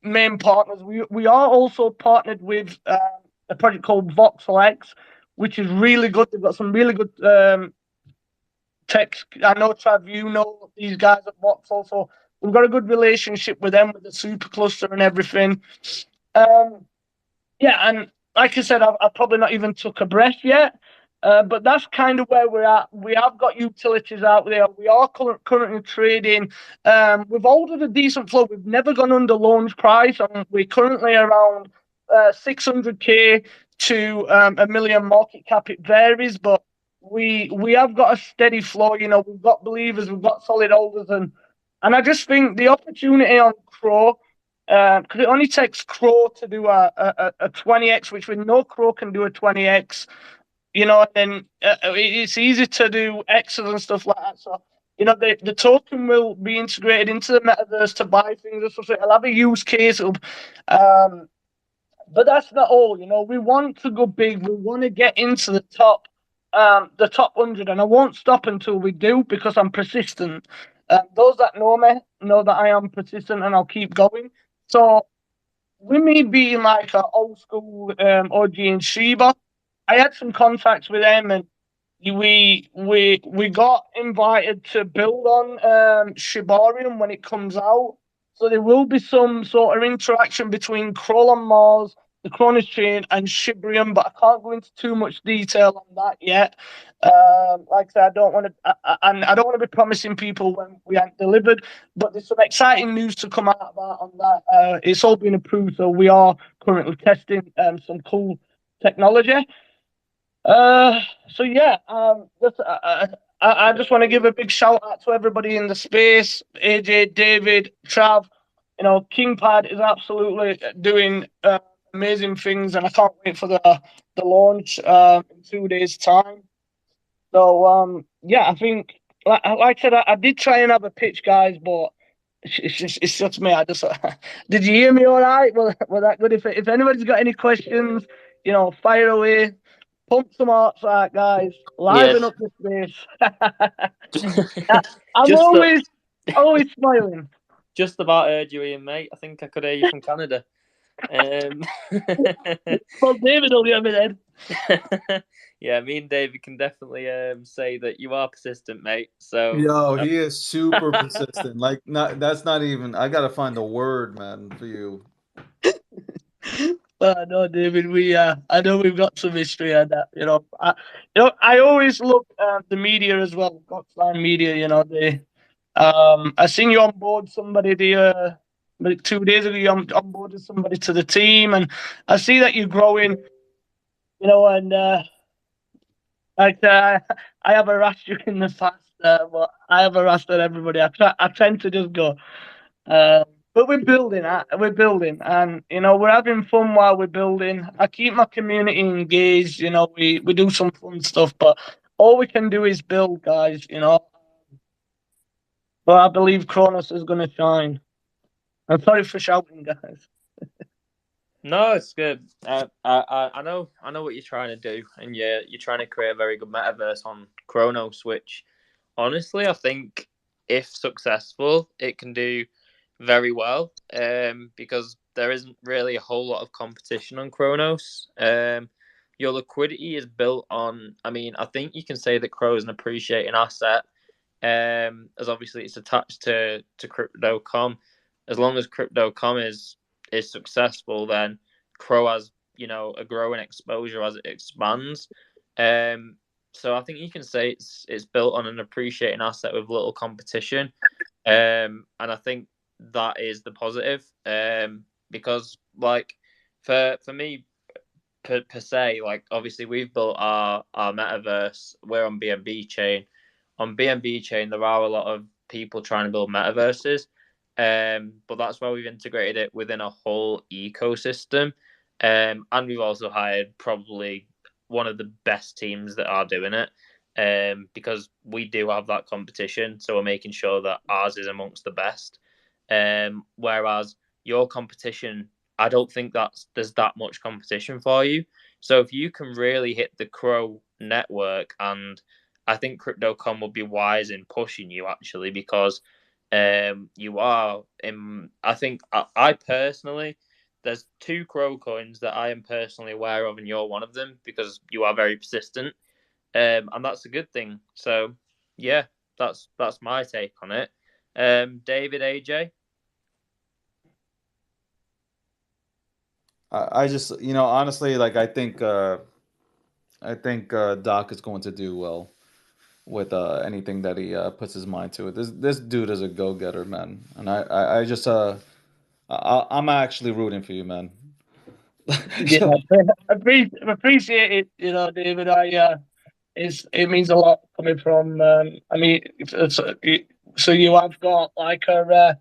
main partners. We are also partnered with a project called Voxel X, which is really good. They've got some really good tech. I know, Trav, you know these guys at Voxel, so we've got a good relationship with them, with the supercluster and everything. Yeah, and like I said, I've probably not even took a breath yet, but that's kind of where we're at. We have got utilities out there. We are currently trading. We've ordered a decent flow. We've never gone under launch price, and we're currently around 600K to a million market cap. It varies, but we have got a steady flow. You know, we've got believers, we've got solid holders, and I just think the opportunity on Crow, because it only takes Crow to do a 20x, which we know Crow can do a 20x. You know, and it's easy to do X's and stuff like that. So, you know, the token will be integrated into the metaverse to buy things or something. It'll have a use case. But that's not all. You know, we want to go big. We want to get into the top 100, and I won't stop until we do, because I'm persistent. Those that know me know that I am persistent, and I'll keep going. So, with me being like an old school OG in Sheba, I had some contacts with them, and we got invited to build on Shibarium when it comes out. So there will be some sort of interaction between Crawl on Mars, the Cronus chain, and Shibarium, but I can't go into too much detail on that yet. Like I said, I don't want to be promising people when we haven't delivered. But there's some exciting news to come out about on that. It's all been approved, so we are currently testing some cool technology. So yeah, I just want to give a big shout out to everybody in the space, AJ, David, Trav. You know, KingPad is absolutely doing amazing things, and I can't wait for the launch in 2 days' time. So yeah, I think like I said, I did try and have a pitch, guys, but it's just me. I just did you hear me all right? Well, that good? If anybody's got any questions, you know, fire away. Pump some hearts out, guys. Liven up the space. I'm always smiling. Just about heard you, Ian, mate. I think I could hear you from Canada. Well, David will be over then. Yeah, me and David can definitely say that you are persistent, mate. So yo, he is super persistent. Like, that's not even. I gotta find a word, man, for you. No, David. I know we've got some history on that. You know, I always look at the media as well. Goxline Media. You know, I seen you on board somebody like 2 days ago. You on board somebody to the team, and I see that you're growing. You know, and like I have harassed you in the past, but I have harassed everybody. I tend to just go. But we're building, and you know, we're having fun while we're building. I keep my community engaged. You know, we do some fun stuff, but all we can do is build, guys. You know, but I believe Kronos is going to shine. I'm sorry for shouting, guys. No, it's good. I know what you're trying to do, and you're trying to create a very good metaverse on Kronos, which honestly I think if successful, it can do very well. Because there isn't really a whole lot of competition on Kronos. your liquidity is built on. I mean, I think you can say that Crow is an appreciating asset, as obviously it's attached to Crypto.com. As long as Crypto.com is successful, then Crow has, you know, a growing exposure as it expands. So I think you can say it's built on an appreciating asset with little competition, and I think that is the positive. Because like for me per se, like obviously we've built our metaverse. We're on BNB chain. On BNB chain, there are a lot of people trying to build metaverses, but that's why we've integrated it within a whole ecosystem. And we've also hired probably one of the best teams that are doing it, because we do have that competition. So we're making sure that ours is amongst the best. Whereas your competition, I don't think there's that much competition for you. So if you can really hit the Crow network, and I think Crypto.com will be wise in pushing you actually, because you are in. I think I personally, there's 2 Crow coins that I am personally aware of, and you're one of them because you are very persistent, and that's a good thing. So yeah, that's my take on it. David, AJ. I just, you know, honestly, like I think Doc is going to do well with anything that he puts his mind to. This dude is a go getter, man, and I just I'm actually rooting for you, man. Yeah, I appreciate it, you know, David. It means a lot coming from. I mean, so you have got like a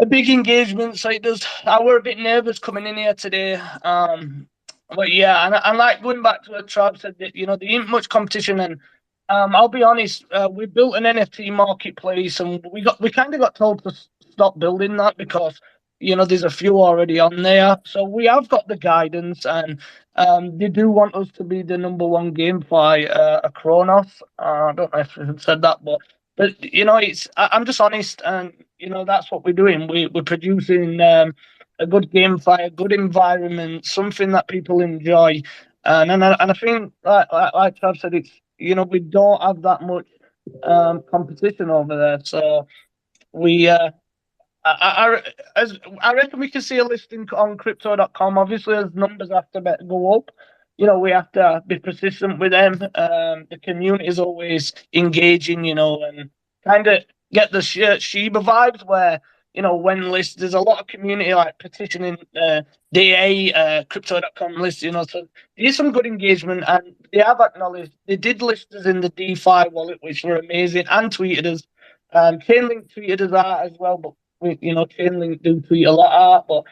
big engagement. So it does. I were a bit nervous coming in here today. But yeah, and like going back to what Trav said, that, you know, there ain't much competition, and I'll be honest, we built an NFT marketplace, and we kind of got told to stop building that because, you know, there's a few already on there. So we have got the guidance, and they do want us to be the number 1 GameFi Kronos. I don't know if I said that, but you know, I'm just honest, and you know, that's what we're doing. We're producing a good GameFi, a good environment, something that people enjoy, and I think like Trav said, it's, you know, we don't have that much competition over there, so we I reckon we can see a listing on Crypto.com. Obviously, as numbers have to go up, you know, we have to be persistent with them. The community is always engaging, you know, and kind of get the Shiba vibes where, you know, when lists, there's a lot of community like petitioning DA, Crypto.com list, you know, so there's some good engagement, and they have acknowledged they did list us in the DeFi wallet, which were amazing, and tweeted us. Chainlink tweeted us that as well, but you know, Chainlink do tweet a lot of art, but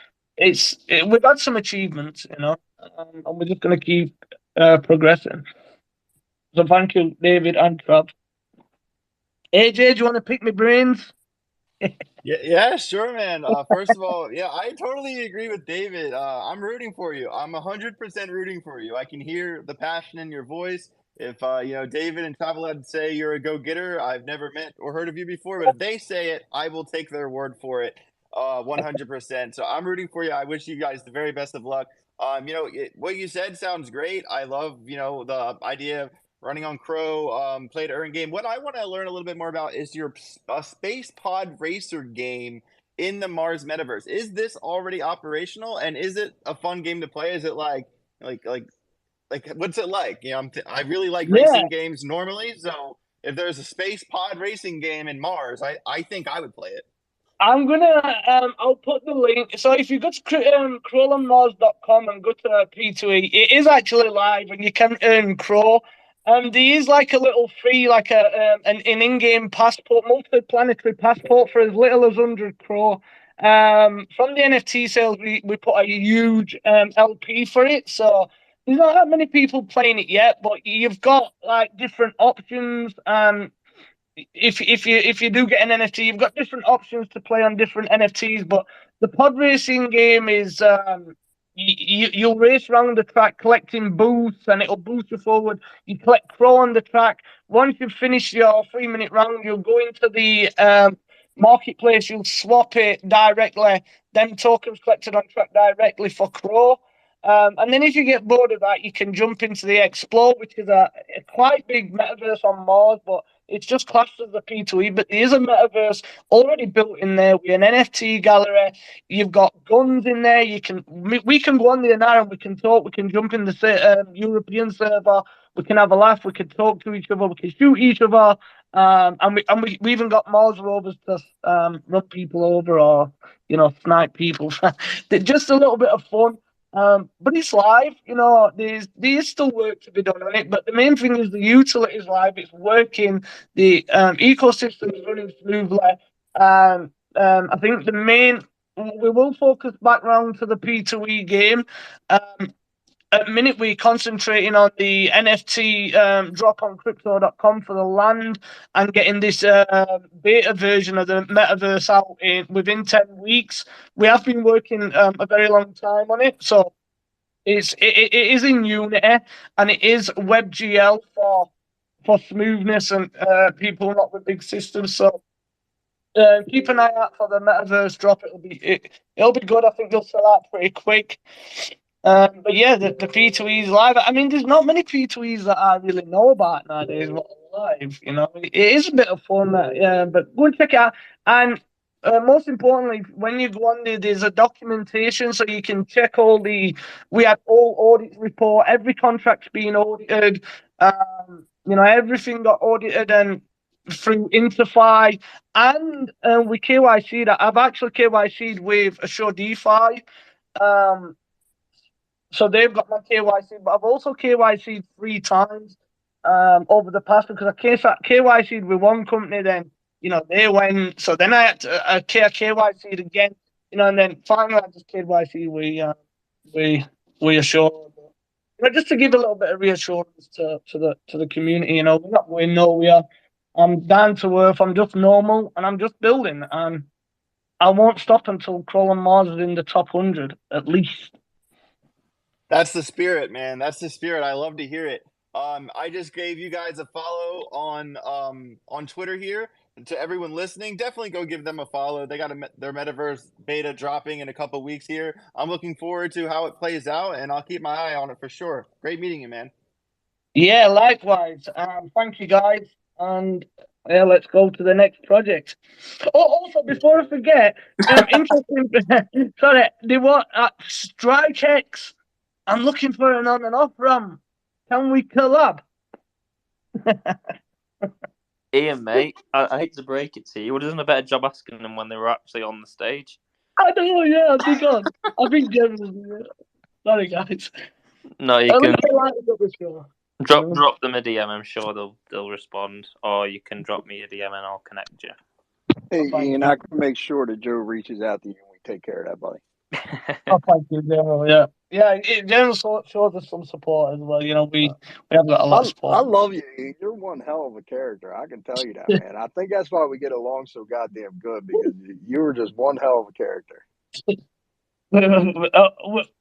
we've had some achievements, you know, and we're just going to keep progressing. So thank you, David and Trav. AJ, do you want to pick my brains? Yeah, sure, man. First of all, yeah, I totally agree with David. I'm rooting for you. I'm 100% rooting for you. I can hear the passion in your voice. If you know, David and Travelhead say you're a go-getter, I've never met or heard of you before, but if they say it, I will take their word for it, 100%. So I'm rooting for you. I wish you guys the very best of luck. You know, what you said sounds great. I love, you know, the idea of running on Crow, play to earn game. What I want to learn a little bit more about is your space pod racer game in the Mars metaverse. Is this already operational, and is it a fun game to play? Is it like what's it like? You know, I really like racing games normally, so if there's a space pod racing game in Mars, I think I would play it. I'm gonna I'll put the link. So if you go to crawlonmars.com and go to P2E, it is actually live, and you can earn Crow. There is like a little free, like an in-game passport, multi-planetary passport for as little as 100 Crow. From the NFT sales, we put a huge LP for it, so there's not that many people playing it yet, but you've got like different options. If you do get an NFT, you've got different options to play on different NFTs. But the pod racing game is you'll race around the track collecting boosts, and it'll boost you forward. You collect Crow on the track. Once you've finished your 3-minute round, you'll go into the marketplace. You'll swap it directly. Then tokens collected on track directly for Crow. And then if you get bored of that, you can jump into the Explore, which is a quite big metaverse on Mars, but it's just classed as a P2E. But there is a metaverse already built in there with an NFT gallery. You've got guns in there. We can go on there now and we can talk. We can jump in the European server. We can have a laugh. We can talk to each other. We can shoot each other. And we even got Mars rovers to run people over or snipe people. Just a little bit of fun. But it's live, there's still work to be done on it. But the main thing is the utility is live, it's working, the ecosystem is running smoothly. I think we will focus back round to the P2E game. At the minute, we're concentrating on the NFT drop on crypto.com for the land and getting this beta version of the metaverse out within 10 weeks. We have been working a very long time on it. So it is in Unity and it is WebGL for smoothness and people not with big systems. So keep an eye out for the metaverse drop. It'll be good. I think you'll sell out pretty quick. But yeah, the P2Es live. I mean, there's not many P2Es that I really know about nowadays. What are live, it is a bit of fun. Yeah, but go and check it out. And most importantly, when you go on there's a documentation so you can check we had all audit report. Every contract's being audited. Everything got audited and through Interfi and we KYC'd. I've actually KYC'd with Assure DeFi. So they've got my KYC, but I've also KYC'd 3 times over the past because I KYC'd with one company, then they went. So then I had to KYC'd again, and then finally I just KYC'd we Assure. Just to give a little bit of reassurance to the community, we're not going nowhere. I'm down to earth. I'm just normal, and I'm just building, and I won't stop until Crawl on Mars is in the top 100 at least. That's the spirit, man. That's the spirit. I love to hear it. I just gave you guys a follow on Twitter here. To everyone listening, definitely go give them a follow. They got their metaverse beta dropping in a couple weeks here. I'm looking forward to how it plays out, and I'll keep my eye on it for sure. Great meeting you, man. Yeah, likewise. Thank you, guys. And yeah, let's go to the next project. Oh, also, before I forget, interesting. Sorry, they want StrikeX. I'm looking for an on and off RAM. Can we collab? Ian, mate, I hate to break it to you. You would have done a better job asking them when they were actually on the stage. I don't know, yeah, I think I think generally. Sorry, guys. No, you can drop them a DM. I'm sure they'll respond, or you can drop me a DM and I'll connect you. Hey, Ian, I can make sure that Joe reaches out to you and we take care of that, buddy. Thank you, General. Yeah. General shows us some support as well. We have got a lot of support. I love you, Ian. You're one hell of a character. I can tell you that, man. I think that's why we get along so goddamn good because you were just one hell of a character.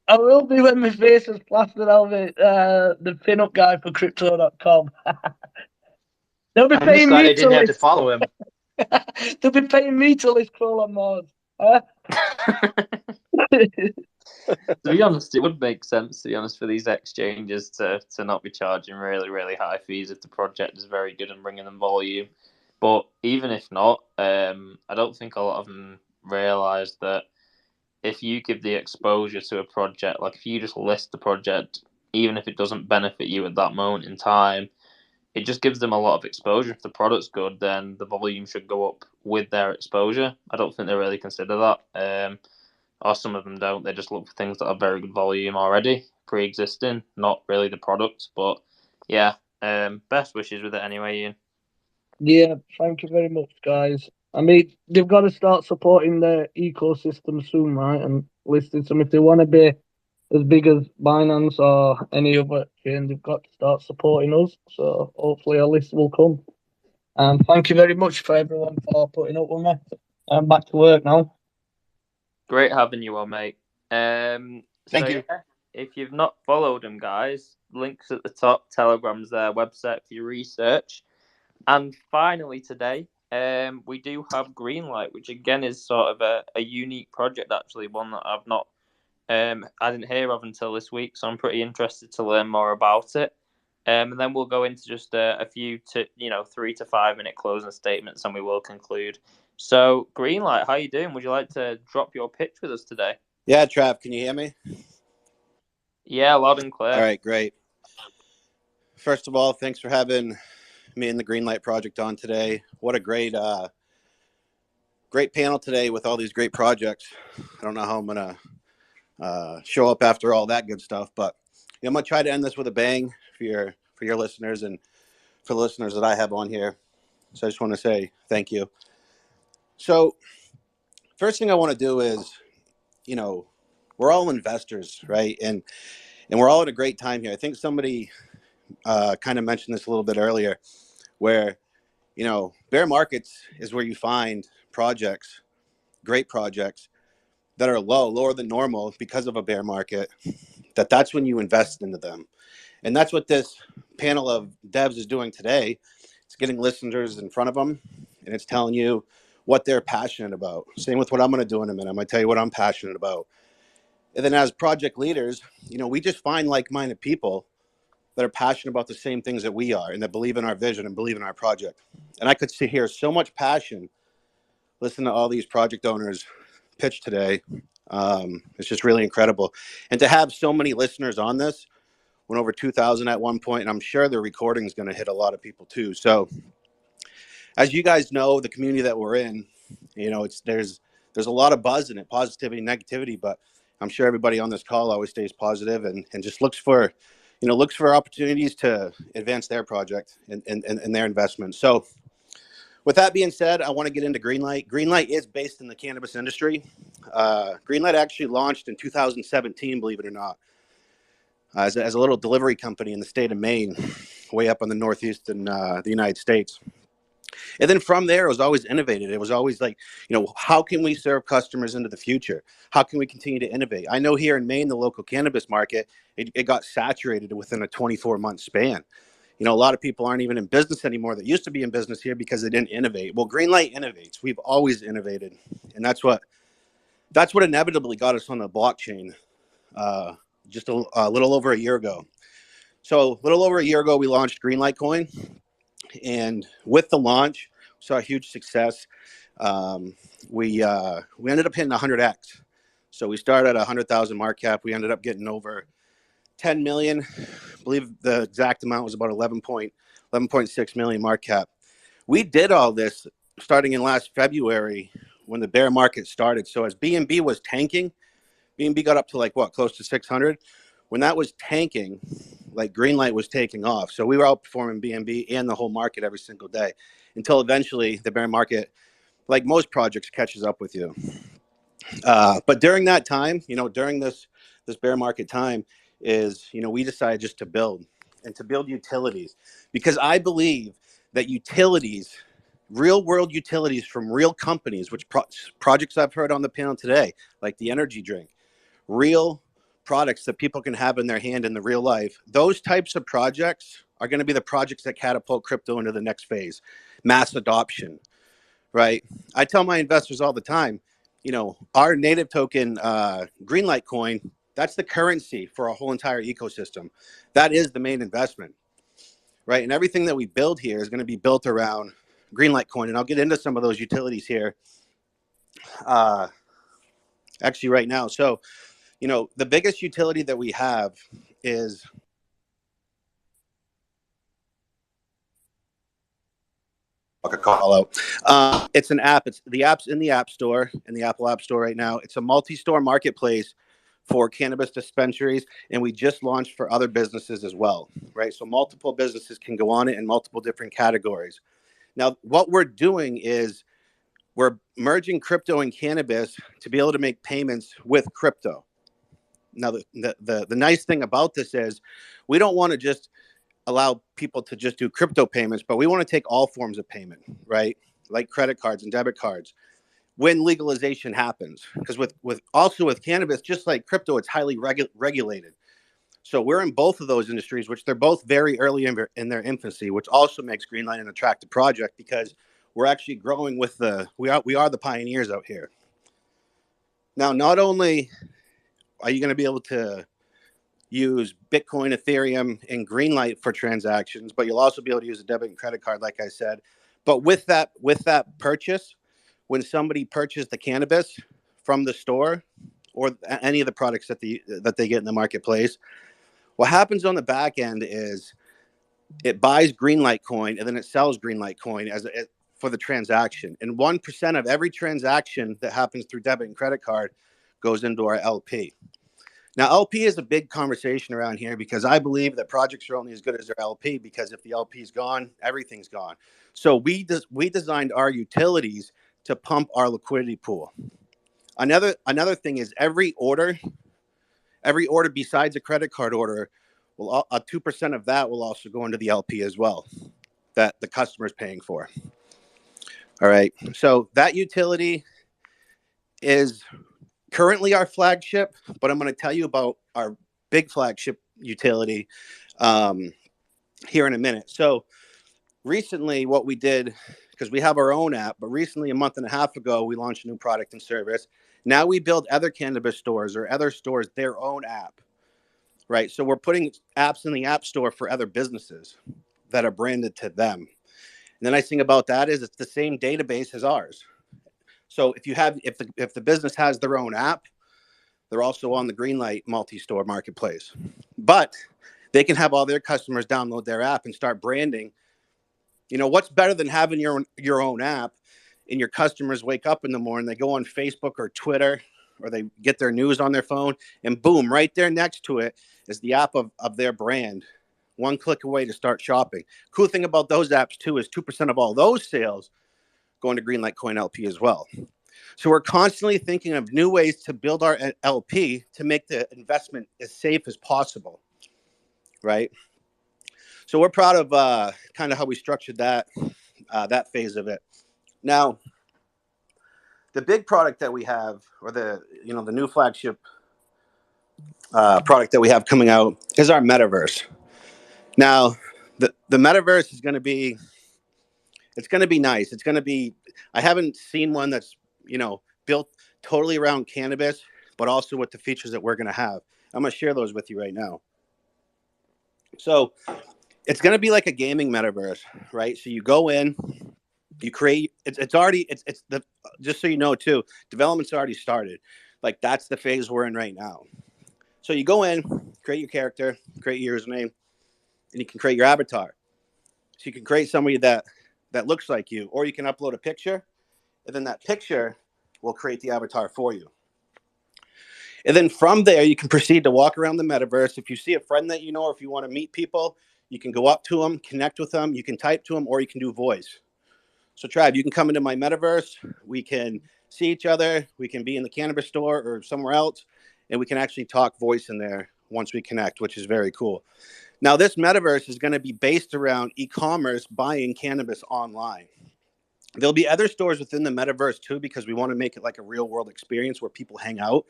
I will be when my face is plastered over the pin-up guy for Crypto.com. They'll be paying me. I didn't have to follow him. They'll be paying me to list Crawl on Mars. To be honest, it would make sense, for these exchanges to not be charging really, really high fees if the project is very good and bringing them volume. But even if not, I don't think a lot of them realise that if you give the exposure to a project, like if you just list the project, even if it doesn't benefit you at that moment in time, it just gives them a lot of exposure. If the product's good, then the volume should go up with their exposure. I don't think they really consider that. Or some of them don't. They just look for things that have very good volume already, pre-existing, not really the product. But yeah, best wishes with it anyway, Ian. Yeah, thank you very much, guys. I mean, they've got to start supporting their ecosystem soon, right? And listing some. If they want to be as big as Binance or any other chain, they've got to start supporting us. So hopefully a list will come. And thank you very much for everyone for putting up with me. I'm back to work now. Great having you on, mate. Thank you. Yeah, if you've not followed them, guys, links at the top, Telegram's their website for your research. And finally today, we do have Greenlight, which again is sort of a unique project, actually, one that I've not I didn't hear of until this week, so I'm pretty interested to learn more about it. And then we'll go into just a few 3 to 5 minute closing statements, and we will conclude. So, Greenlight, how are you doing? Would you like to drop your pitch with us today? Yeah, Trav, can you hear me? Yeah, loud and clear. All right, great. First of all, thanks for having me and the Greenlight Project on today. What a great panel today with all these great projects. I don't know how I'm going to show up after all that good stuff, but I'm going to try to end this with a bang for your listeners and for the listeners that I have on here. So I just want to say thank you. So first thing I want to do is, we're all investors, right? And we're all at a great time here. I think somebody kind of mentioned this a little bit earlier, where, bear markets is where you find projects, great projects that are lower than normal because of a bear market, that's when you invest into them. And that's what this panel of devs is doing today. It's getting listeners in front of them, and it's telling you what they're passionate about. Same with what I'm going to do in a minute. I'm going to tell you what I'm passionate about. And then as project leaders, we just find like-minded people that are passionate about the same things that we are and that believe in our vision and believe in our project. And I could see here so much passion listening to all these project owners pitch today. It's just really incredible. And to have so many listeners on this, went over 2,000 at one point, and I'm sure the recording is going to hit a lot of people too. So as you guys know, the community that we're in, there's a lot of buzz in it, positivity, negativity, but I'm sure everybody on this call always stays positive and just looks for opportunities to advance their project and their investment. So with that being said, I want to get into Greenlight. Greenlight is based in the cannabis industry. Greenlight actually launched in 2017, believe it or not, as a little delivery company in the state of Maine, way up on the northeast in the United States. And then from there, it was always innovated. It was always like, how can we serve customers into the future? How can we continue to innovate? I know here in Maine, the local cannabis market, it got saturated within a 24-month span. A lot of people aren't even in business anymore that used to be in business here because they didn't innovate. Well, Greenlight innovates. We've always innovated. And that's what inevitably got us on the blockchain just a little over a year ago. So a little over a year ago, we launched Greenlight Coin. And with the launch, we saw a huge success. We ended up hitting 100x. So we started at 100,000 market cap. We ended up getting over 10 million. I believe the exact amount was about 11.6 million market cap. We did all this starting in last February when the bear market started. So as BNB was tanking, BNB got up to close to 600. When that was tanking, Greenlight was taking off. So we were outperforming BNB and the whole market every single day until eventually the bear market, like most projects, catches up with you. But during that time, during this bear market time is, we decided just to build utilities, because I believe that utilities, real world utilities from real companies, which projects I've heard on the panel today, like the energy drink, real products that people can have in their hand in the real life, those types of projects are going to be the projects that catapult crypto into the next phase, mass adoption, right? I tell my investors all the time, our native token, Greenlight coin, that's the currency for our whole entire ecosystem. That is the main investment, right? And everything that we build here is going to be built around Greenlight coin. And I'll get into some of those utilities here actually right now. So, the biggest utility that we have is a call out. It's an app. The app's in the App Store, in the Apple App Store right now. It's a multi-store marketplace for cannabis dispensaries, and we just launched for other businesses as well, right? So multiple businesses can go on it in multiple different categories. Now, what we're doing is we're merging crypto and cannabis to be able to make payments with crypto. Now, the nice thing about this is we don't want to just allow people to just do crypto payments, but we want to take all forms of payment, right? Like credit cards and debit cards when legalization happens. Because with cannabis, just like crypto, it's highly regulated. So we're in both of those industries, which they're both very early in their infancy, which also makes Greenlight an attractive project because we're actually growing with we are the pioneers out here. Now, not only are you going to be able to use Bitcoin, Ethereum, and Greenlight for transactions? But you'll also be able to use a debit and credit card, like I said. But with that purchase, when somebody purchased the cannabis from the store or any of the products that they get in the marketplace, what happens on the back end is it buys Greenlight coin and then it sells Greenlight coin for the transaction. And 1% of every transaction that happens through debit and credit card goes into our LP. Now, LP is a big conversation around here because I believe that projects are only as good as their LP, because if the LP is gone, everything's gone. So we designed our utilities to pump our liquidity pool. Another thing is every order besides a credit card order, 2% of that will also go into the LP as well, that the customer is paying for. All right. So that utility is currently our flagship, but I'm going to tell you about our big flagship utility here in a minute. So recently what we did, because we have our own app, but recently, a month and a half ago, we launched a new product and service. Now we build other cannabis stores or other stores their own app, right? So we're putting apps in the app store for other businesses that are branded to them. And the nice thing about that is it's the same database as ours. So if the business has their own app, they're also on the Greenlight multi-store marketplace. But they can have all their customers download their app and start branding. You know, what's better than having your own app and your customers wake up in the morning, they go on Facebook or Twitter, or they get their news on their phone, and boom, right there next to it is the app of their brand. One click away to start shopping. Cool thing about those apps too is 2% of all those sales go into Greenlight Coin LP as well. So we're constantly thinking of new ways to build our LP to make the investment as safe as possible, right? So we're proud of kind of how we structured that phase of it. Now, the big product that we have, or the new flagship product that we have coming out, is our metaverse. Now, the metaverse is going to be, it's going to be nice. It's going to be, I haven't seen one that's, built totally around cannabis, but also with the features that we're going to have. I'm going to share those with you right now. So it's going to be like a gaming metaverse, right? So you go in, you create, just so you know too, development's already started. Like that's the phase we're in right now. So you go in, create your character, create your username, and you can create your avatar. So you can create somebody that looks like you, or you can upload a picture, and then that picture will create the avatar for you. And then from there, you can proceed to walk around the metaverse. If you see a friend that you know, or if you want to meet people, you can go up to them, connect with them, you can type to them, or you can do voice. So Trav, you can come into my metaverse, we can see each other, we can be in the cannabis store or somewhere else, and we can actually talk voice in there once we connect, which is very cool. Now, this metaverse is going to be based around e-commerce, buying cannabis online. There'll be other stores within the metaverse too, because we want to make it like a real world experience where people hang out.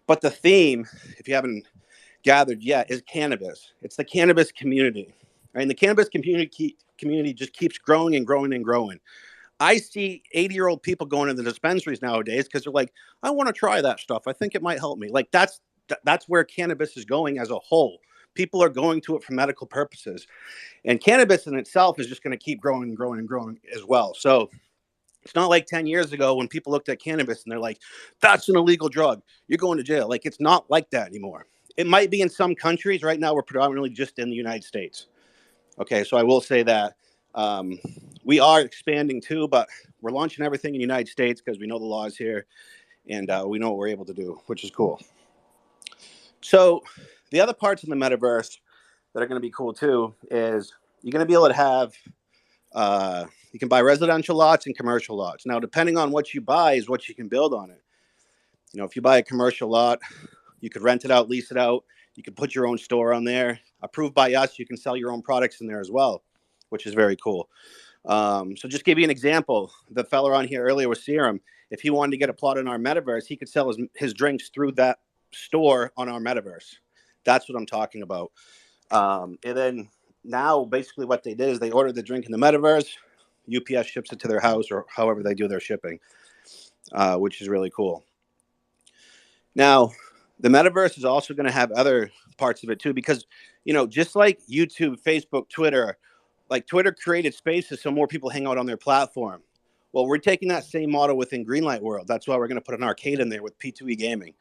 But the theme, if you haven't gathered yet, is cannabis. It's the cannabis community. Right? And the cannabis community just keeps growing and growing and growing. I see 80-year-old people going to the dispensaries nowadays because they're like, I want to try that stuff. I think it might help me. Like that's where cannabis is going as a whole. People are going to it for medical purposes. And cannabis in itself is just going to keep growing and growing and growing as well. So it's not like 10 years ago when people looked at cannabis and they're like, that's an illegal drug. You're going to jail. Like, it's not like that anymore. It might be in some countries. Right now, we're predominantly just in the United States. Okay, so I will say that we are expanding too, but we're launching everything in the United States because we know the laws here and we know what we're able to do, which is cool. So the other parts in the metaverse that are going to be cool too is you're going to be able to have, you can buy residential lots and commercial lots. Now, depending on what you buy is what you can build on it. You know, if you buy a commercial lot, you could rent it out, lease it out. You can put your own store on there. Approved by us, you can sell your own products in there as well, which is very cool. So just give you an example. The fella on here earlier was Serum. If he wanted to get a plot in our metaverse, he could sell his drinks through that store on our metaverse. That's what I'm talking about. And then now basically what they did is they ordered the drink in the metaverse. UPS ships it to their house or however they do their shipping, which is really cool. Now, The metaverse is also going to have other parts of it too, because, you know, just like YouTube, Facebook, Twitter, like Twitter created spaces so more people hang out on their platform. Well, we're taking that same model within Greenlight World. That's why we're going to put an arcade in there with P2E Gaming,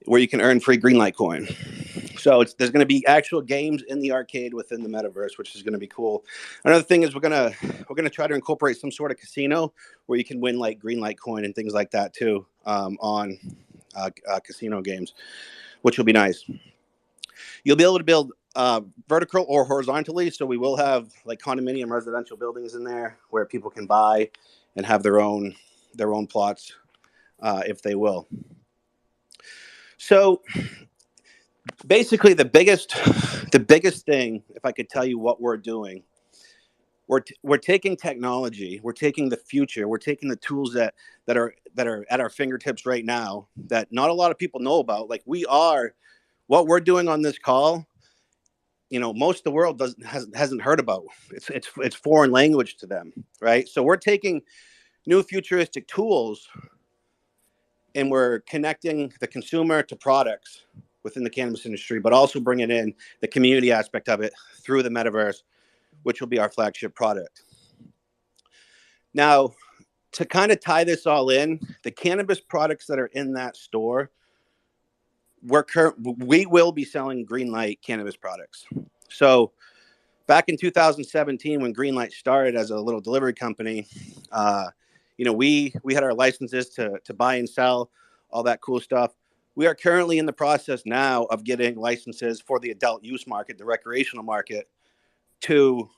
where you can earn free Greenlight coin. So there's going to be actual games in the arcade within the metaverse, which is going to be cool. Another thing is we're going to try to incorporate some sort of casino where you can win like Greenlight coin and things like that too, on casino games, which will be nice. You'll be able to build vertical or horizontally. So we will have like condominium residential buildings in there where people can buy and have their own plots if they will. So basically the biggest thing, if I could tell you what we're doing, we're taking technology, we're taking the future, we're taking the tools that are at our fingertips right now that not a lot of people know about. Like what we're doing on this call, you know, most of the world hasn't heard about. It's foreign language to them, right? So we're taking new futuristic tools and we're connecting the consumer to products within the cannabis industry, but also bringing in the community aspect of it through the metaverse, which will be our flagship product. Now, to kind of tie this all in, the cannabis products that are in that store, we will be selling Greenlight cannabis products. So back in 2017, when Greenlight started as a little delivery company, you know, we had our licenses to buy and sell all that cool stuff. We are currently in the process now of getting licenses for the adult use market, the recreational market, to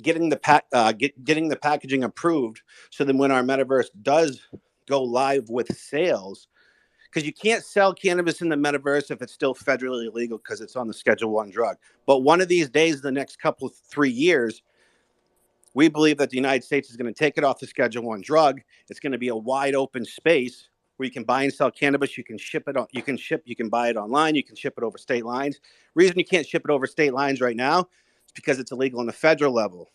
getting the packaging approved. So then when our metaverse does go live with sales, because you can't sell cannabis in the metaverse if it's still federally illegal because it's on the Schedule I drug. But one of these days, the next 3 years, we believe that the United States is going to take it off the Schedule I drug. It's going to be a wide open space where you can buy and sell cannabis. You can you can buy it online. You can ship it over state lines. Reason you can't ship it over state lines right now is because it's illegal on the federal level,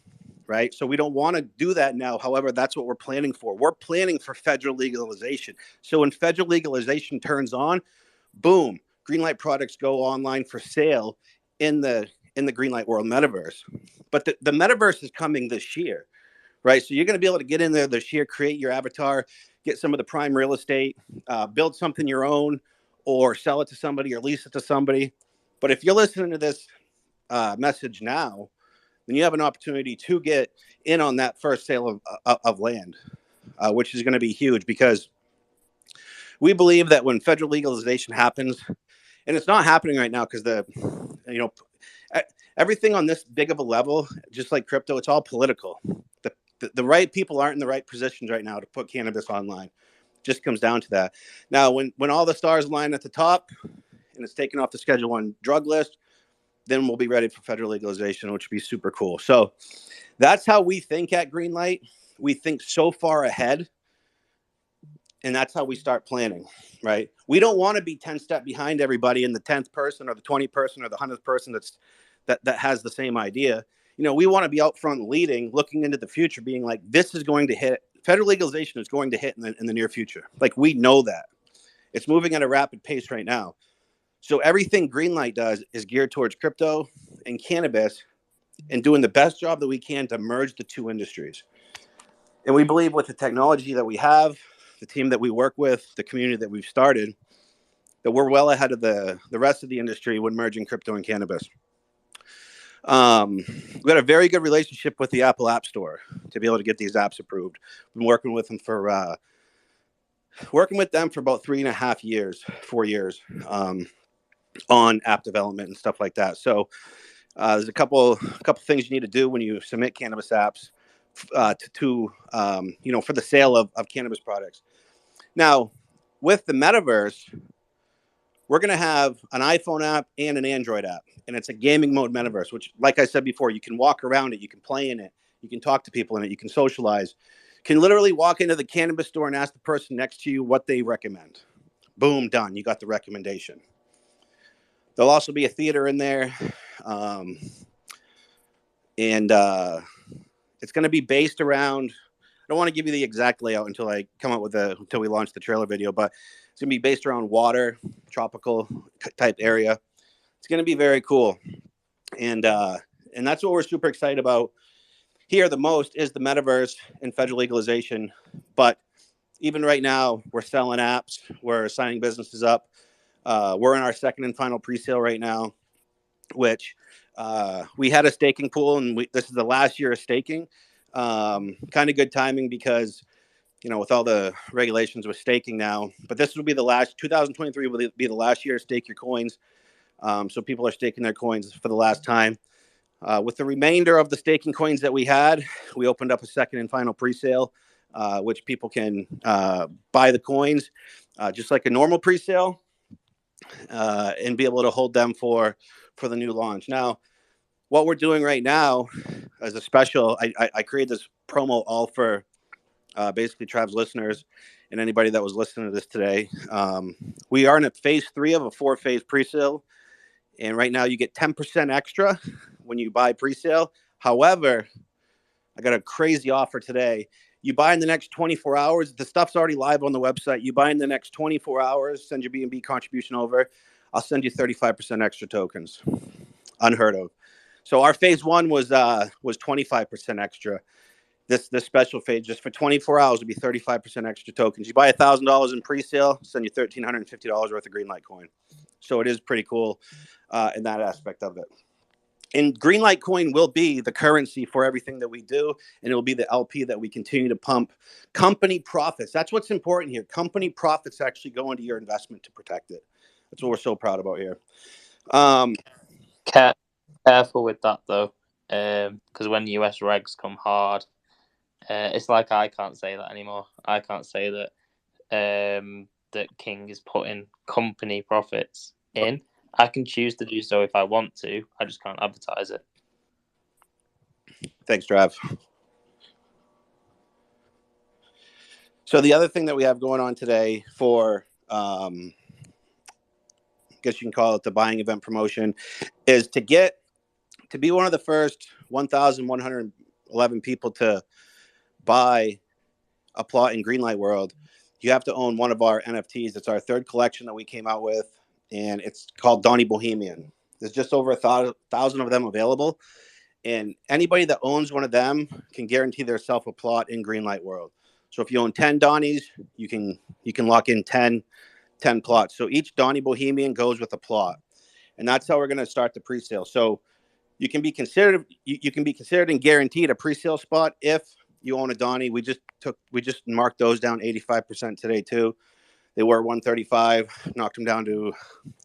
right? So we don't want to do that now. However, that's what we're planning for. We're planning for federal legalization. So when federal legalization turns on, boom, Greenlight products go online for sale in the Greenlight World metaverse. But the metaverse is coming this year, right? So you're going to be able to get in there this year, create your avatar, get some of the prime real estate, build something your own, or sell it to somebody or lease it to somebody. But if you're listening to this message now, then you have an opportunity to get in on that first sale of land, which is going to be huge, because we believe that when federal legalization happens, and it's not happening right now because everything on this big of a level, just like crypto, it's all political. The right people aren't in the right positions right now to put cannabis online. Just comes down to that. Now, when all the stars align at the top and it's taken off the Schedule I drug list, then we'll be ready for federal legalization, which would be super cool. So that's how we think at Greenlight. We think so far ahead, and that's how we start planning, right? We don't want to be 10 steps behind everybody in the 10th person or the 20th person or the 100th person that has the same idea. You know, we want to be out front leading, looking into the future, being like, this is going to hit. Federal legalization is going to hit in the near future. Like, we know that. It's moving at a rapid pace right now. So everything Greenlight does is geared towards crypto and cannabis and doing the best job that we can to merge the two industries. And we believe with the technology that we have, the team that we work with, the community that we've started, that we're well ahead of the rest of the industry when merging crypto and cannabis. We've got a very good relationship with the Apple App Store to be able to get these apps approved. We've been working with them for about 3.5 years, 4 years, on app development and stuff like that. So there's a couple things you need to do when you submit cannabis apps for the sale of cannabis products. Now, with the metaverse, we're going to have an iPhone app and an Android app, and it's a gaming mode metaverse, which, like I said before, you can walk around it, you can play in it, you can talk to people in it, you can socialize. You can literally walk into the cannabis store and ask the person next to you what they recommend. Boom, done. You got the recommendation. There'll also be a theater in there, and it's going to be based around. I don't want to give you the exact layout until we launch the trailer video, but It's going to be based around water, tropical type area. It's going to be very cool. And that's what we're super excited about here the most is the metaverse and federal legalization. But even right now, we're selling apps. We're signing businesses up. We're in our second and final pre-sale right now, which we had a staking pool, and this is the last year of staking. Kind of good timing because, with all the regulations with staking now, but this will be the last, 2023 will be the last year to stake your coins. So people are staking their coins for the last time. With the remainder of the staking coins that we had, we opened up a second and final pre-sale, which people can buy the coins just like a normal pre-sale and be able to hold them for the new launch. Now, what we're doing right now as a special, I created this promo all for basically Trav's listeners and anybody that was listening to this today. We are in a phase 3 of a 4-phase pre-sale. And right now you get 10% extra when you buy pre-sale. However, I got a crazy offer today. You buy in the next 24 hours. The stuff's already live on the website. You buy in the next 24 hours, send your BNB contribution over. I'll send you 35% extra tokens. Unheard of. So our phase 1 was 25% extra. This special phase just for 24 hours would be 35% extra tokens. You buy $1,000 in pre-sale, send you $1,350 worth of Greenlight coin. So it is pretty cool in that aspect of it. And Greenlight coin will be the currency for everything that we do, and it will be the LP that we continue to pump. Company profits. That's what's important here. Company profits actually go into your investment to protect it. That's what we're so proud about here. Careful with that though, because when US regs come hard, it's like I can't say that anymore. I can't say that that King is putting company profits in. I can choose to do so if I want to. I just can't advertise it. Thanks, Trav. So the other thing that we have going on today for, I guess you can call it the buying event promotion, is to be one of the first 1,111 people to buy a plot in Greenlight World. You have to own one of our NFTs. It's our 3rd collection that we came out with, and it's called Donnie Bohemian. There's just over 1,000 of them available, and anybody that owns one of them can guarantee themselves a plot in Greenlight World. So if you own 10 Donnies, you can lock in 10 plots. So each Donnie Bohemian goes with a plot, and that's how we're going to start the pre-sale. So you can be considered and guaranteed a pre-sale spot if you own a Donnie. We just marked those down 85% today too. They were 135, knocked them down to,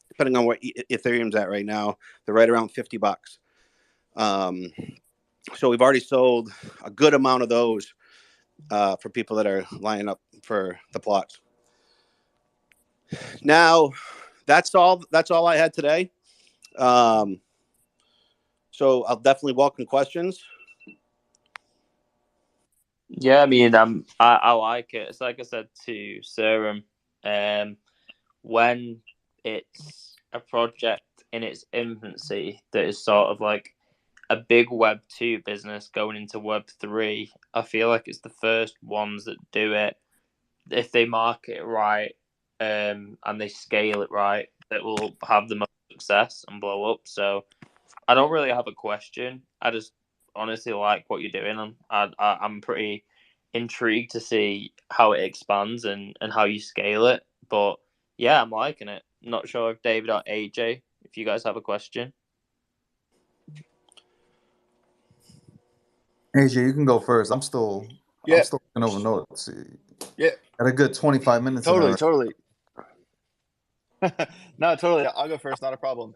depending on what Ethereum's at right now, they're right around $50. So we've already sold a good amount of those for people that are lining up for the plots. Now, that's all I had today. So I'll definitely welcome questions. Yeah, I mean, I like it. It's like I said to Serum, when it's a project in its infancy that is sort of like a big Web 2 business going into Web 3, I feel like it's the first ones that do it. If they market it right and they scale it right, that will have the most success and blow up. So I don't really have a question. I just honestly like what you're doing. I'm pretty intrigued to see how it expands and how you scale it. But yeah, I'm liking it. Not sure if David or AJ, if you guys have a question. AJ, you can go first. I'm still looking over notes. Yeah. Got a good 25 minutes. Totally. No, totally. I'll go first. Not a problem.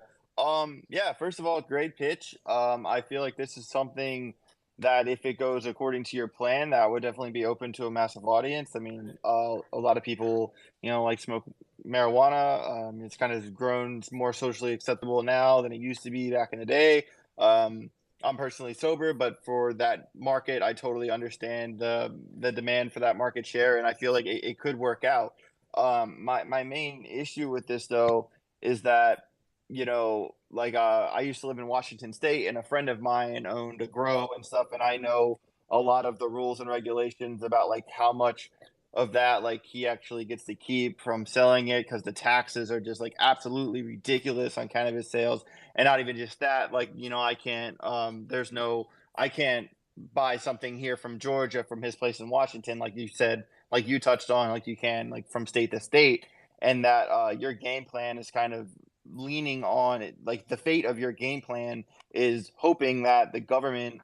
Yeah, first of all, great pitch. I feel like this is something that if it goes according to your plan, that would definitely be open to a massive audience. I mean, a lot of people, like smoke marijuana. It's kind of grown more socially acceptable now than it used to be back in the day. I'm personally sober, but for that market, I totally understand the demand for that market share, and I feel like it could work out. My main issue with this though is that I used to live in Washington State, and a friend of mine owned a grow and stuff, and I know a lot of the rules and regulations about like how much of that, like he actually gets to keep from selling it because the taxes are just like absolutely ridiculous on cannabis sales. And not even just that, like, you know, I can't I can't buy something here from Georgia from his place in Washington, like you said, like you touched on, like you can like from state to state. And that your game plan is kind of leaning on it, like the fate of your game plan is hoping that the government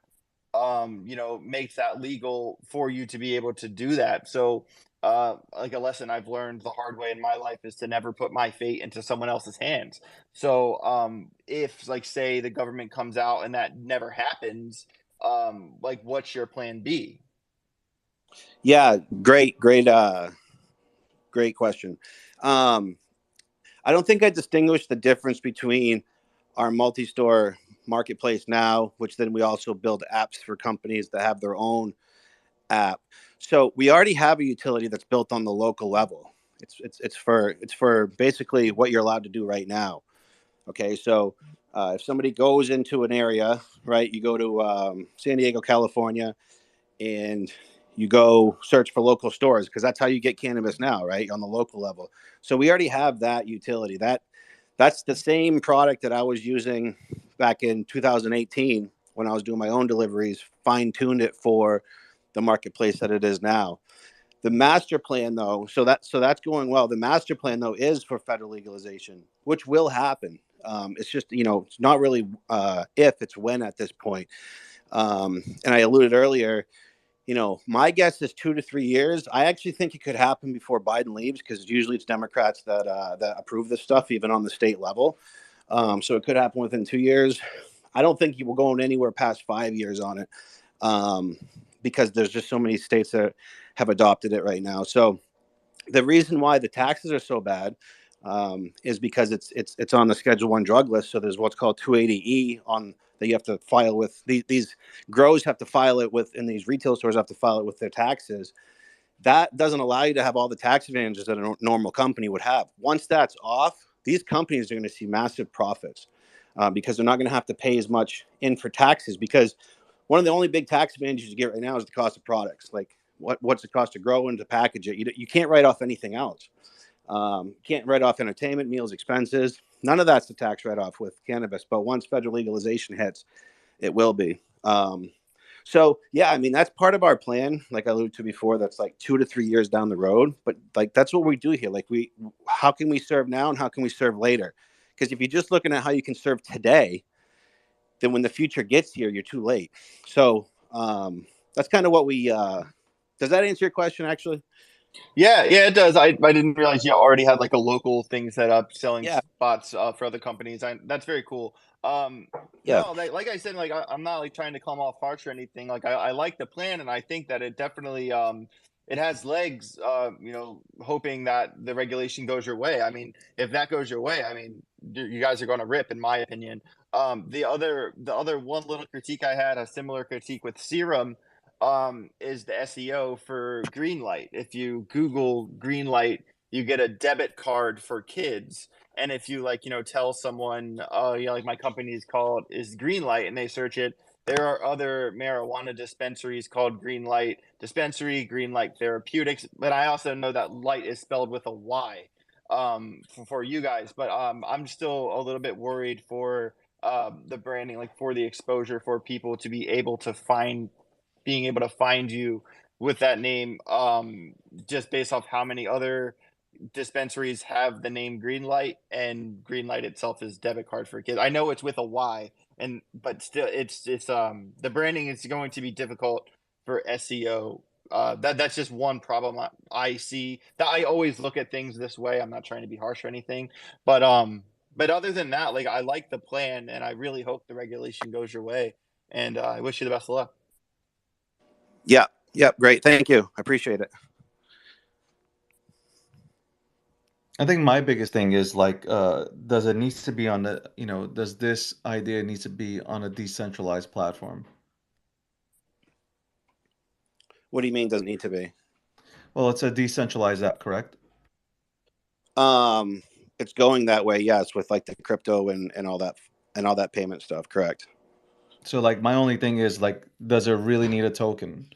you know, makes that legal for you to be able to do that. So, like a lesson I've learned the hard way in my life is to never put my fate into someone else's hands. So, if like say the government comes out and that never happens, like what's your plan B? Yeah, great question. I don't think I distinguish the difference between our multi-store marketplace now, which then we also build apps for companies that have their own app. So we already have a utility that's built on the local level. It's for basically what you're allowed to do right now. Okay, so if somebody goes into an area, right, you go to San Diego, California, and you go search for local stores because that's how you get cannabis now, right, on the local level. So we already have that utility. That's the same product that I was using back in 2018 when I was doing my own deliveries, fine-tuned it for the marketplace that it is now. The master plan, though, so that's going well. The master plan, though, is for federal legalization, which will happen. It's just, you know, it's not really if, it's when at this point. And I alluded earlier, you know, my guess is 2 to 3 years. I actually think it could happen before Biden leaves because usually it's Democrats that approve this stuff, even on the state level. So it could happen within 2 years. I don't think you will go anywhere past 5 years on it because there's just so many states that have adopted it right now. So the reason why the taxes are so bad is because it's on the Schedule 1 drug list. So there's what's called 280E on that you have to file with. These grows have to file it with, and these retail stores have to file it with their taxes. That doesn't allow you to have all the tax advantages that a normal company would have. Once that's off, these companies are going to see massive profits because they're not going to have to pay as much in for taxes, because one of the only big tax advantages you get right now is the cost of products. Like what's the cost to grow and to package it? You can't write off anything else. Can't write off entertainment, meals, expenses. None of that's the tax write-off with cannabis. But once federal legalization hits, it will be. So yeah, I mean, that's part of our plan. Like I alluded to before, that's like 2 to 3 years down the road. But like that's what we do here. Like how can we serve now and how can we serve later? Because if you're just looking at how you can serve today, then when the future gets here, you're too late. So that's kind of what we. Does that answer your question? Actually. Yeah, it does. I didn't realize you already had like a local thing set up selling spots for other companies. That's very cool. No, like I said, like I'm not like trying to come off harsh or anything. Like I like the plan, and I think that it definitely it has legs. You know, hoping that the regulation goes your way. I mean, if that goes your way, I mean, you guys are going to rip, in my opinion. The other one little critique I had, a similar critique with Serum, is the SEO for Greenlight. If you Google Greenlight, you get a debit card for kids. And if you like, you know, tell someone, oh, yeah, like my company is Greenlight, and they search it, there are other marijuana dispensaries called Greenlight Dispensary, Greenlight Therapeutics. But I also know that light is spelled with a Y for you guys. But I'm still a little bit worried for the branding, like for the exposure for people to be able to being able to find you with that name, just based off how many other dispensaries have the name Greenlight, and Greenlight itself is debit card for kids. I know it's with a Y, but still, it's the branding is going to be difficult for SEO. That's just one problem I see. That I always look at things this way. I'm not trying to be harsh or anything, but other than that, like I like the plan, and I really hope the regulation goes your way. And I wish you the best of luck. Yeah. Great. Thank you. I appreciate it. I think my biggest thing is like, does it needs to be on the, you know, does this idea needs to be on a decentralized platform? What do you mean doesn't need to be? Well, it's a decentralized app, correct? It's going that way, yes, with like the crypto and all that payment stuff, correct? So like my only thing is like, does it really need a token?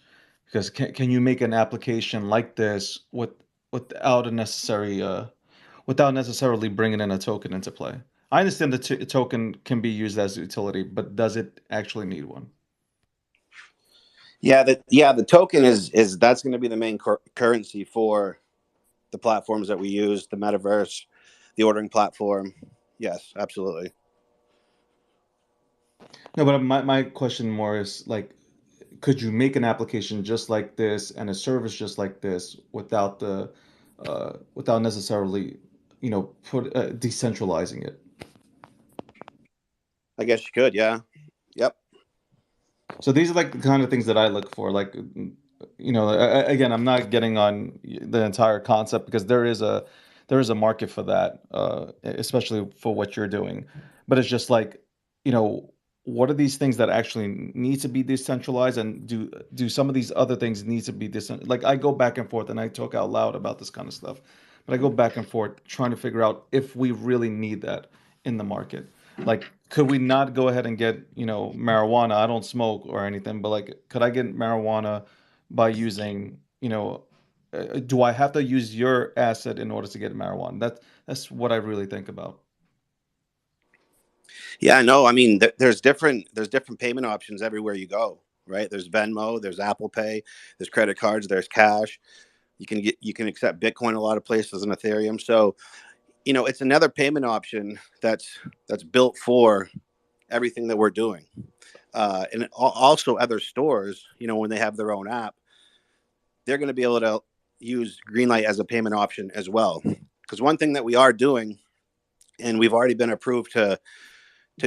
Because can you make an application like this without a necessary without necessarily bringing in a token into play? I understand the token can be used as a utility, but does it actually need one? Yeah, the token is that's going to be the main currency for the platforms that we use, the metaverse, the ordering platform. Yes, absolutely. No, but my question more is like, could you make an application just like this and a service just like this without the without necessarily, decentralizing it? I guess you could, yeah. Yep. So these are like the kind of things that I look for. Like, again, I'm not getting on the entire concept because there is a market for that, especially for what you're doing. But it's just like, what are these things that actually need to be decentralized, and do some of these other things need to be decentralized? Like I go back and forth, and I talk out loud about this kind of stuff, but I go back and forth trying to figure out if we really need that in the market. Like, could we not go ahead and get, marijuana? I don't smoke or anything, but like, could I get marijuana by using, do I have to use your asset in order to get marijuana? That's what I really think about. Yeah, no, I mean, there's different payment options everywhere you go, right? There's Venmo, there's Apple Pay, there's credit cards, there's cash. You can accept Bitcoin a lot of places and Ethereum. So, it's another payment option that's built for everything that we're doing. And also other stores, when they have their own app, they're going to be able to use Greenlight as a payment option as well. Because one thing that we are doing, and we've already been approved to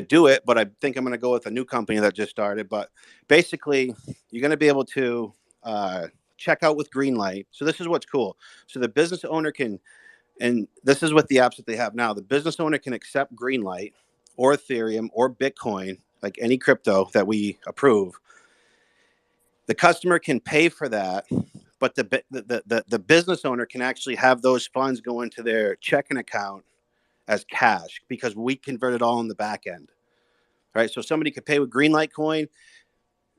do it, but I think I'm going to go with a new company that just started. But basically, you're going to be able to check out with Greenlight. So this is what's cool. So the business owner can, and this is with the apps that they have now, the business owner can accept Greenlight or Ethereum or Bitcoin, like any crypto that we approve. The customer can pay for that, but the business owner can actually have those funds go into their checking account as cash because we convert it all in the back end. Right. So somebody could pay with Greenlight coin,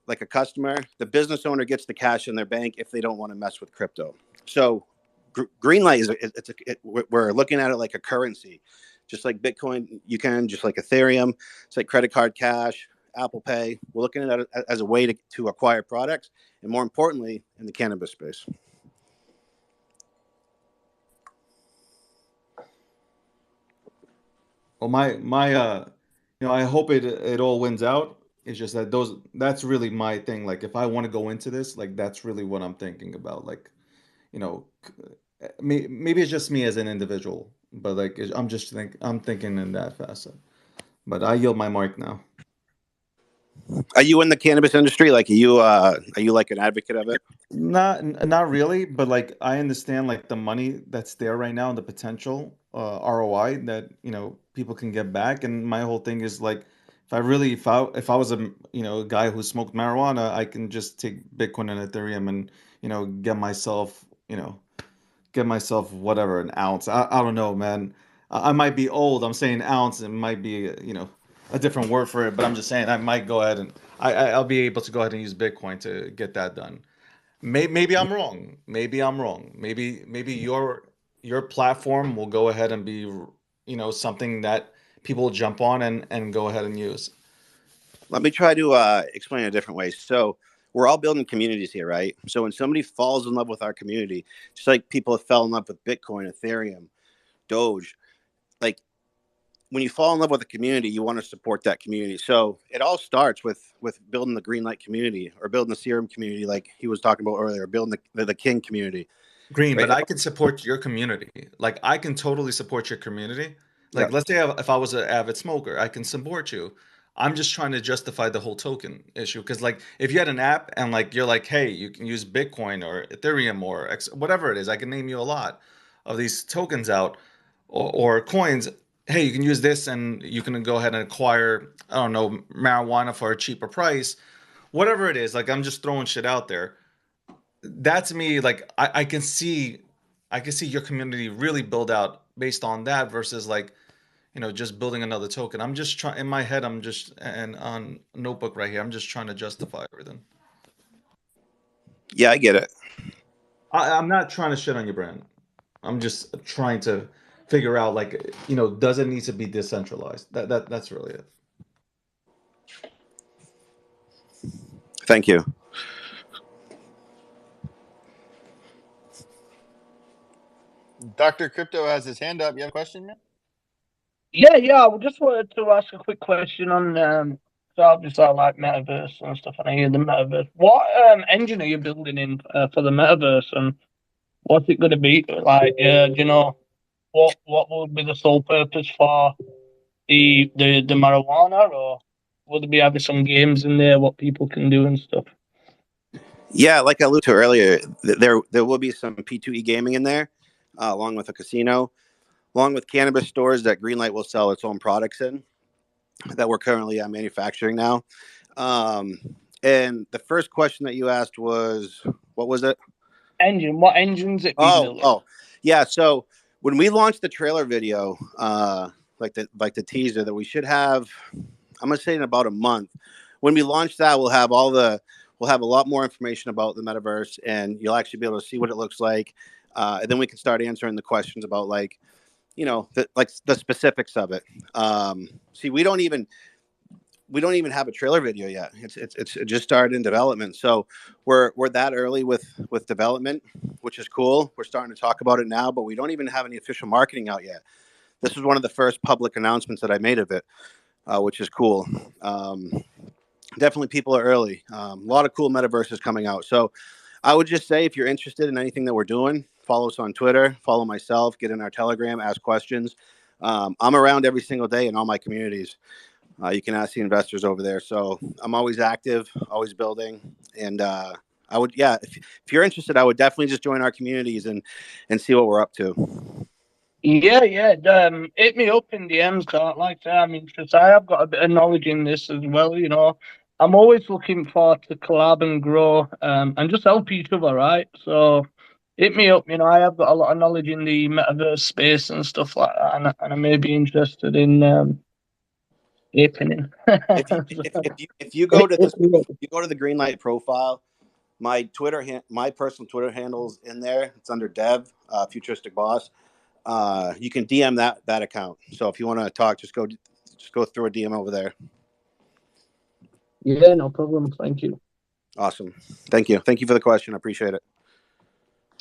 like a customer. The business owner gets the cash in their bank if they don't want to mess with crypto. So Greenlight we're looking at it like a currency, just like Bitcoin. You can, just like Ethereum. It's like credit card, cash, Apple Pay. We're looking at it as a way to acquire products, and more importantly, in the cannabis space. Well, I hope it all wins out. It's just that that's really my thing. Like, if I want to go into this, like, that's really what I'm thinking about. Like, maybe it's just me as an individual, but like, I'm thinking in that facet. But I yield my mic now. Are you in the cannabis industry? Like, are you like an advocate of it? Not really, but like I understand like the money that's there right now and the potential ROI that people can get back. And my whole thing is like, if I was a guy who smoked marijuana, I can just take Bitcoin and Ethereum and get myself whatever, an ounce. I don't know, man. I might be old. I'm saying ounce. It might be a different word for it, but I'm just saying I might go ahead and I'll be able to go ahead and use Bitcoin to get that done. Maybe I'm wrong. Maybe I'm wrong. Maybe your platform will go ahead and be, something that people jump on and go ahead and use. Let me try to explain it a different way. So we're all building communities here, right? So when somebody falls in love with our community, just like people have fell in love with Bitcoin, Ethereum, Doge, like when you fall in love with a community, you want to support that community. So it all starts with building the Greenlight community or building the Serum community, like he was talking about earlier, building the King community. Green, Right? but I can support your community. Like, I can totally support your community. Like, Yeah. let's say if I was an avid smoker, I can support you. I'm just trying to justify the whole token issue because, like, if you had an app and like you're like, hey, you can use Bitcoin or Ethereum or whatever it is, I can name you a lot of these tokens out or coins. Hey, you can use this and you can go ahead and acquire, I don't know, marijuana for a cheaper price. Whatever it is, like, I'm just throwing shit out there. That's me. Like, I can see your community really build out based on that versus like, just building another token. I'm just trying in my head. I'm just, and on notebook right here, I'm just trying to justify everything. Yeah, I get it. I'm not trying to shit on your brand. I'm just trying to figure out, like, does it need to be decentralized? That's really it. Thank you. Dr. Crypto has his hand up. You have a question, man? Yeah. I just wanted to ask a quick question on so obviously I like metaverse and stuff, and I hear the metaverse. What engine are you building in for the metaverse, and what's it going to be like? Do you know what would be the sole purpose for the marijuana, or will there be having some games in there what people can do and stuff? Yeah, like I alluded to earlier, there will be some P2E gaming in there, along with a casino, along with cannabis stores that Greenlight will sell its own products in, that we're currently manufacturing now. And the first question that you asked was, what was it? Engine. What engines it be building? Yeah. So when we launched the trailer video, like the teaser that we should have, I'm gonna say in about a month. When we launch that, we'll have a lot more information about the metaverse, and you'll actually be able to see what it looks like. And then we can start answering the questions about, like, the specifics of it. See, we don't even have a trailer video yet. It's just started in development, so we're that early with development, which is cool. We're starting to talk about it now, but we don't even have any official marketing out yet. This is one of the first public announcements that I made of it, which is cool. Definitely people are early. A lot of cool metaverses coming out. So I would just say, if you're interested in anything that we're doing, follow us on Twitter, follow myself, get in our Telegram, ask questions. I'm around every single day in all my communities. You can ask the investors over there. So I'm always active, always building. And I would, if you're interested, I would definitely just join our communities and see what we're up to. Yeah. Hit me up in DMs, like I say, I'm interested. I have got a bit of knowledge in this as well. I'm always looking forward to collab and grow, and just help each other, right? So hit me up. I have got a lot of knowledge in the metaverse space and stuff like that, and I may be interested in aping. If you go to the Greenlight profile, my personal Twitter handle's in there. It's under Dev, Futuristic Boss. You can DM that account. So if you want to talk, just go through a DM over there. Yeah, no problem. Thank you. Awesome. Thank you for the question. I appreciate it.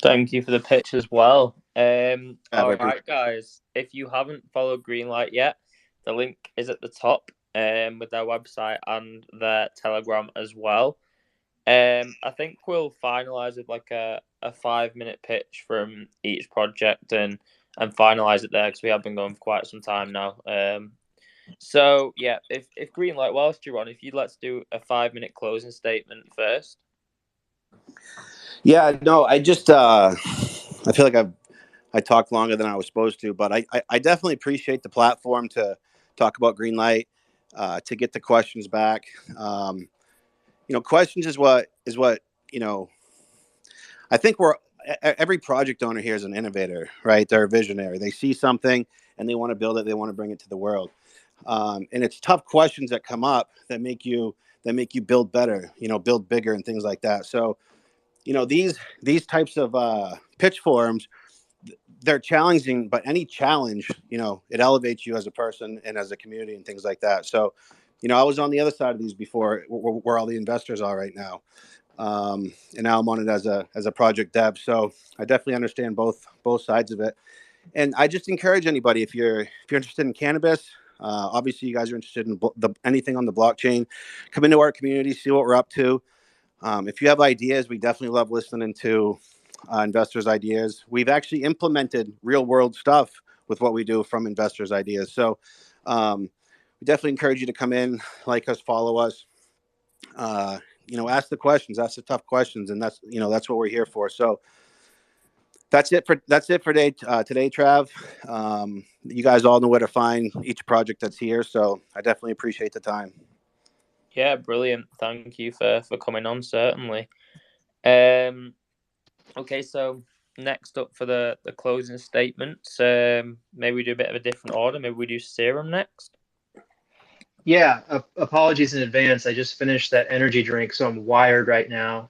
Thank you for the pitch as well. All right, guys. If you haven't followed Greenlight yet, the link is at the top, with their website and their Telegram as well. I think we'll finalize with like a 5-minute pitch from each project and finalize it there, because we have been going for quite some time now. So yeah, if Greenlight, whilst you're on, if you'd let's do a 5-minute closing statement first. Yeah, no, I just I feel like I talked longer than I was supposed to, but I definitely appreciate the platform to talk about Greenlight, to get the questions back. Questions is what I think every project owner here is an innovator, right? They're a visionary. They see something and they want to build it. They want to bring it to the world. And it's tough questions that come up that make you build better, build bigger and things like that. So, these types of pitch forums, they're challenging, but any challenge, it elevates you as a person and as a community and things like that. So, I was on the other side of these before, where all the investors are right now. And now I'm on it as a project dev. So I definitely understand both sides of it. And I just encourage anybody, if you're interested in cannabis, obviously you guys are interested in anything on the blockchain, come into our community, see what we're up to. If you have ideas, we definitely love listening to investors' ideas. We've actually implemented real world stuff with what we do from investors' ideas. So we definitely encourage you to come in, like us, follow us. Ask the questions, ask the tough questions, and that's what we're here for. So that's it for today, Trav. You guys all know where to find each project that's here, so I definitely appreciate the time. Yeah, brilliant. Thank you for coming on, certainly. Okay, so next up for the closing statements, maybe we do a bit of a different order. Maybe we do Serum next. Yeah, apologies in advance. I just finished that energy drink, so I'm wired right now.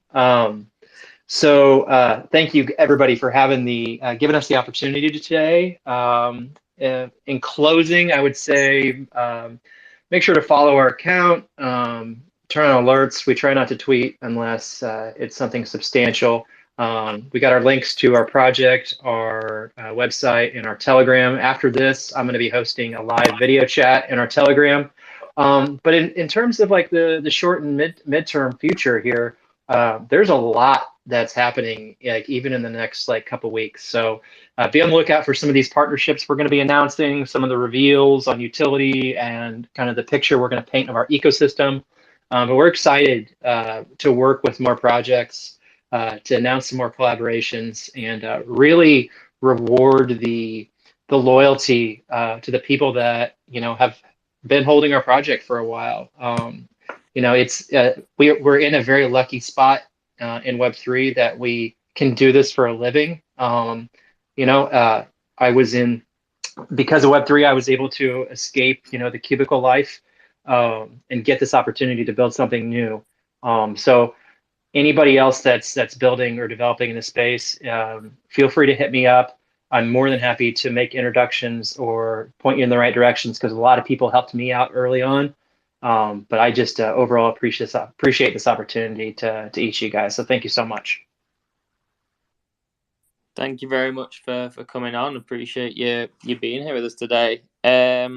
So thank you everybody for having giving us the opportunity today. In closing, I would say make sure to follow our account, turn on alerts. We try not to tweet unless it's something substantial. We got our links to our project, our website, and our Telegram. After this, I'm going to be hosting a live video chat in our Telegram. But in terms of like the short and midterm future here, there's a lot that's happening, like even in the next like couple weeks. So be on the lookout for some of these partnerships we're going to be announcing, some of the reveals on utility, and kind of the picture we're going to paint of our ecosystem. But we're excited to work with more projects, to announce some more collaborations, and really reward the loyalty to the people that have been holding our project for a while. It's we're in a very lucky spot in Web3 that we can do this for a living. I was because of Web3, I was able to escape, the cubicle life, and get this opportunity to build something new. So anybody else that's building or developing in this space, feel free to hit me up. I'm more than happy to make introductions or point you in the right directions, because a lot of people helped me out early on. But I just overall appreciate this opportunity to each of you guys. So thank you so much. Thank you very much for coming on. Appreciate you being here with us today. I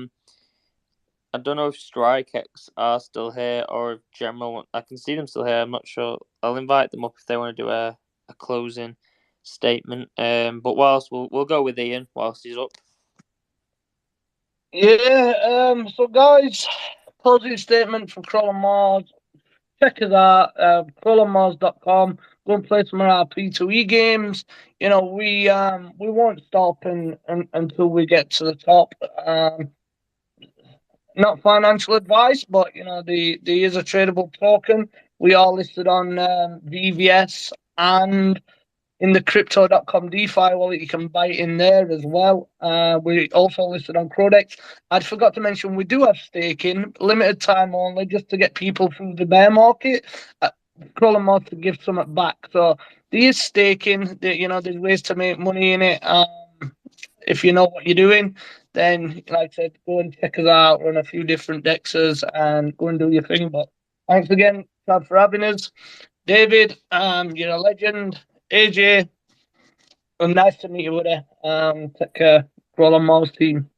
don't know if StrikeX are still here or if General. I can see them still here. I'm not sure. I'll invite them up if they want to do a closing statement. But whilst we'll go with Ian whilst he's up. Yeah. So guys, closing statement from Crawl on Mars. Check us out, crawlonmars.com. Go and play some of our P2E games. We won't stop until we get to the top. Not financial advice, but there is a tradable token. We are listed on VVS and in the crypto.com DeFi wallet. You can buy it in there as well. We also listed on Crodex. I forgot to mention we do have staking, limited time only, just to get people through the bear market. Crawl on Mars to give some back. So there is staking. There's ways to make money in it. If you know what you're doing, then, like I said, go and check us out. Run a few different dexes and go and do your thing. But thanks again, Chad, for having us. David, you're a legend. AJ, nice to meet you, buddy. Take care. Crawl on Mars team.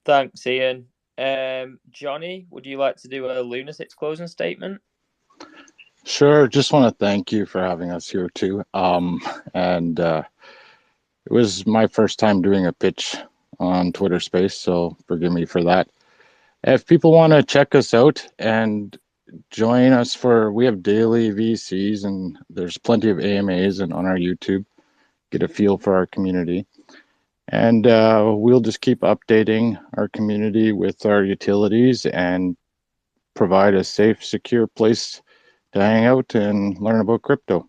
Thanks, Ian. Johnny, would you like to do a Lunatics closing statement? Sure. Just want to thank you for having us here too. And it was my first time doing a pitch on Twitter Space, so forgive me for that. If people want to check us out and join us we have daily VCs, and there's plenty of AMAs and on our YouTube, get a feel for our community. And we'll just keep updating our community with our utilities and provide a safe, secure place to hang out and learn about crypto.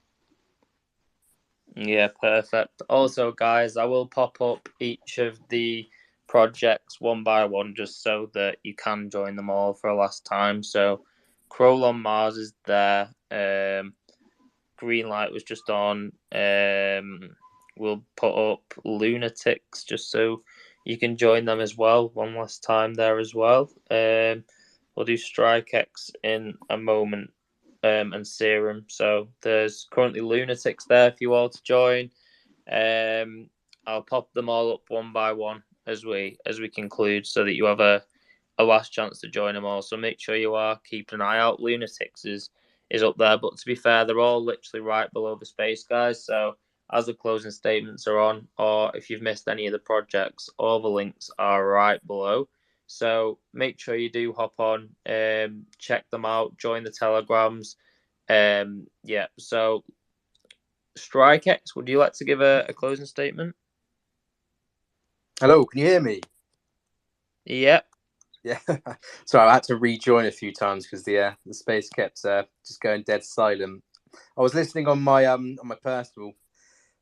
Yeah, perfect. Also, guys, I will pop up each of the projects one by one just so that you can join them all for a last time. So Crawl on Mars is there. Greenlight was just on. We'll put up Lunatics just so you can join them as well one last time there as well. We'll do StrikeX in a moment. And Serum. So there's currently Lunatics there if you all to join. I'll pop them all up one by one as we conclude, so that you have a last chance to join them all. So make sure you are keeping an eye out. Lunatics is up there, but to be fair, they're all literally right below the space, guys. So as the closing statements are on, or if you've missed any of the projects, all the links are right below. So make sure you do hop on, check them out, join the Telegrams. Yeah, so StrikeX, would you like to give a closing statement? Hello, can you hear me? Yep. Yeah. Sorry, I had to rejoin a few times because the space kept just going dead silent. I was listening on my personal.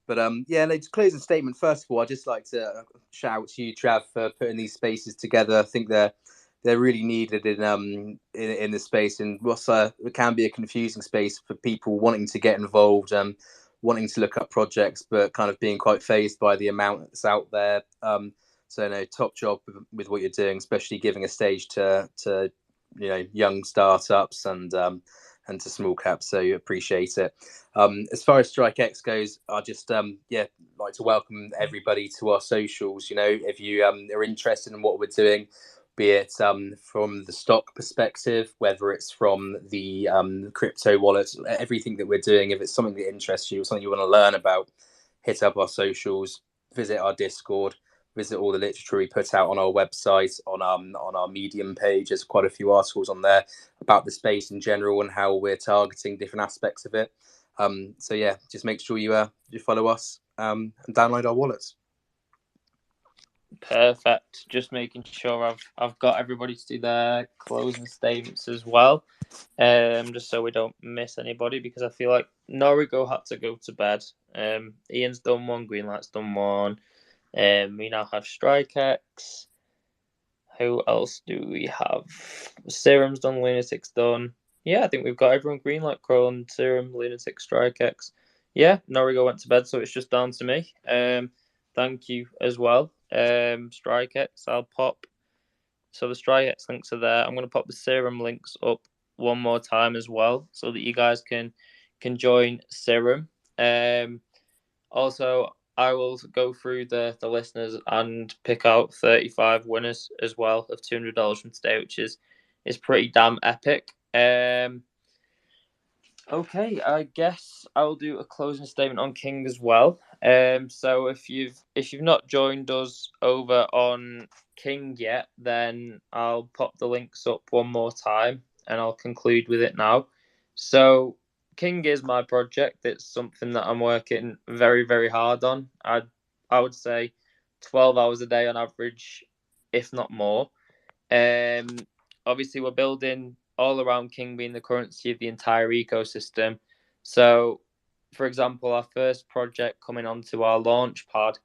But to close the statement, first of all, I'd just like to shout out to you, Trav, for putting these spaces together. I think they're they're really needed in this space, in what's it can be a confusing space for people wanting to get involved, wanting to look up projects, but kind of being quite phased by the amount that's out there. So no, top job with what you're doing, especially giving a stage to young startups and to small caps. So you appreciate it. As far as StrikeX goes, I just like to welcome everybody to our socials. If you are interested in what we're doing, be it from the stock perspective, whether it's from the crypto wallets, everything that we're doing, if it's something that interests you or something you want to learn about, hit up our socials, visit our Discord, visit all the literature we put out on our website, on our Medium page. There's quite a few articles on there about the space in general and how we're targeting different aspects of it. So yeah, just make sure you follow us and download our wallets. Perfect. Just making sure I've got everybody to do their closing statements as well, just so we don't miss anybody, because I feel like Norigo had to go to bed. Ian's done one, Greenlight's done one. We now have StrikeX. Who else do we have? Serum's done, Lunatics done. Yeah, I think we've got everyone. Greenlight, Chrome, Serum, Lunatics, StrikeX. Yeah, Norigo went to bed, so it's just down to me. Thank you as well. StrikeX, I'll pop. So the StrikeX links are there. I'm going to pop the Serum links up one more time as well, so that you guys can join Serum. Also, I will go through the listeners and pick out 35 winners as well of $200 from today, which is pretty damn epic. Okay, I guess I'll do a closing statement on King as well. So if you've not joined us over on King yet, then I'll pop the links up one more time and I'll conclude with it now. So King is my project. It's something that I'm working very, very hard on. I would say 12 hours a day on average, if not more. Obviously, we're building all around King being the currency of the entire ecosystem. So, for example, our first project coming onto our launch pad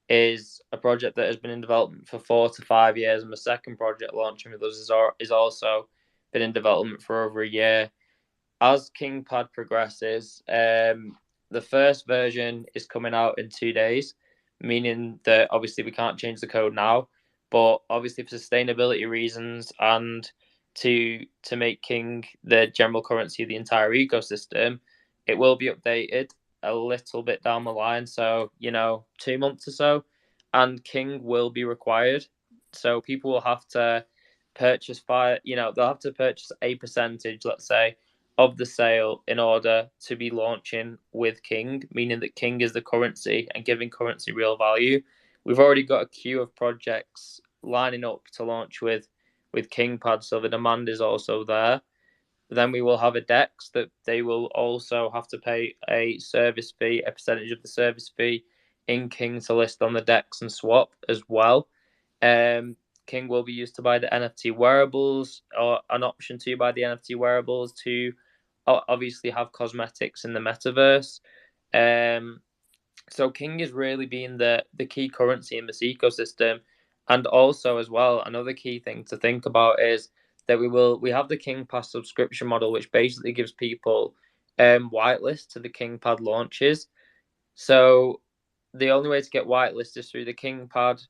is a project that has been in development for 4 to 5 years, and the second project launching with us is also been in development for over a year. As KingPad progresses, the first version is coming out in 2 days, meaning that obviously we can't change the code now, but obviously for sustainability reasons and to make King the general currency of the entire ecosystem, it will be updated a little bit down the line. So, 2 months or so, and King will be required. So people will have to purchase they'll have to purchase a percentage, let's say, of the sale in order to be launching with King, meaning that King is the currency and giving currency real value. We've already got a queue of projects lining up to launch with KingPad, so the demand is also there. Then we will have a DEX that they will also have to pay a service fee, a percentage of the service fee in King to list on the DEX and swap as well. King will be used to buy the NFT wearables, or an option to buy the NFT wearables to obviously have cosmetics in the metaverse. So King is really being the key currency in this ecosystem. And also as well, another key thing to think about is that we have the King Pass subscription model, which basically gives people whitelist to the King Pad launches. So the only way to get whitelist is through the King Pass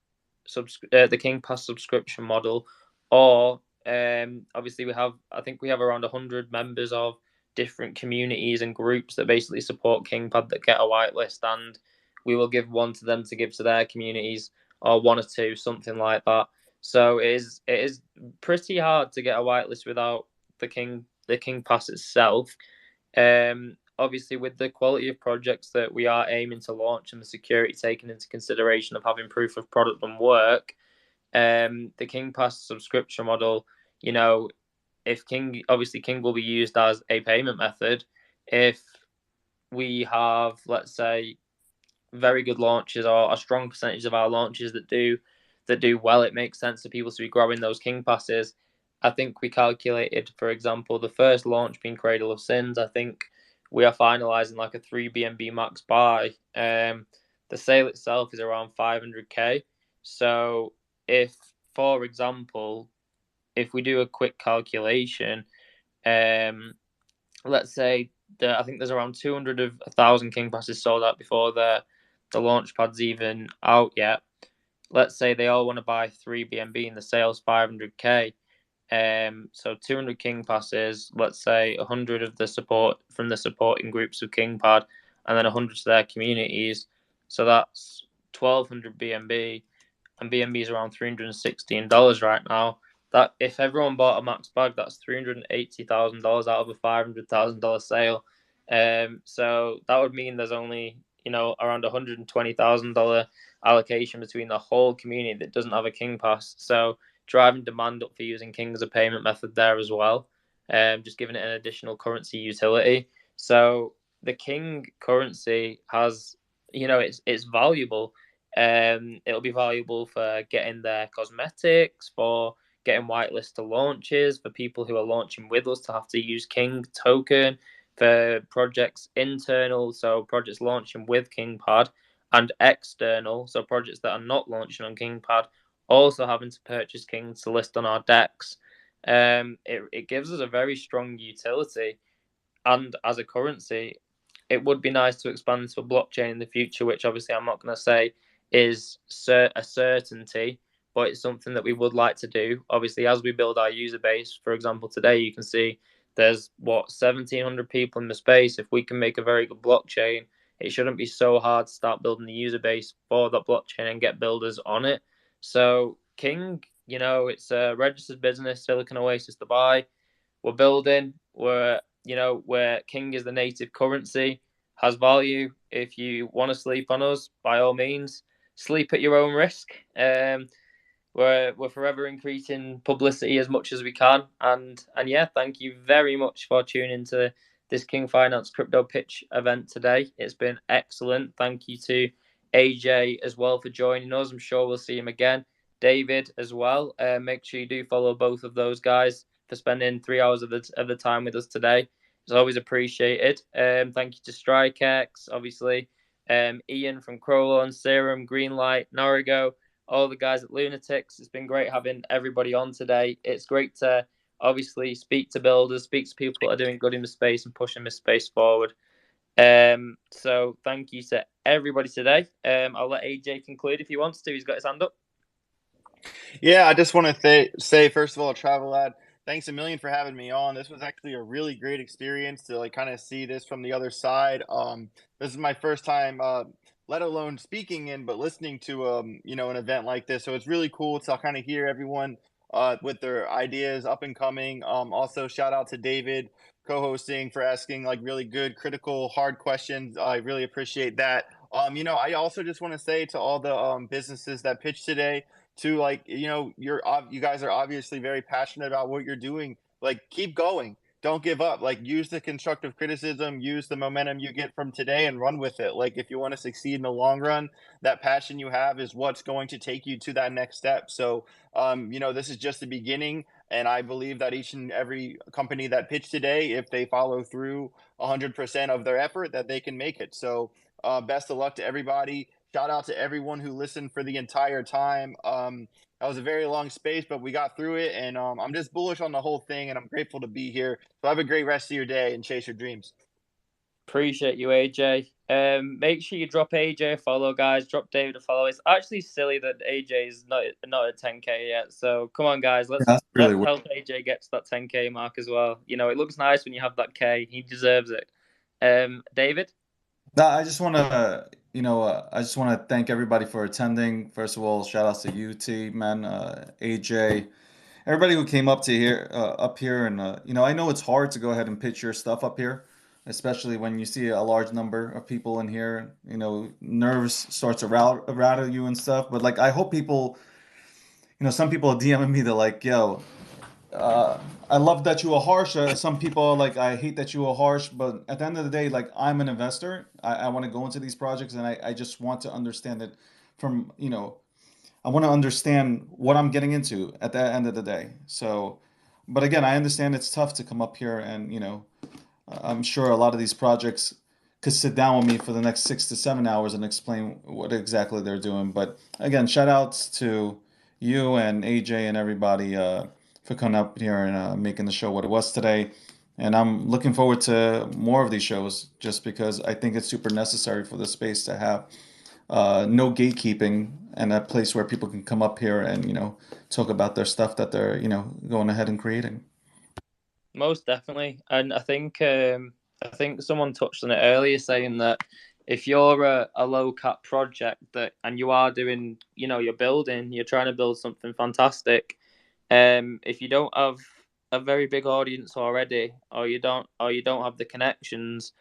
subscription model, or obviously I think we have around 100 members of different communities and groups that basically support KingPad that get a whitelist, and we will give one to them to give to their communities, or one or two, something like that. So it is pretty hard to get a whitelist without the King Pass itself. Obviously, with the quality of projects that we are aiming to launch and the security taken into consideration of having proof of product and work, the King Pass subscription model, if King will be used as a payment method. If we have, let's say, very good launches or a strong percentage of our launches that do well, it makes sense for people to be growing those King Passes. I think we calculated, for example, the first launch being Cradle of Sins, I think we are finalizing like a 3 BNB max buy. The sale itself is around 500k. So if, for example, if we do a quick calculation, let's say I think there's around 200 of 1,000 King passes sold out before the launch pad's even out yet. Let's say they all want to buy 3 BNB and the sale's 500k. So 200 King passes, let's say 100 of the support from the supporting groups of KingPad, and then 100 to their communities. So that's 1,200 BNB, and BNB is around $316 right now. That if everyone bought a max bag, that's $380,000 out of a $500,000 sale. So that would mean there's only around $120,000 allocation between the whole community that doesn't have a King Pass. So driving demand up for using King as a payment method there as well. Just giving it an additional currency utility. So the King currency has, it's valuable. It'll be valuable for getting their cosmetics, for getting whitelist to launches, for people who are launching with us to have to use King token, for projects internal, so projects launching with KingPad, and external, so projects that are not launching on KingPad, also having to purchase King to list on our decks. It gives us a very strong utility, and as a currency, it would be nice to expand into a blockchain in the future, which obviously I'm not going to say is a certainty, but it's something that we would like to do. Obviously, as we build our user base, for example, today you can see there's 1,700 people in the space. If we can make a very good blockchain, it shouldn't be so hard to start building the user base for that blockchain and get builders on it. So King, it's a registered business, Silicon Oasis to buy. We're building. Where King is the native currency, has value. If you want to sleep on us, by all means, sleep at your own risk. We're forever increasing publicity as much as we can, and yeah, thank you very much for tuning into this King Finance crypto pitch event today. It's been excellent. Thank you to AJ as well for joining us. I'm sure we'll see him again. David as well. Make sure you do follow both of those guys for spending 3 hours of the time with us today. It's always appreciated. Thank you to StrikeX, obviously, Ian from Crowlon, Serum, Greenlight, Norigo, all the guys at Lunatics. It's been great having everybody on today. It's great to obviously speak to builders, speak to people that are doing good in the space and pushing this space forward. So thank you to everybody today. I'll let AJ conclude if he wants to. He's got his hand up. Yeah, I just want to say, first of all, Travel Lad, thanks a million for having me on. This was actually a really great experience to kind of see this from the other side. This is my first time, let alone speaking in, but listening to an event like this. So it's really cool to kind of hear everyone with their ideas up and coming. Also, shout out to David co-hosting for asking really good, critical, hard questions. I really appreciate that. I also just want to say to all the businesses that pitched today, to you guys are obviously very passionate about what you're doing. Keep going, don't give up. Use the constructive criticism, use the momentum you get from today and run with it. If you want to succeed in the long run, that passion you have is what's going to take you to that next step. So this is just the beginning, and I believe that each and every company that pitched today, if they follow through 100% of their effort, that they can make it. So best of luck to everybody. Shout out to everyone who listened for the entire time. That was a very long space, but we got through it, and I'm just bullish on the whole thing, and I'm grateful to be here. So have a great rest of your day and chase your dreams. Appreciate you, AJ. Make sure you drop AJ a follow, guys. Drop David a follow. It's actually silly that AJ is not at 10k yet. So come on, guys. Let's help AJ get to that 10k mark as well. It looks nice when you have that K. He deserves it. David? No, I just want to, thank everybody for attending. First of all, shout outs to you, T, man, AJ, everybody who came up here, and I know it's hard to go ahead and pitch your stuff up here, especially when you see a large number of people in here. Nerves starts to rattle you and stuff. But I hope people, some people are DMing me. They're like, yo, I love that you are harsh. Some people are like, I hate that you are harsh. But at the end of the day, I'm an investor. I want to go into these projects, and I just want to understand it from, I want to understand what I'm getting into at the end of the day. So, but again, I understand it's tough to come up here, and I'm sure a lot of these projects could sit down with me for the next 6 to 7 hours and explain what exactly they're doing. But again, shout outs to you and AJ and everybody for coming up here and making the show what it was today. And I'm looking forward to more of these shows just because I think it's super necessary for the space to have no gatekeeping and a place where people can come up here and, talk about their stuff that they're, going ahead and creating. Most definitely. And I think someone touched on it earlier, saying that if you're a low cap project and you are doing, you're trying to build something fantastic. If you don't have a very big audience already, or you don't have the connections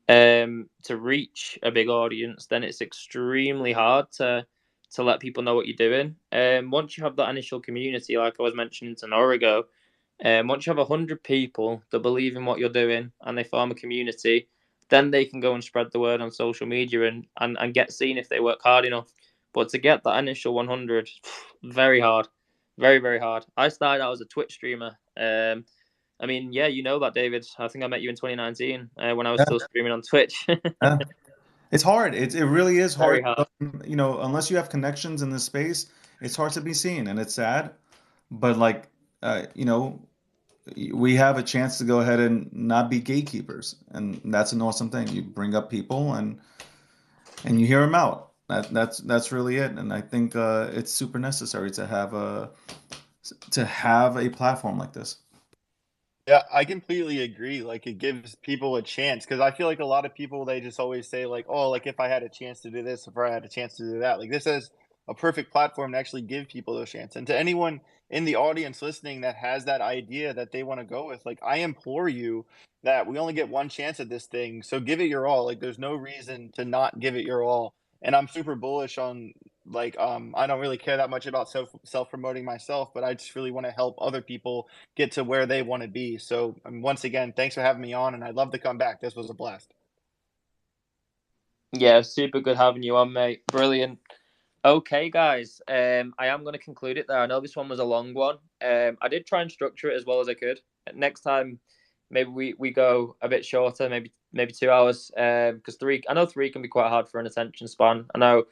to reach a big audience, then it's extremely hard to let people know what you're doing. Once you have that initial community, like I was mentioning to Norigo, once you have 100 people that believe in what you're doing and they form a community, then they can go and spread the word on social media and get seen if they work hard enough. But to get that initial 100, very hard, very, very hard. I started out as a Twitch streamer. I mean, yeah, you know that, David. I think I met you in 2019 when I was still streaming on Twitch. Yeah. It's hard. It really is hard. Very hard. Unless you have connections in this space, it's hard to be seen, and it's sad. But we have a chance to go ahead and not be gatekeepers, and that's an awesome thing. You bring up people and you hear them out. That's really it. And I think it's super necessary to have a platform like this. Yeah, I completely agree. Like, it gives people a chance because I feel like a lot of people, they just always say like, "Oh, like if I had a chance to do this, if I had a chance to do that." Like, this is a perfect platform to actually give people those chance. And to anyone in the audience listening that has that idea that they want to go with, like, I implore you that we only get one chance at this thing, so give it your all. Like, there's no reason to not give it your all. And I'm super bullish on, like, I don't really care that much about self promoting myself, but I just really want to help other people get to where they want to be. So, once again, thanks for having me on, and I'd love to come back. This was a blast. Yeah, super good having you on, mate. Brilliant. Okay, guys. I am going to conclude it there. I know this one was a long one. I did try and structure it as well as I could. Next time, maybe we go a bit shorter, maybe 2 hours. Because I know three can be quite hard for an attention span. I know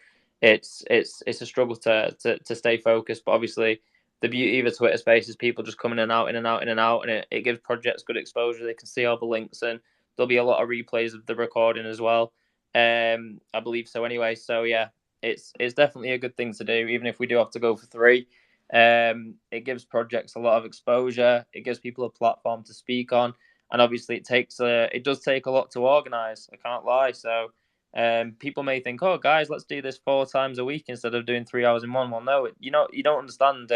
it's a struggle to stay focused, but obviously the beauty of a Twitter space is people just coming in and out, in and out, in and out, and it gives projects good exposure. They can see all the links, and there'll be a lot of replays of the recording as well. I believe so anyway. So yeah, it's definitely a good thing to do, even if we do have to go for three. It gives projects a lot of exposure. It gives people a platform to speak on, and obviously it does take a lot to organize. I can't lie. So people may think, oh guys, let's do this 4 times a week instead of doing 3 hours in one. Well, no, you don't understand.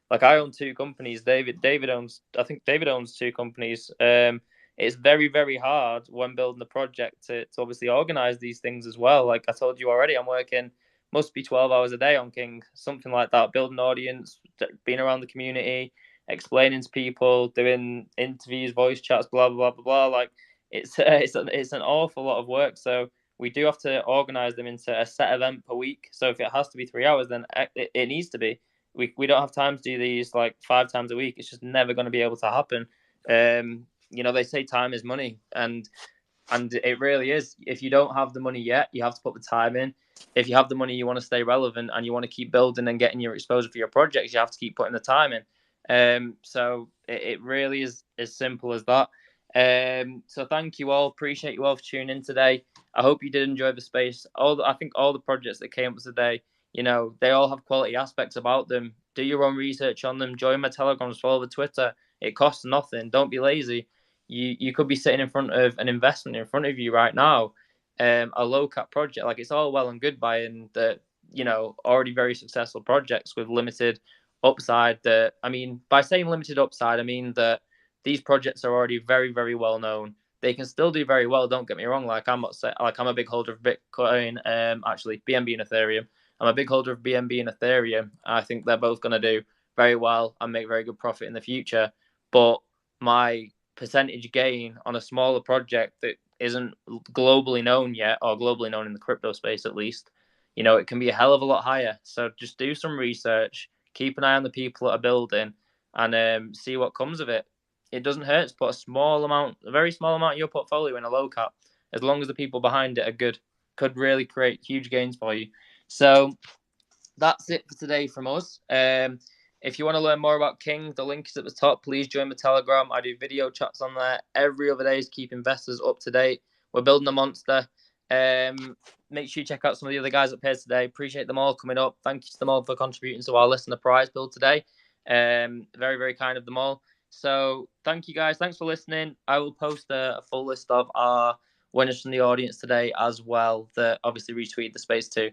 Like, I own 2 companies. I think David owns 2 companies. It's very, very hard when building the project to obviously organize these things as well. Like I told you already, I'm working must be 12 hours a day on King, something like that, building audience, being around the community, explaining to people, doing interviews, voice chats, blah, blah, blah, blah. Like, it's an awful lot of work. So we do have to organize them into a set event per week. So if it has to be 3 hours, then it needs to be. We don't have time to do these like 5 times a week. It's just never going to be able to happen. They say time is money, and it really is. If you don't have the money yet, you have to put the time in. If you have the money, you want to stay relevant and you want to keep building and getting your exposure for your projects, you have to keep putting the time in. So it really is as simple as that. So thank you all. Appreciate you all for tuning in today. I hope you did enjoy the space. I think all the projects that came up today, they all have quality aspects about them. Do your own research on them. Join my Telegrams, follow the Twitter. It costs nothing. Don't be lazy. You could be sitting in front of an investment in front of you right now, a low cap project. Like, it's all well and good buying the already very successful projects with limited upside. By saying limited upside, I mean that these projects are already very, very well known. They can still do very well. Don't get me wrong. I'm a big holder of Bitcoin, actually BNB and Ethereum. I'm a big holder of BNB and Ethereum. I think they're both going to do very well and make very good profit in the future. But my percentage gain on a smaller project that isn't globally known yet, or globally known in the crypto space at least, it can be a hell of a lot higher. So just do some research, keep an eye on the people that are building, and see what comes of it. It doesn't hurt to put a very small amount of your portfolio in a low cap, as long as the people behind it are good. Could really create huge gains for you. So that's it for today from us. If you want to learn more about King, the link is at the top. Please join the Telegram. I do video chats on there every other day to keep investors up to date. We're building a monster. Make sure you check out some of the other guys up here today. Appreciate them all coming up. Thank you to them all for contributing to our listener prize build today. Very, very kind of them all. So thank you guys. Thanks for listening. I will post a full list of our winners from the audience today as well that obviously retweet the space too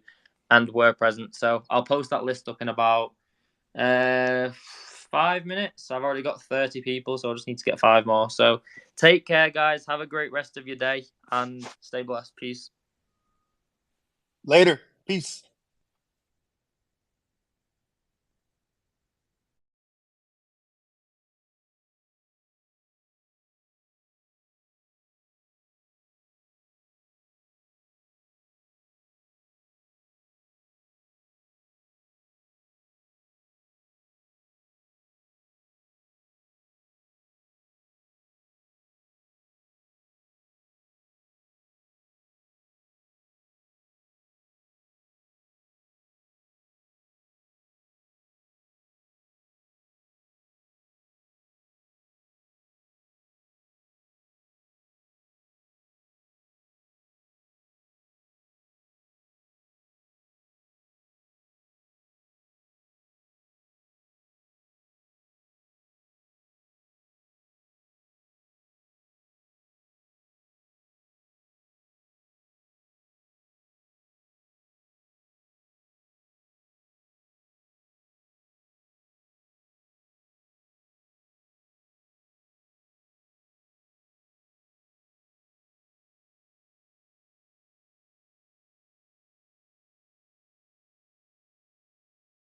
and were present. So I'll post that list up in about 5 minutes. I've already got 30 people, so I just need to get 5 more. So take care, guys. Have a great rest of your day and stay blessed. Peace. Later. Peace.